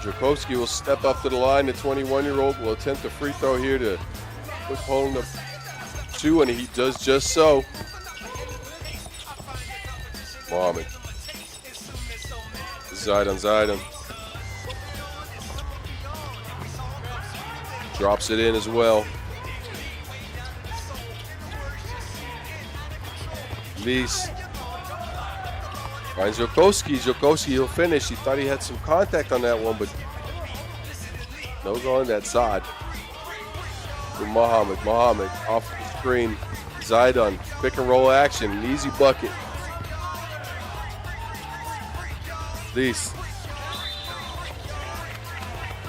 Drakowski will step up to the line. The 21-year-old will attempt a free throw here to put Poland up 2, and he does just so. Mohamed. Zaidan. Drops it in as well. Lis Finds Jokoski. Jokoski, he'll finish. He thought he had some contact on that one, but no go on that side. For Mohammed. Mohammed off the screen. Zidane, pick and roll action, an easy bucket. This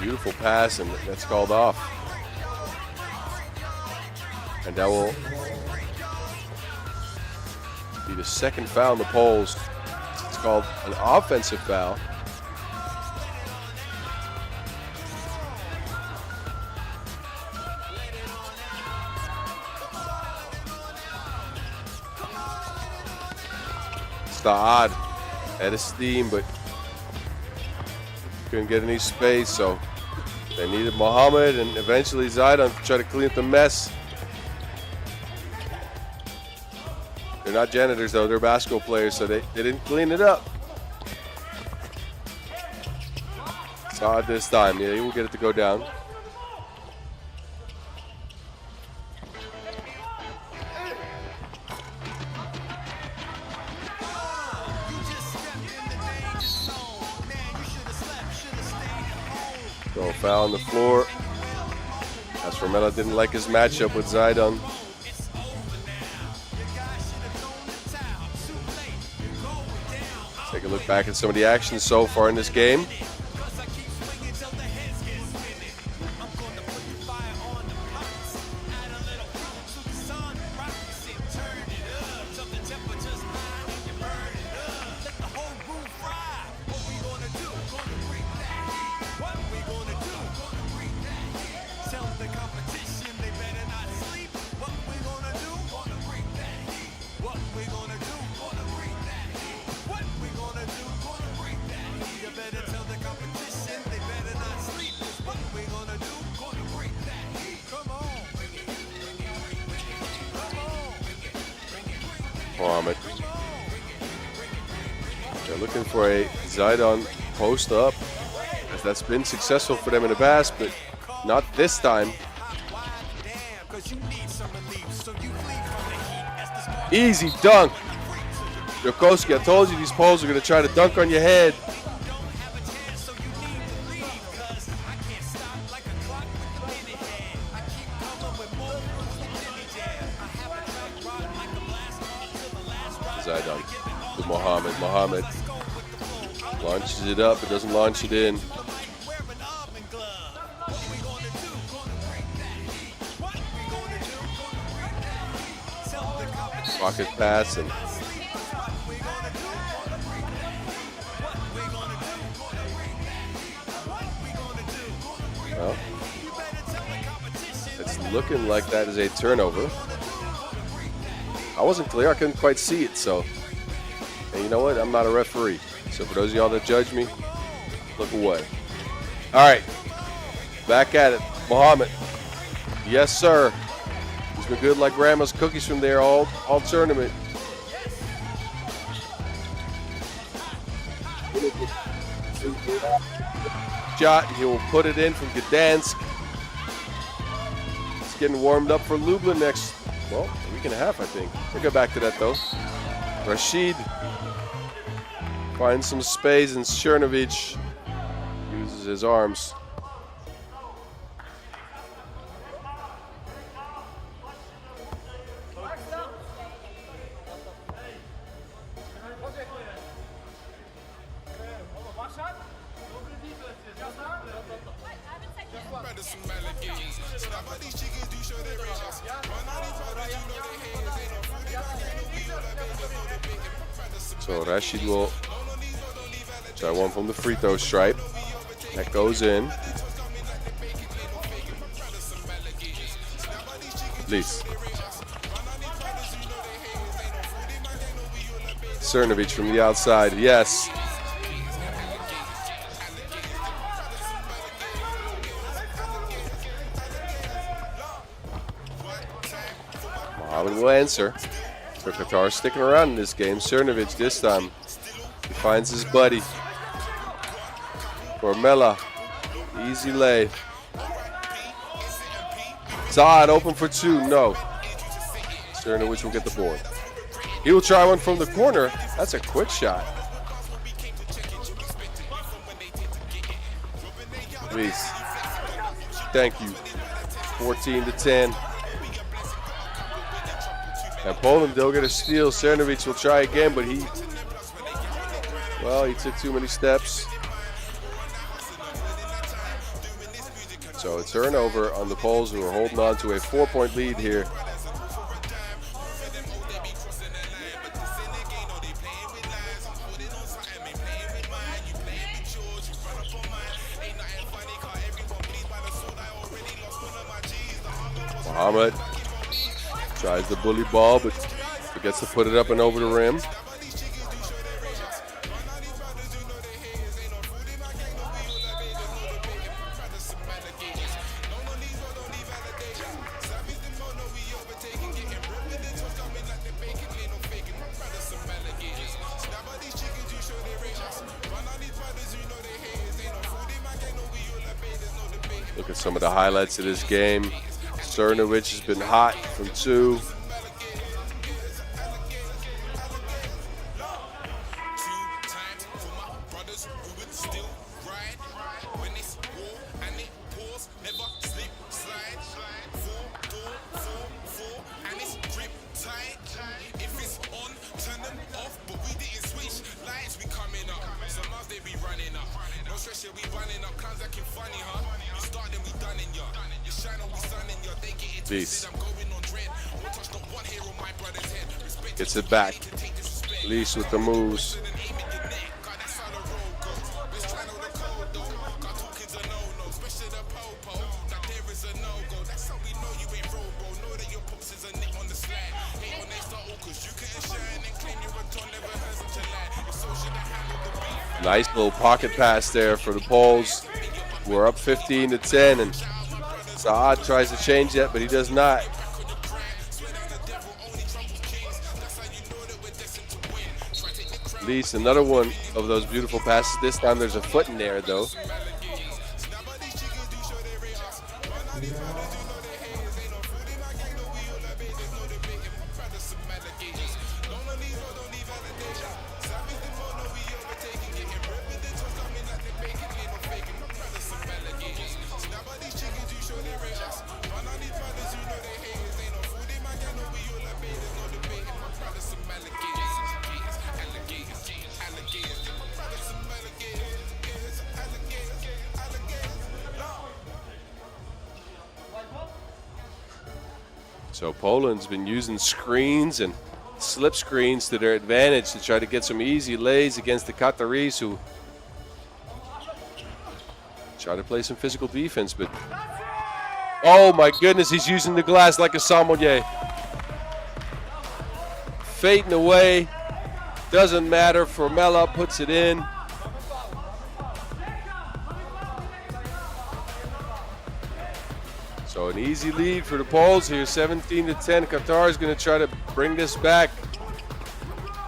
beautiful pass, and that's called off. And that will be the second foul in the polls. It's called an offensive foul. Saad had a steam, but couldn't get any space, so they needed Mohammed and eventually Zidane to try to clean up the mess. They're not janitors though, they're basketball players, so they didn't clean it up. Saad this time, yeah, he will get it to go down. So foul on the floor. As Formella didn't like his matchup with Zidane. Take a look back at some of the action so far in this game. Mohammed. They're looking for a Zidane post up, as that's been successful for them in the past, but not this time. Easy dunk. Jokoski, I told you these poles are going to try to dunk on your head. Zidane to Mohammed. Mohammed launches it up, but doesn't launch it in. Pocket pass and well, it's looking like that is a turnover. I wasn't clear, I couldn't quite see it, so and you know what? I'm not a referee. So for those of y'all that judge me, look away. All right, back at it. Mohammed. Yes, sir. He's been good like grandma's cookies from there all tournament. Shot, he will put it in from Gdansk. It's getting warmed up for Lublin next, well, a week and a half, I think. We'll get back to that though. Rashid finds some space and Chernovic uses his arms. So Rashid will try one from the free throw stripe. That goes in. Please. Cernovic from the outside, yes. Mohammed will answer. So Qatar sticking around in this game. Cernovic this time. He finds his buddy. Formella. Easy lay. Saad open for two. No. Cernovic will get the board. He will try one from the corner. That's a quick shot. Please. Thank you. 14-10. And Poland, they'll get a steal. Cernovic will try again, but he took too many steps. So a turnover on the Poles, who are holding on to a 4-point lead here. Mohammed tries the bully ball, but forgets to put it up and over the rim. Look at some of the highlights of this game. Cernovic has been hot from 2. Peace. Gets it back. Lease with the moves. Nice little pocket pass there for the Poles. We're up 15-10, and Saad tries to change that, but he does not. Least another one of those beautiful passes. This time there's a foot in there, though. So Poland's been using screens and slip screens to their advantage to try to get some easy lays against the Qataris, who try to play some physical defense. But oh my goodness, he's using the glass like a sommelier. Fading away, doesn't matter. Formella puts it in. So an easy lead for the Poles here, 17-10. Qatar is going to try to bring this back.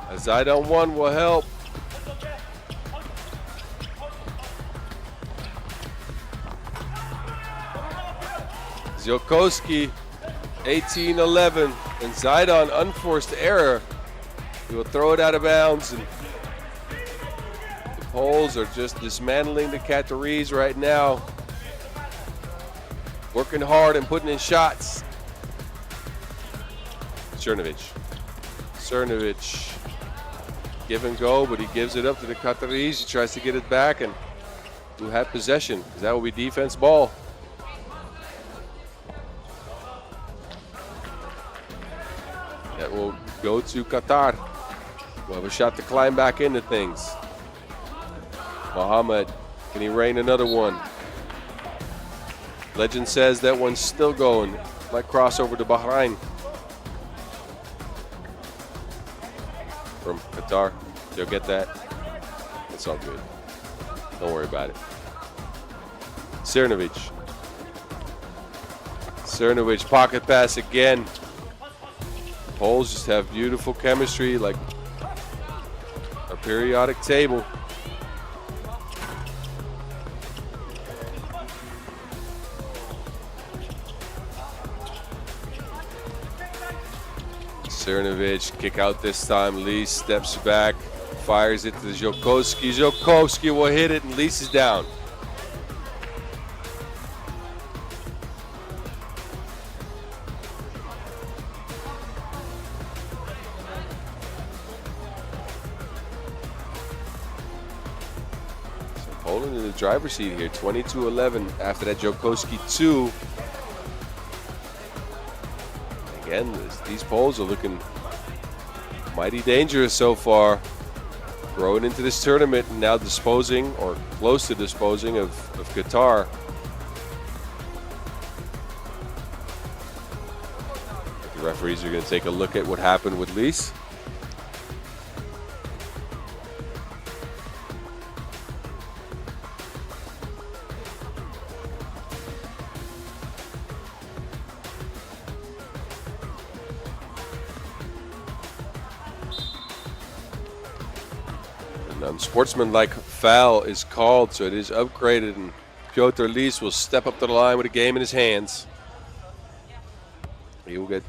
A Zidane 1 will help. Ziolkowski, 18-11. And Zidane, unforced error. He will throw it out of bounds. And the Poles are just dismantling the Qataris right now. Working hard and putting in shots. Cernovic. Give and go, but he gives it up to the Qataris. He tries to get it back and who have possession, because that will be defense ball. That will go to Qatar. We'll have a shot to climb back into things. Mohammed, can he rain another one? Legend says that one's still going. Might cross over to Bahrain. From Qatar. They'll get that. It's all good. Don't worry about it. Cernovic, pocket pass again. Poles just have beautiful chemistry, like a periodic table. Cernovic, kick out this time. Lee steps back, fires it to Ziolkowski. Ziolkowski will hit it, and Lees is down. Poland in the driver's seat here, 22-11. After that, Jokoski 2. Again, these Poles are looking mighty dangerous so far. Growing into this tournament and now disposing, or close to disposing, of Qatar. The referees are going to take a look at what happened with Lys. Unsportsmanlike foul is called, so it is upgraded, and Piotr Lys will step up to the line with a game in his hands. He will get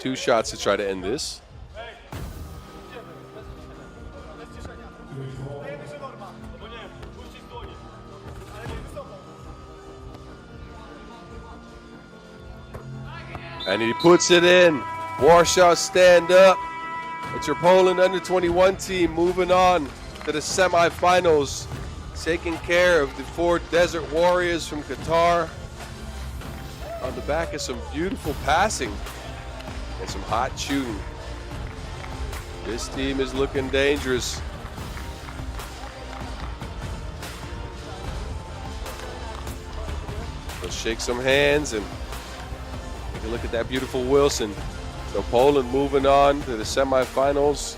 2 shots to try to end this. And he puts it in. Warsaw, stand up. It's your Poland under-21 team moving on to the semifinals, taking care of the 4 Desert Warriors from Qatar on the back of some beautiful passing and some hot shooting. This team is looking dangerous. Let's shake some hands and take a look at that beautiful Wilson. So Poland moving on to the semifinals.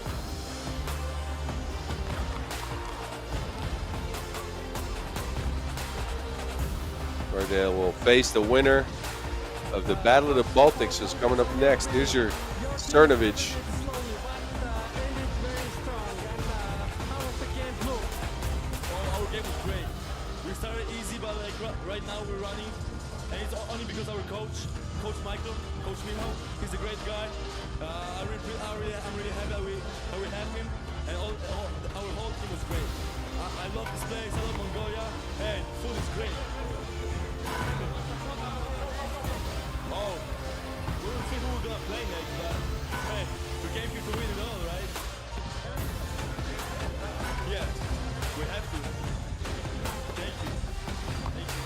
Where they will face the winner of the Battle of the Baltics is coming up next. Here's your Cernovich. Our game was great. We started easy, but like right now we're running, and it's only because our coach Michael, Coach Michał, he's a great guy. I'm really happy that we have him, and our whole team was great. I love this place. I love Mongolia, and food is great. Oh, we'll see who we're gonna play next, but hey, we came here to win it all, right? Yeah, we have to. Thank you. Thank you.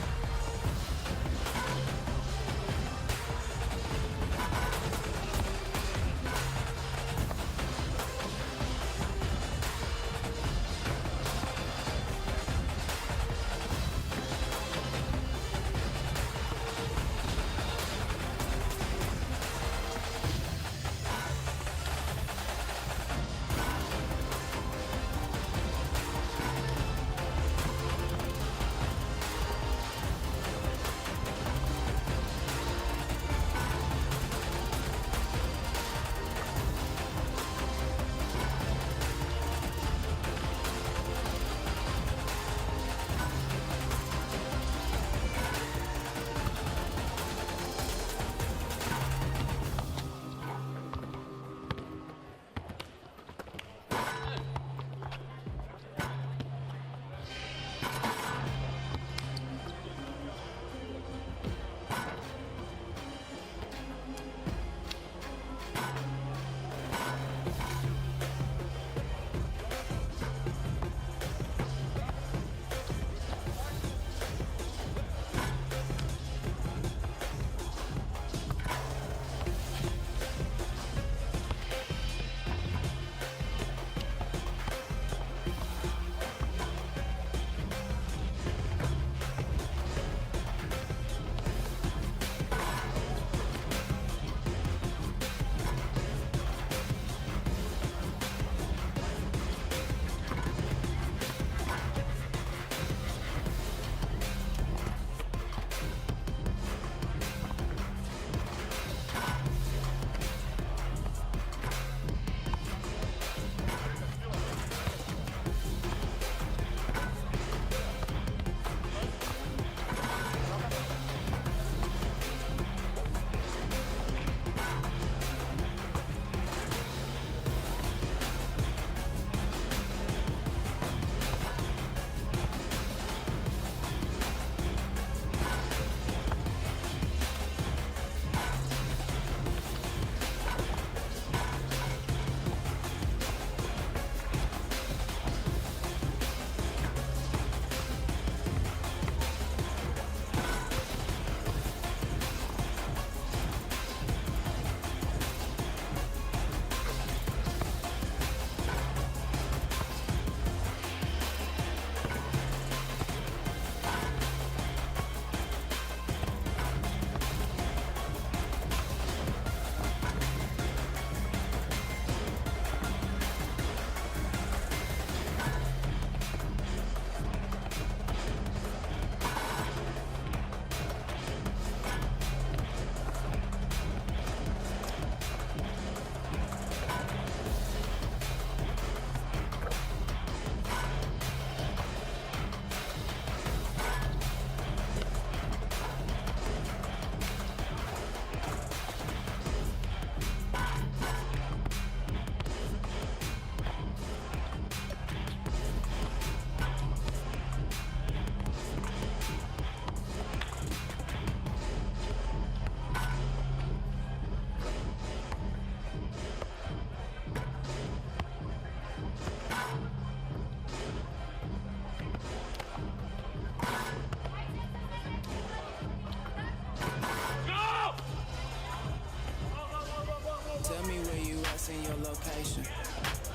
location.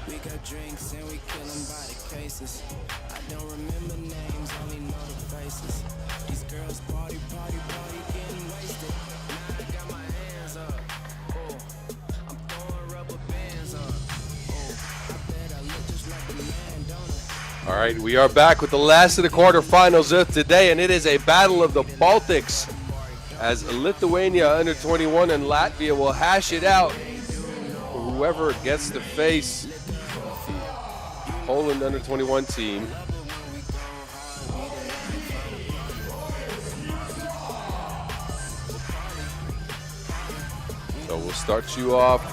We got drinks and we kill them by the cases. I don't remember names, only know the faces. These girls party, party, party, getting wasted. Now I got my hands up. Oh, I'm throwing rubber bands up. Oh, I bet I look just like a man, don't I? All right, we are back with the last of the quarterfinals of today, and it is a battle of the Baltics as Lithuania under 21 and Latvia will hash it out for whoever gets to face Poland under 21 team. So we'll start you off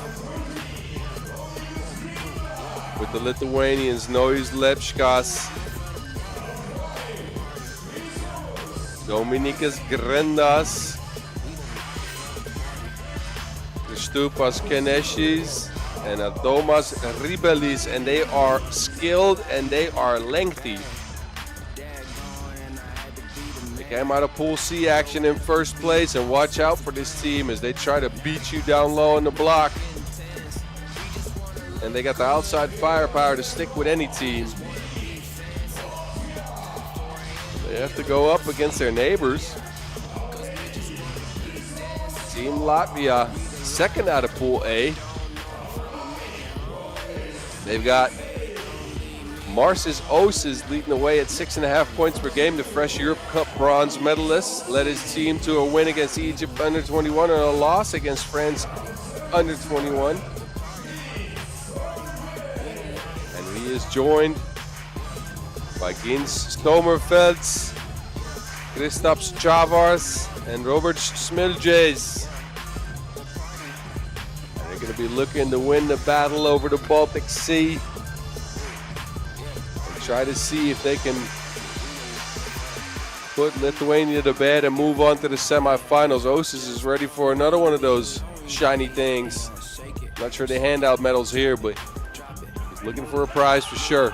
with the Lithuanians, Nois Lepškas, Dominikas Grendas, Kristupas Kenešis, and Adomas Ribelis, and they are skilled and they are lengthy. They came out of Pool C action in first place, and watch out for this team as they try to beat you down low on the block. And they got the outside firepower to stick with any team. They have to go up against their neighbors. Team Latvia, second out of Pool A. They've got Marcis Oses leading the way at 6.5 points per game. The fresh Europe Cup bronze medalist led his team to a win against Egypt under 21 and a loss against France under 21. And he is joined by Gins Stomerfelds, Kristaps Chavars, and Robert Smiljes. They're going to be looking to win the battle over the Baltic Sea and try to see if they can put Lithuania to bed and move on to the semifinals. Oses is ready for another one of those shiny things. Not sure they hand out medals here, but he's looking for a prize for sure.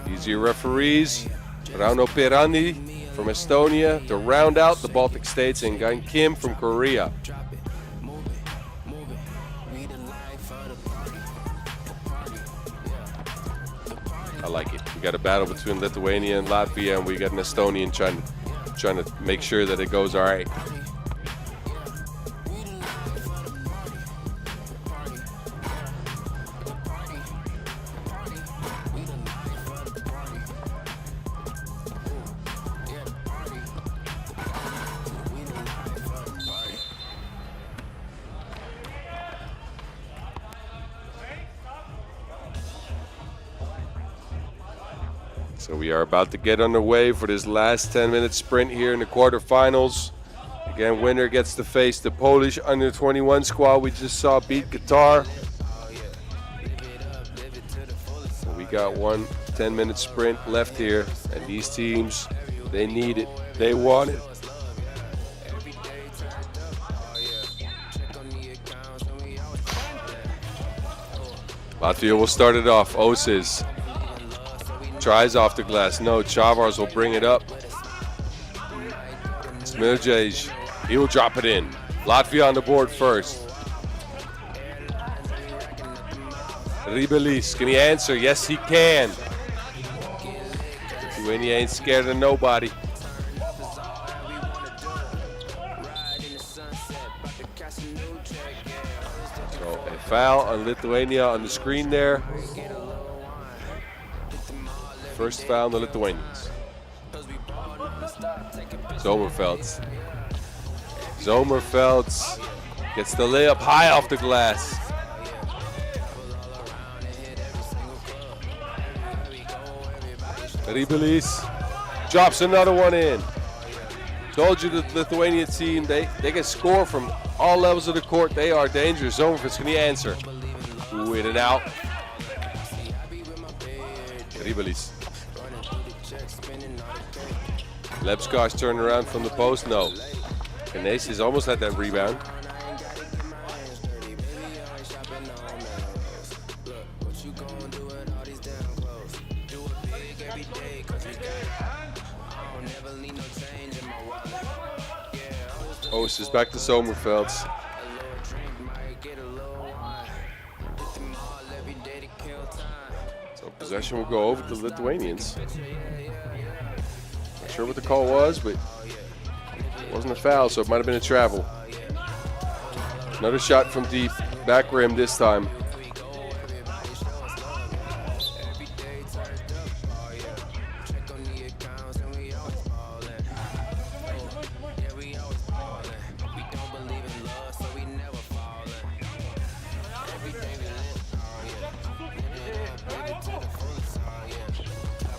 These are your referees, Rauno Pirani from Estonia to round out the Baltic states, and Gan Kim from Korea. I like it. We got a battle between Lithuania and Latvia, and we got an Estonian trying to make sure that it goes all right. So we are about to get underway for this last 10-minute sprint here in the quarterfinals. Again, winner gets to face the Polish under-21 squad we just saw beat Qatar. So we got one 10-minute sprint left here, and these teams, they need it, they want it. Latvia will start it off. Oses tries off the glass. No, Chavars will bring it up. Smiljes, he will drop it in. Latvia on the board first. Ribelis, can he answer? Yes, he can. Lithuania ain't scared of nobody. So a foul on Lithuania on the screen there. First foul on the Lithuanians. Zomerfelds gets the layup high off the glass. Ribelis drops another one in. Told you the Lithuania team, they can score from all levels of the court. They are dangerous. Zomerfelds, can he answer? Ooh, in and out. Ribelis. Lepškas turned around from the post. No. Kenešis almost had that rebound. Oses back to Zomerfelds. So possession will go over to the Lithuanians. Not sure what the call was, but it wasn't a foul, so it might have been a travel. Another shot from deep, back rim this time.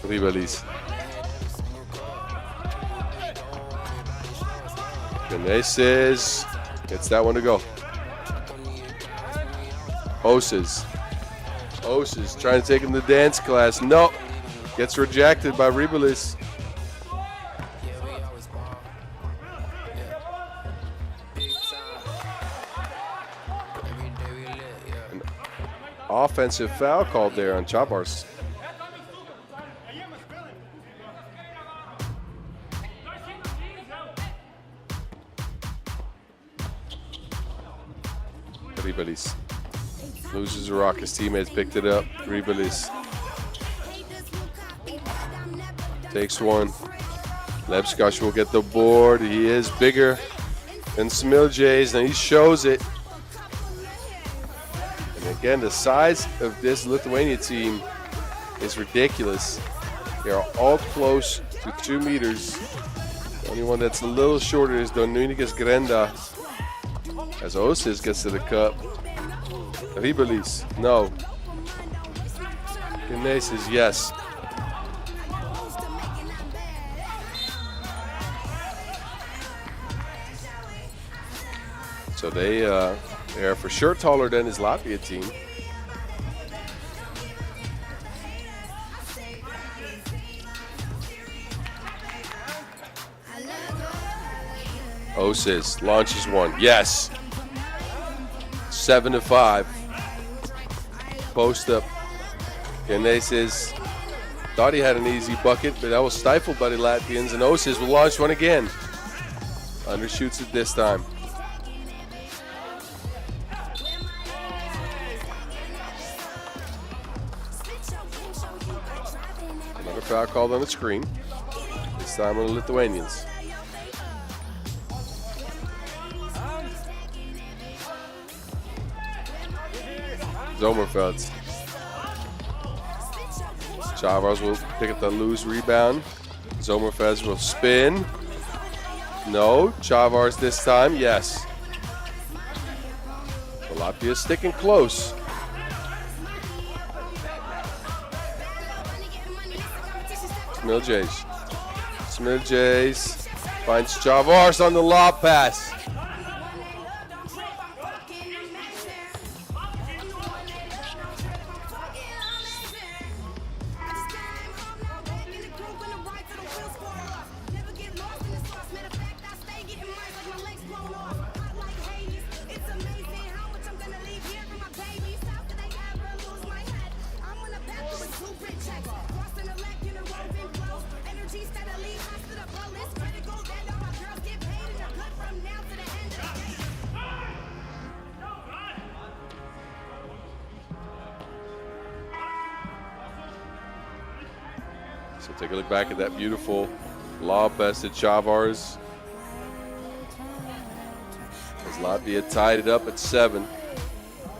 Ribelis. Genesis gets that one to go. Oses trying to take him to dance class. No, gets rejected by Ribelis. An offensive foul called there on Chavars. Ribelis loses the rock. His teammates picked it up. Ribelis takes one. Lebskosh will get the board. He is bigger than Smiljays, and he shows it. And again, the size of this Lithuania team is ridiculous. They are all close to 2 meters. The only one that's a little shorter is Dominicus Grenda. As Osis gets to the cup. Ribelis, no. Genesis, yes. So they are for sure taller than his Latvia team. Osis launches one, yes. 7-5. Post up. Genesis thought he had an easy bucket, but that was stifled by the Latvians, and Osis will launch one again. Undershoots it this time. Another foul called on the screen. This time on the Lithuanians. Zomerfelds. Chavars will pick up the loose rebound. Zomerfelds will spin. No. Chavars this time. Yes. Latvia sticking close. Smiljays finds Chavars on the lob pass. So take a look back at that beautiful lob pass to Chavars. As Latvia tied it up at 7.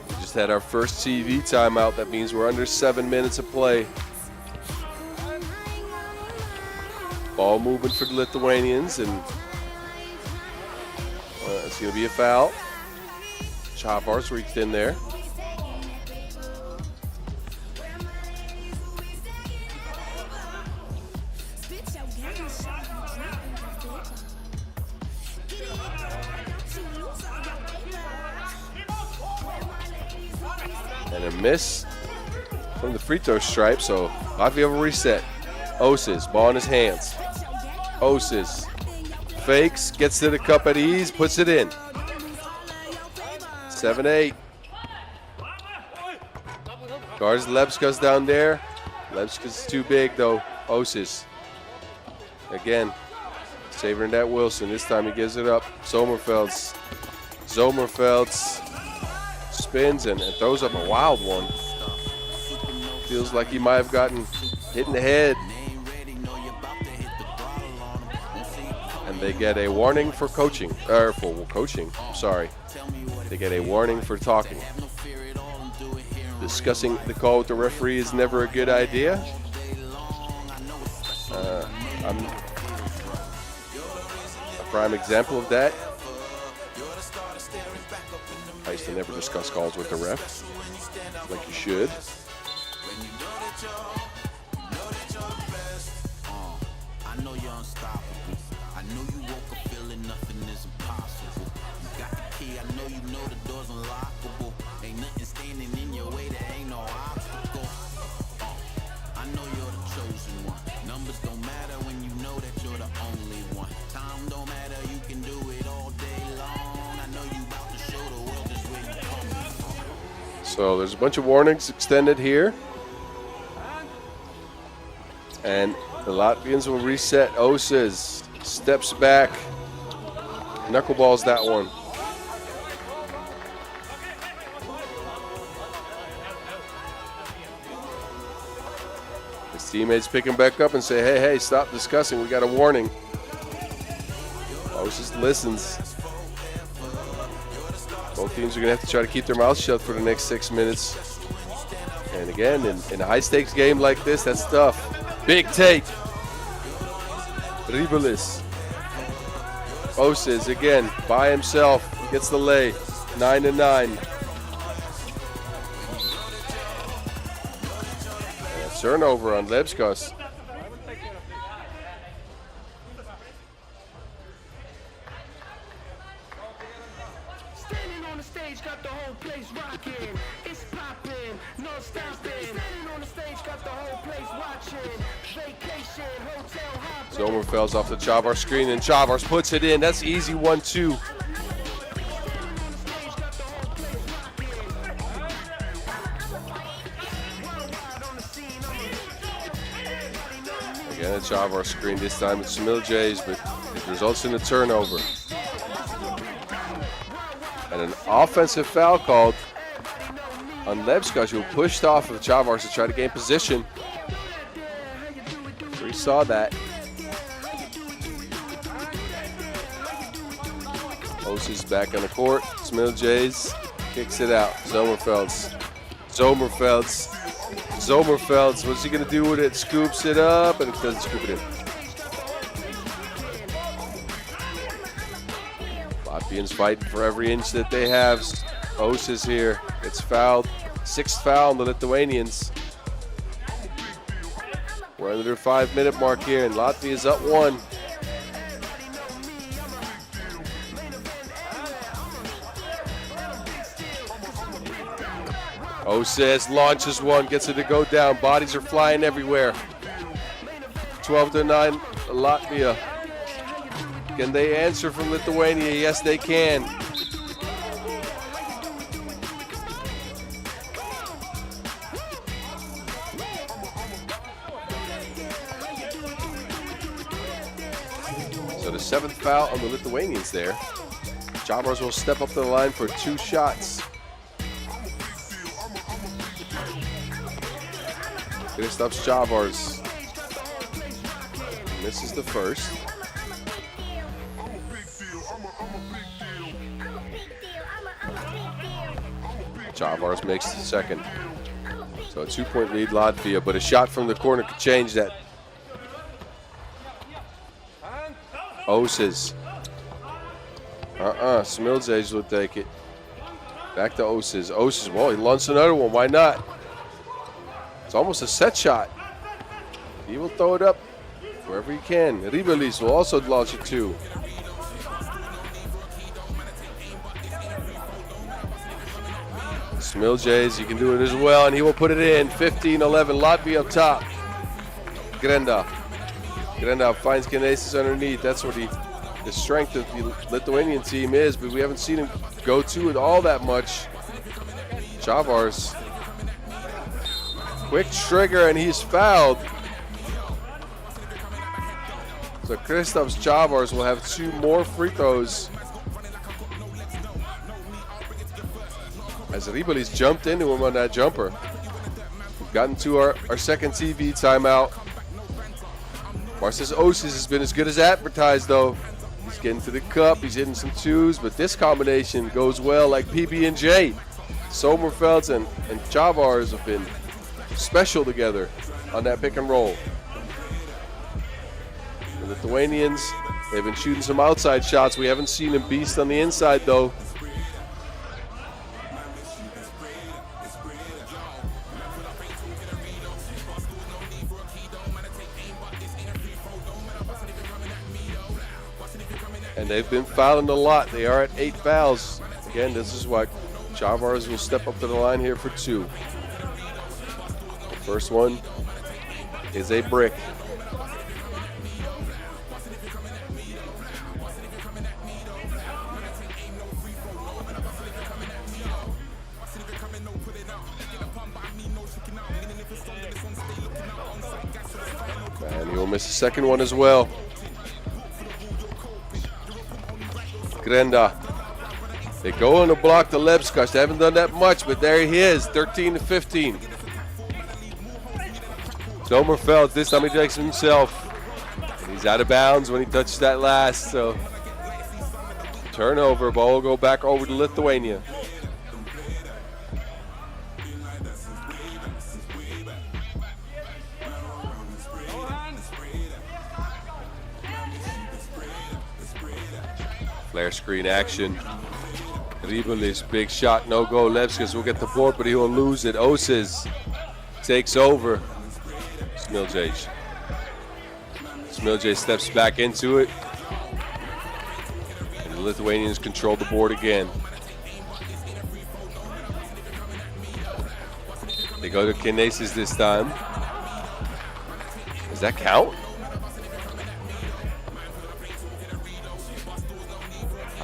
We just had our first TV timeout. That means we're under 7 minutes of play. Ball movement for the Lithuanians, and it's going to be a foul. Chavars reached in there. And a miss from the free throw stripe, so Latvia will reset. Osis, ball in his hands. Osis fakes, gets to the cup at ease, puts it in. 7-8. Guards Lebskas down there. Lebskas too big though. Osis. Again, savoring that Wilson. This time he gives it up. Zomerfelds. spins and throws up a wild one. Feels like he might have gotten hit in the head. And they get a warning for coaching, I'm sorry. They get a warning for talking. Discussing the call with the referee is never a good idea. I'm a prime example of that. I used to never discuss calls with the ref, like you should. I know you're unstoppable. I know you woke up feeling nothing is impossible. You got the key, I know you know the door's unlockable. Ain't nothing standing in your way, there ain't no obstacle. I know you're the chosen one. Numbers don't matter when you know that you're the only one. Time don't matter, you can do it all day long. I know you about to show the world just where you coming from. So there's a bunch of warnings extended here. And the Latvians will reset. Oses steps back. Knuckleballs that one. His teammates pick him back up and say, hey, stop discussing. We got a warning. Oses listens. Both teams are going to have to try to keep their mouths shut for the next 6 minutes. And again, in a high-stakes game like this, that's tough. Big take. Ribelis. Oses again by himself. He gets the lay. 9-9. And a turnover on Lebskas. Standing on the stage, got the whole place rocking. It's popping, no stopping. Standing on the stage, got the whole place watching. Vacation, hotel hopping. Zomerfeld's off the Chavars screen, and Chavars puts it in. That's easy 1-2. Again, a Chavars screen. This time it's Smiljays, but it results in a turnover. And an offensive foul called on Lebskas, who pushed off of Chavars to try to gain position. We saw that. Oses back on the court. Smiljays kicks it out. Zomerfeld's. What's he gonna do with it? Scoops it up, and it doesn't scoop it in. Latvians fighting for every inch that they have. Oses here gets fouled. 6th foul on the Lithuanians. We're under their 5-minute mark here, and Latvia's up 1. Oses launches one, gets it to go down. Bodies are flying everywhere. 12-9, Latvia. Can they answer from Lithuania? Yes, they can. So the 7th foul on the Lithuanians there. Chavars will step up to the line for 2 shots. Kristaps Chavars misses the first. Chavars makes the second. So a 2-point lead, Latvia, but a shot from the corner could change that. Oses. Smiljays will take it. Back to Oses. Oses, well, he launched another one. Why not? It's almost a set shot. He will throw it up wherever he can. Ribelis will also launch it too. Smiljays, he can do it as well, and he will put it in. 15-11, Latvia up top. Grenda finds Kinesis underneath. That's what the strength of the Lithuanian team is, but we haven't seen him go to it all that much. Chavars. Quick trigger, and he's fouled. So Kristaps Chavars will have 2 more free throws. as Ribelis jumped into him on that jumper. We've gotten to our second TV timeout. Marcus Oses has been as good as advertised, though. He's getting to the cup, he's hitting some twos, but this combination goes well like PB&J. Sommerfelds and Chavars have been special together on that pick and roll. The Lithuanians, they've been shooting some outside shots. We haven't seen them beast on the inside, though. And they've been fouling a lot. They are at 8 fouls. Again, this is why Chavars will step up to the line here for 2. The first one is a brick. And he will miss the second one as well. Grenda. They go on to block the Lebskos. They haven't done that much, but there he is, 13-15. Sommerfeld, this time he takes himself. And he's out of bounds when he touches that last, so turnover, ball will go back over to Lithuania. Flare screen action. Ribelis, big shot, no go. Lebskos will get the board, but he will lose it. Oses takes over. Smiljaj. Smiljaj steps back into it. And the Lithuanians control the board again. They go to Kinesis this time. Does that count?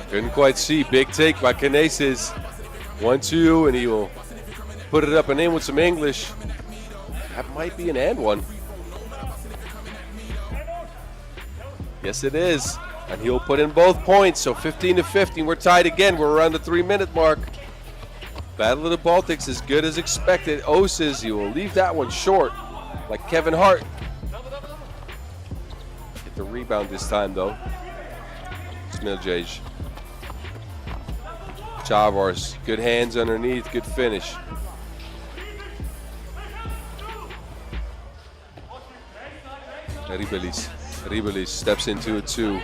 Couldn't quite see. Big take by Kinesis. 1-2, and he will put it up and in with some English. That might be an and one. Yes, it is. And he'll put in both points. So 15-15. We're tied again. We're around the 3-minute mark. Battle of the Baltics as good as expected. Oses, he will leave that one short, like Kevin Hart. Get the rebound this time, though. Smiljaj. Chavars, good hands underneath, good finish. Ribelis steps into it too.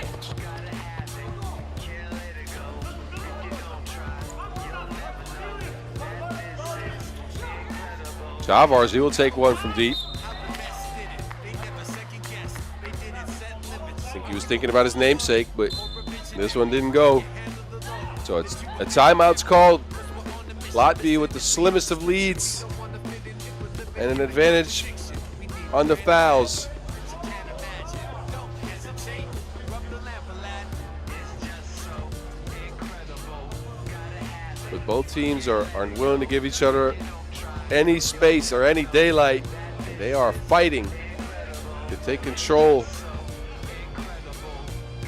Chavars, he will take one from deep. I think he was thinking about his namesake, but this one didn't go. So it's a timeout's called. Latvia with the slimmest of leads and an advantage on the fouls. But both teams are unwilling to give each other any space or any daylight. They are fighting to take control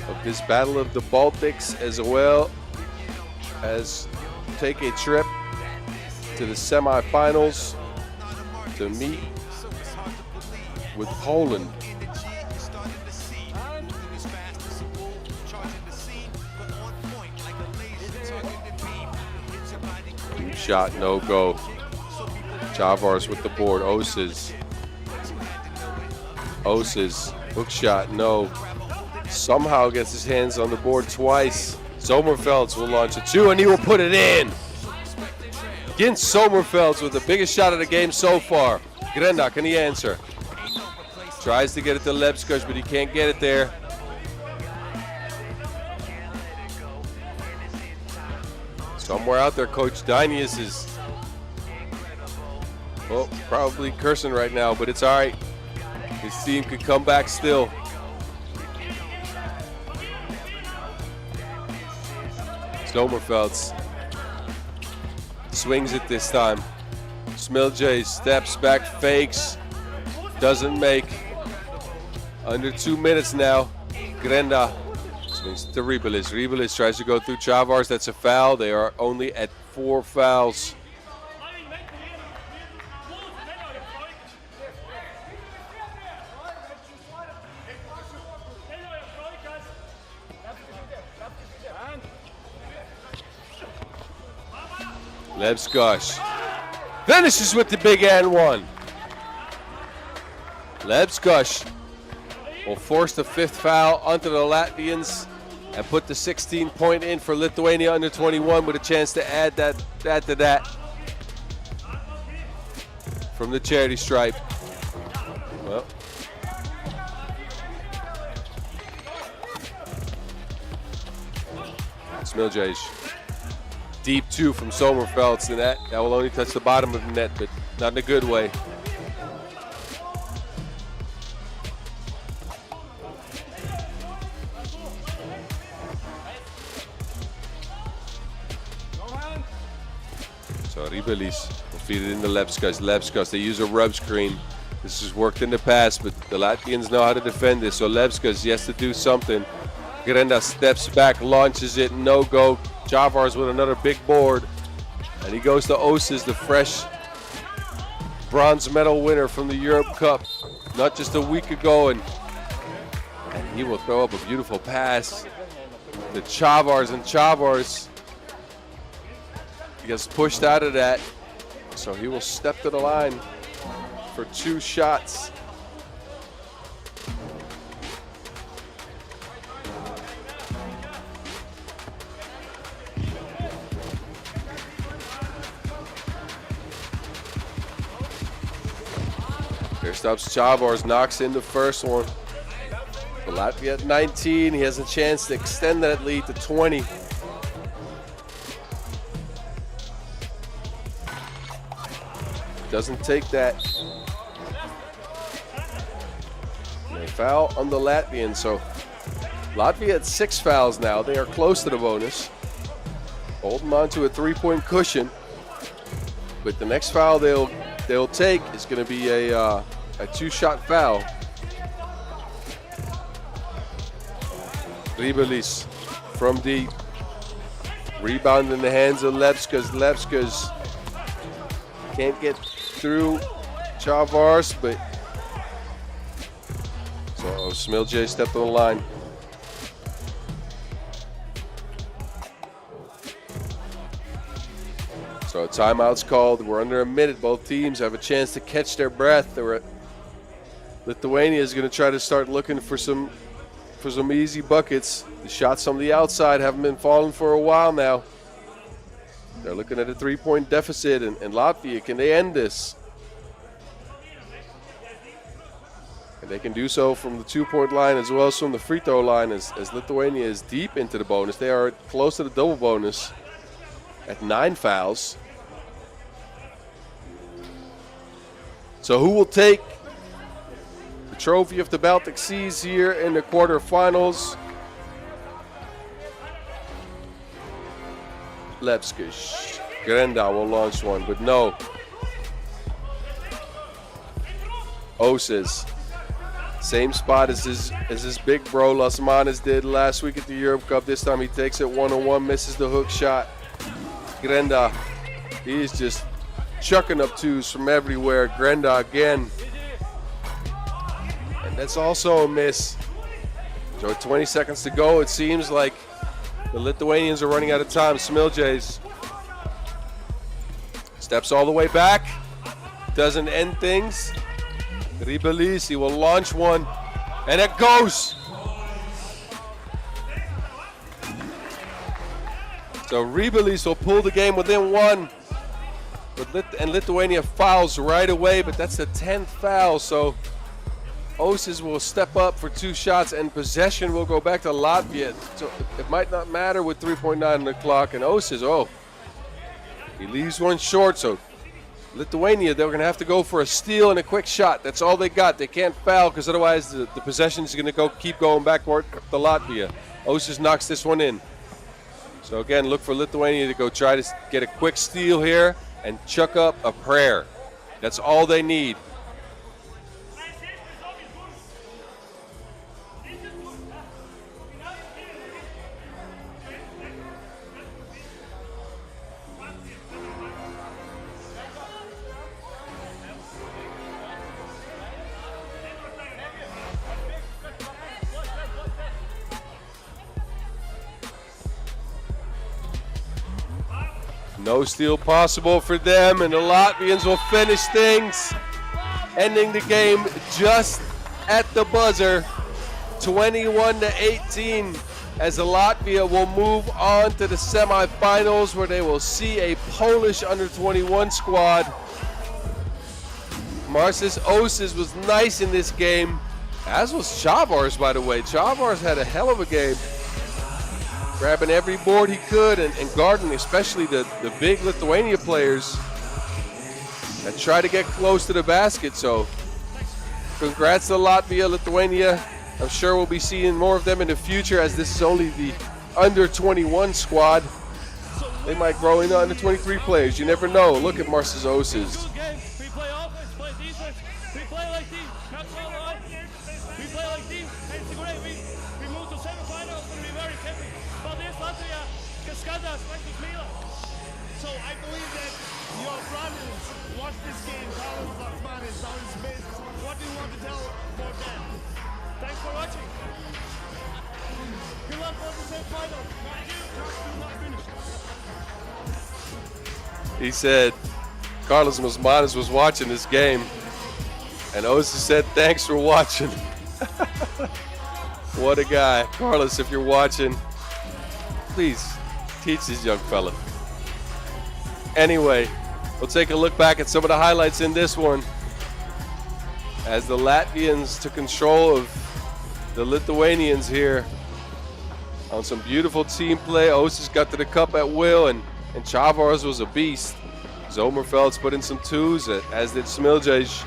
of this Battle of the Baltics, as well as take a trip to the semifinals to meet with Poland. Deep shot, no go. Chavars with the board. Oses, hook shot, no. Somehow gets his hands on the board twice. Sommerfelds will launch a 2, and he will put it in. Against Sommerfelds with the biggest shot of the game so far. Grenda, can he answer? Tries to get it to Lebskos, but he can't get it there. Somewhere out there, Coach Dynius is probably cursing right now, but it's all right. His team could come back still. Sommerfelds swings it this time. Smiljaj steps back, fakes, doesn't make. Under 2 minutes now. Grenda swings to Ribelis. Ribelis tries to go through Chavars. That's a foul. They are only at 4 fouls. Lebskosh finishes with the big and one. Lebskosh will force the 5th foul onto the Latvians and put the 16-point in for Lithuania under 21 with a chance to add that to that from the charity stripe. Well, Smiljaj. Deep 2 from Sommerfelds, and that will only touch the bottom of the net, but not in a good way. So Ribelis will feed it into Lebskosh. Lebskosh, they use a rub screen. This has worked in the past, but the Latvians know how to defend this. So Lebskosh, he has to do something. Grenda steps back, launches it, no go. Javars with another big board. And he goes to Oses, the fresh bronze medal winner from the Europe Cup, not just a week ago. And he will throw up a beautiful pass to Chavars, and Chavars gets pushed out of that. So he will step to the line for 2 shots. There stops Chavars, knocks in the first one. For Latvia at 19, he has a chance to extend that lead to 20. Doesn't take that. They foul on the Latvians, so Latvia at 6 fouls now. They are close to the bonus. Holding on to a 3-point cushion. But the next foul they'll take is going to be a 2-shot foul. Ribelis from deep. Rebound in the hands of Lebskosh. Lebskosh can't get through Chavars, but so Smiljaj stepped on the line. So a timeout's called. We're under a minute. Both teams have a chance to catch their breath. Lithuania is going to try to start looking for some easy buckets. The shots on the outside haven't been falling for a while now. They're looking at a 3-point deficit, and Latvia, can they end this? And they can do so from the 2-point line as well as from the free throw line, as Lithuania is deep into the bonus. They are close to the double bonus at 9 fouls. So who will take the trophy of the Baltic Seas here in the quarterfinals? Lebskosh. Grenda will launch one, but no. Oses. Same spot as his big bro Las Manas did last week at the Europe Cup. This time he takes it 1-on-1, misses the hook shot. Grenda, he's just chucking up 2s from everywhere. Grenda again. And that's also a miss. So 20 seconds to go. It seems like the Lithuanians are running out of time. Smiljaj steps all the way back. Doesn't end things. Ribelis, he will launch one. And it goes. So Ribelis will pull the game within 1. And Lithuania fouls right away, but that's the 10th foul. So Oses will step up for 2 shots, and possession will go back to Latvia. So it might not matter with 3.9 on the clock. And Oses, he leaves one short. So Lithuania, they're going to have to go for a steal and a quick shot. That's all they got. They can't foul because otherwise the possession is going to keep going backward to Latvia. Oses knocks this one in. So again, look for Lithuania to go try to get a quick steal here and chuck up a prayer. That's all they need. No steal possible for them, and the Latvians will finish things, ending the game just at the buzzer, 21-18, as the Latvia will move on to the semifinals, where they will see a Polish under-21 squad. Marcus Osis was nice in this game, as was Chavars, by the way. Chavars had a hell of a game, grabbing every board he could and guarding especially the big Lithuania players that try to get close to the basket. So congrats to Latvia, Lithuania. I'm sure we'll be seeing more of them in the future, as this is only the under-21 squad. They might grow into under-23 players. You never know. Look at Marcus Osis. We play offense, play defense. We play like team, not so hard. We play like team, and it's great. We move to semifinals and we're very happy. But this Latvia, Cascada, versus Milan. So I believe that your brothers watch this game, Carlos Laxmanis, on his base. What do you want to tell for them? Thanks for watching. Good luck for the semifinals. Not finished. He said Carlos Laxmanis was watching this game, and Osis said, thanks for watching. What a guy. Carlos, if you're watching, please teach this young fella. Anyway, we'll take a look back at some of the highlights in this one, as the Latvians took control of the Lithuanians here on some beautiful team play. Osis got to the cup at will, and Chavars was a beast. Zomerfeld's put in some twos, as did Smiljaj.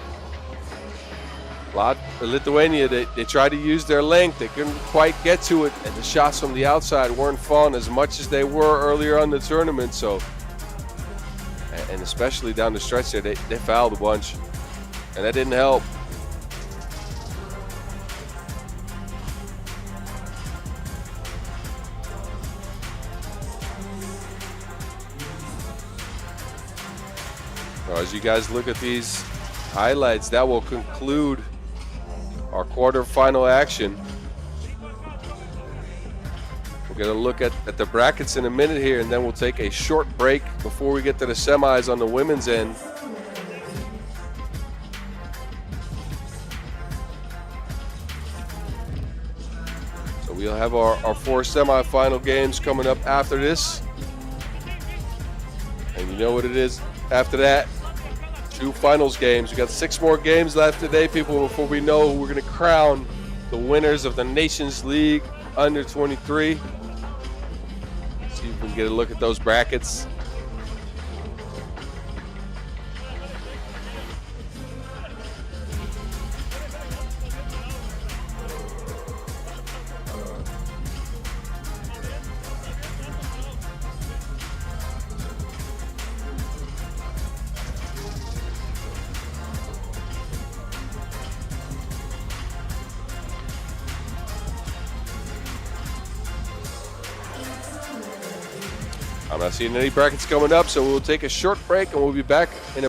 Lithuania, they tried to use their length. They couldn't quite get to it, and the shots from the outside weren't falling as much as they were earlier on in the tournament. So, and especially down the stretch there, they fouled a bunch, and that didn't help. As you guys look at these highlights, that will conclude our quarterfinal action. We're going to look at the brackets in a minute here, and then we'll take a short break before we get to the semis on the women's end. So we'll have our 4 semifinal games coming up after this. And you know what it is after that? 2 finals games. We got 6 more games left today, people, before we know who we're going to crown the winners of the Nations League under-23. See if we can get a look at those brackets. I'm not seeing any brackets coming up, so we'll take a short break and we'll be back in a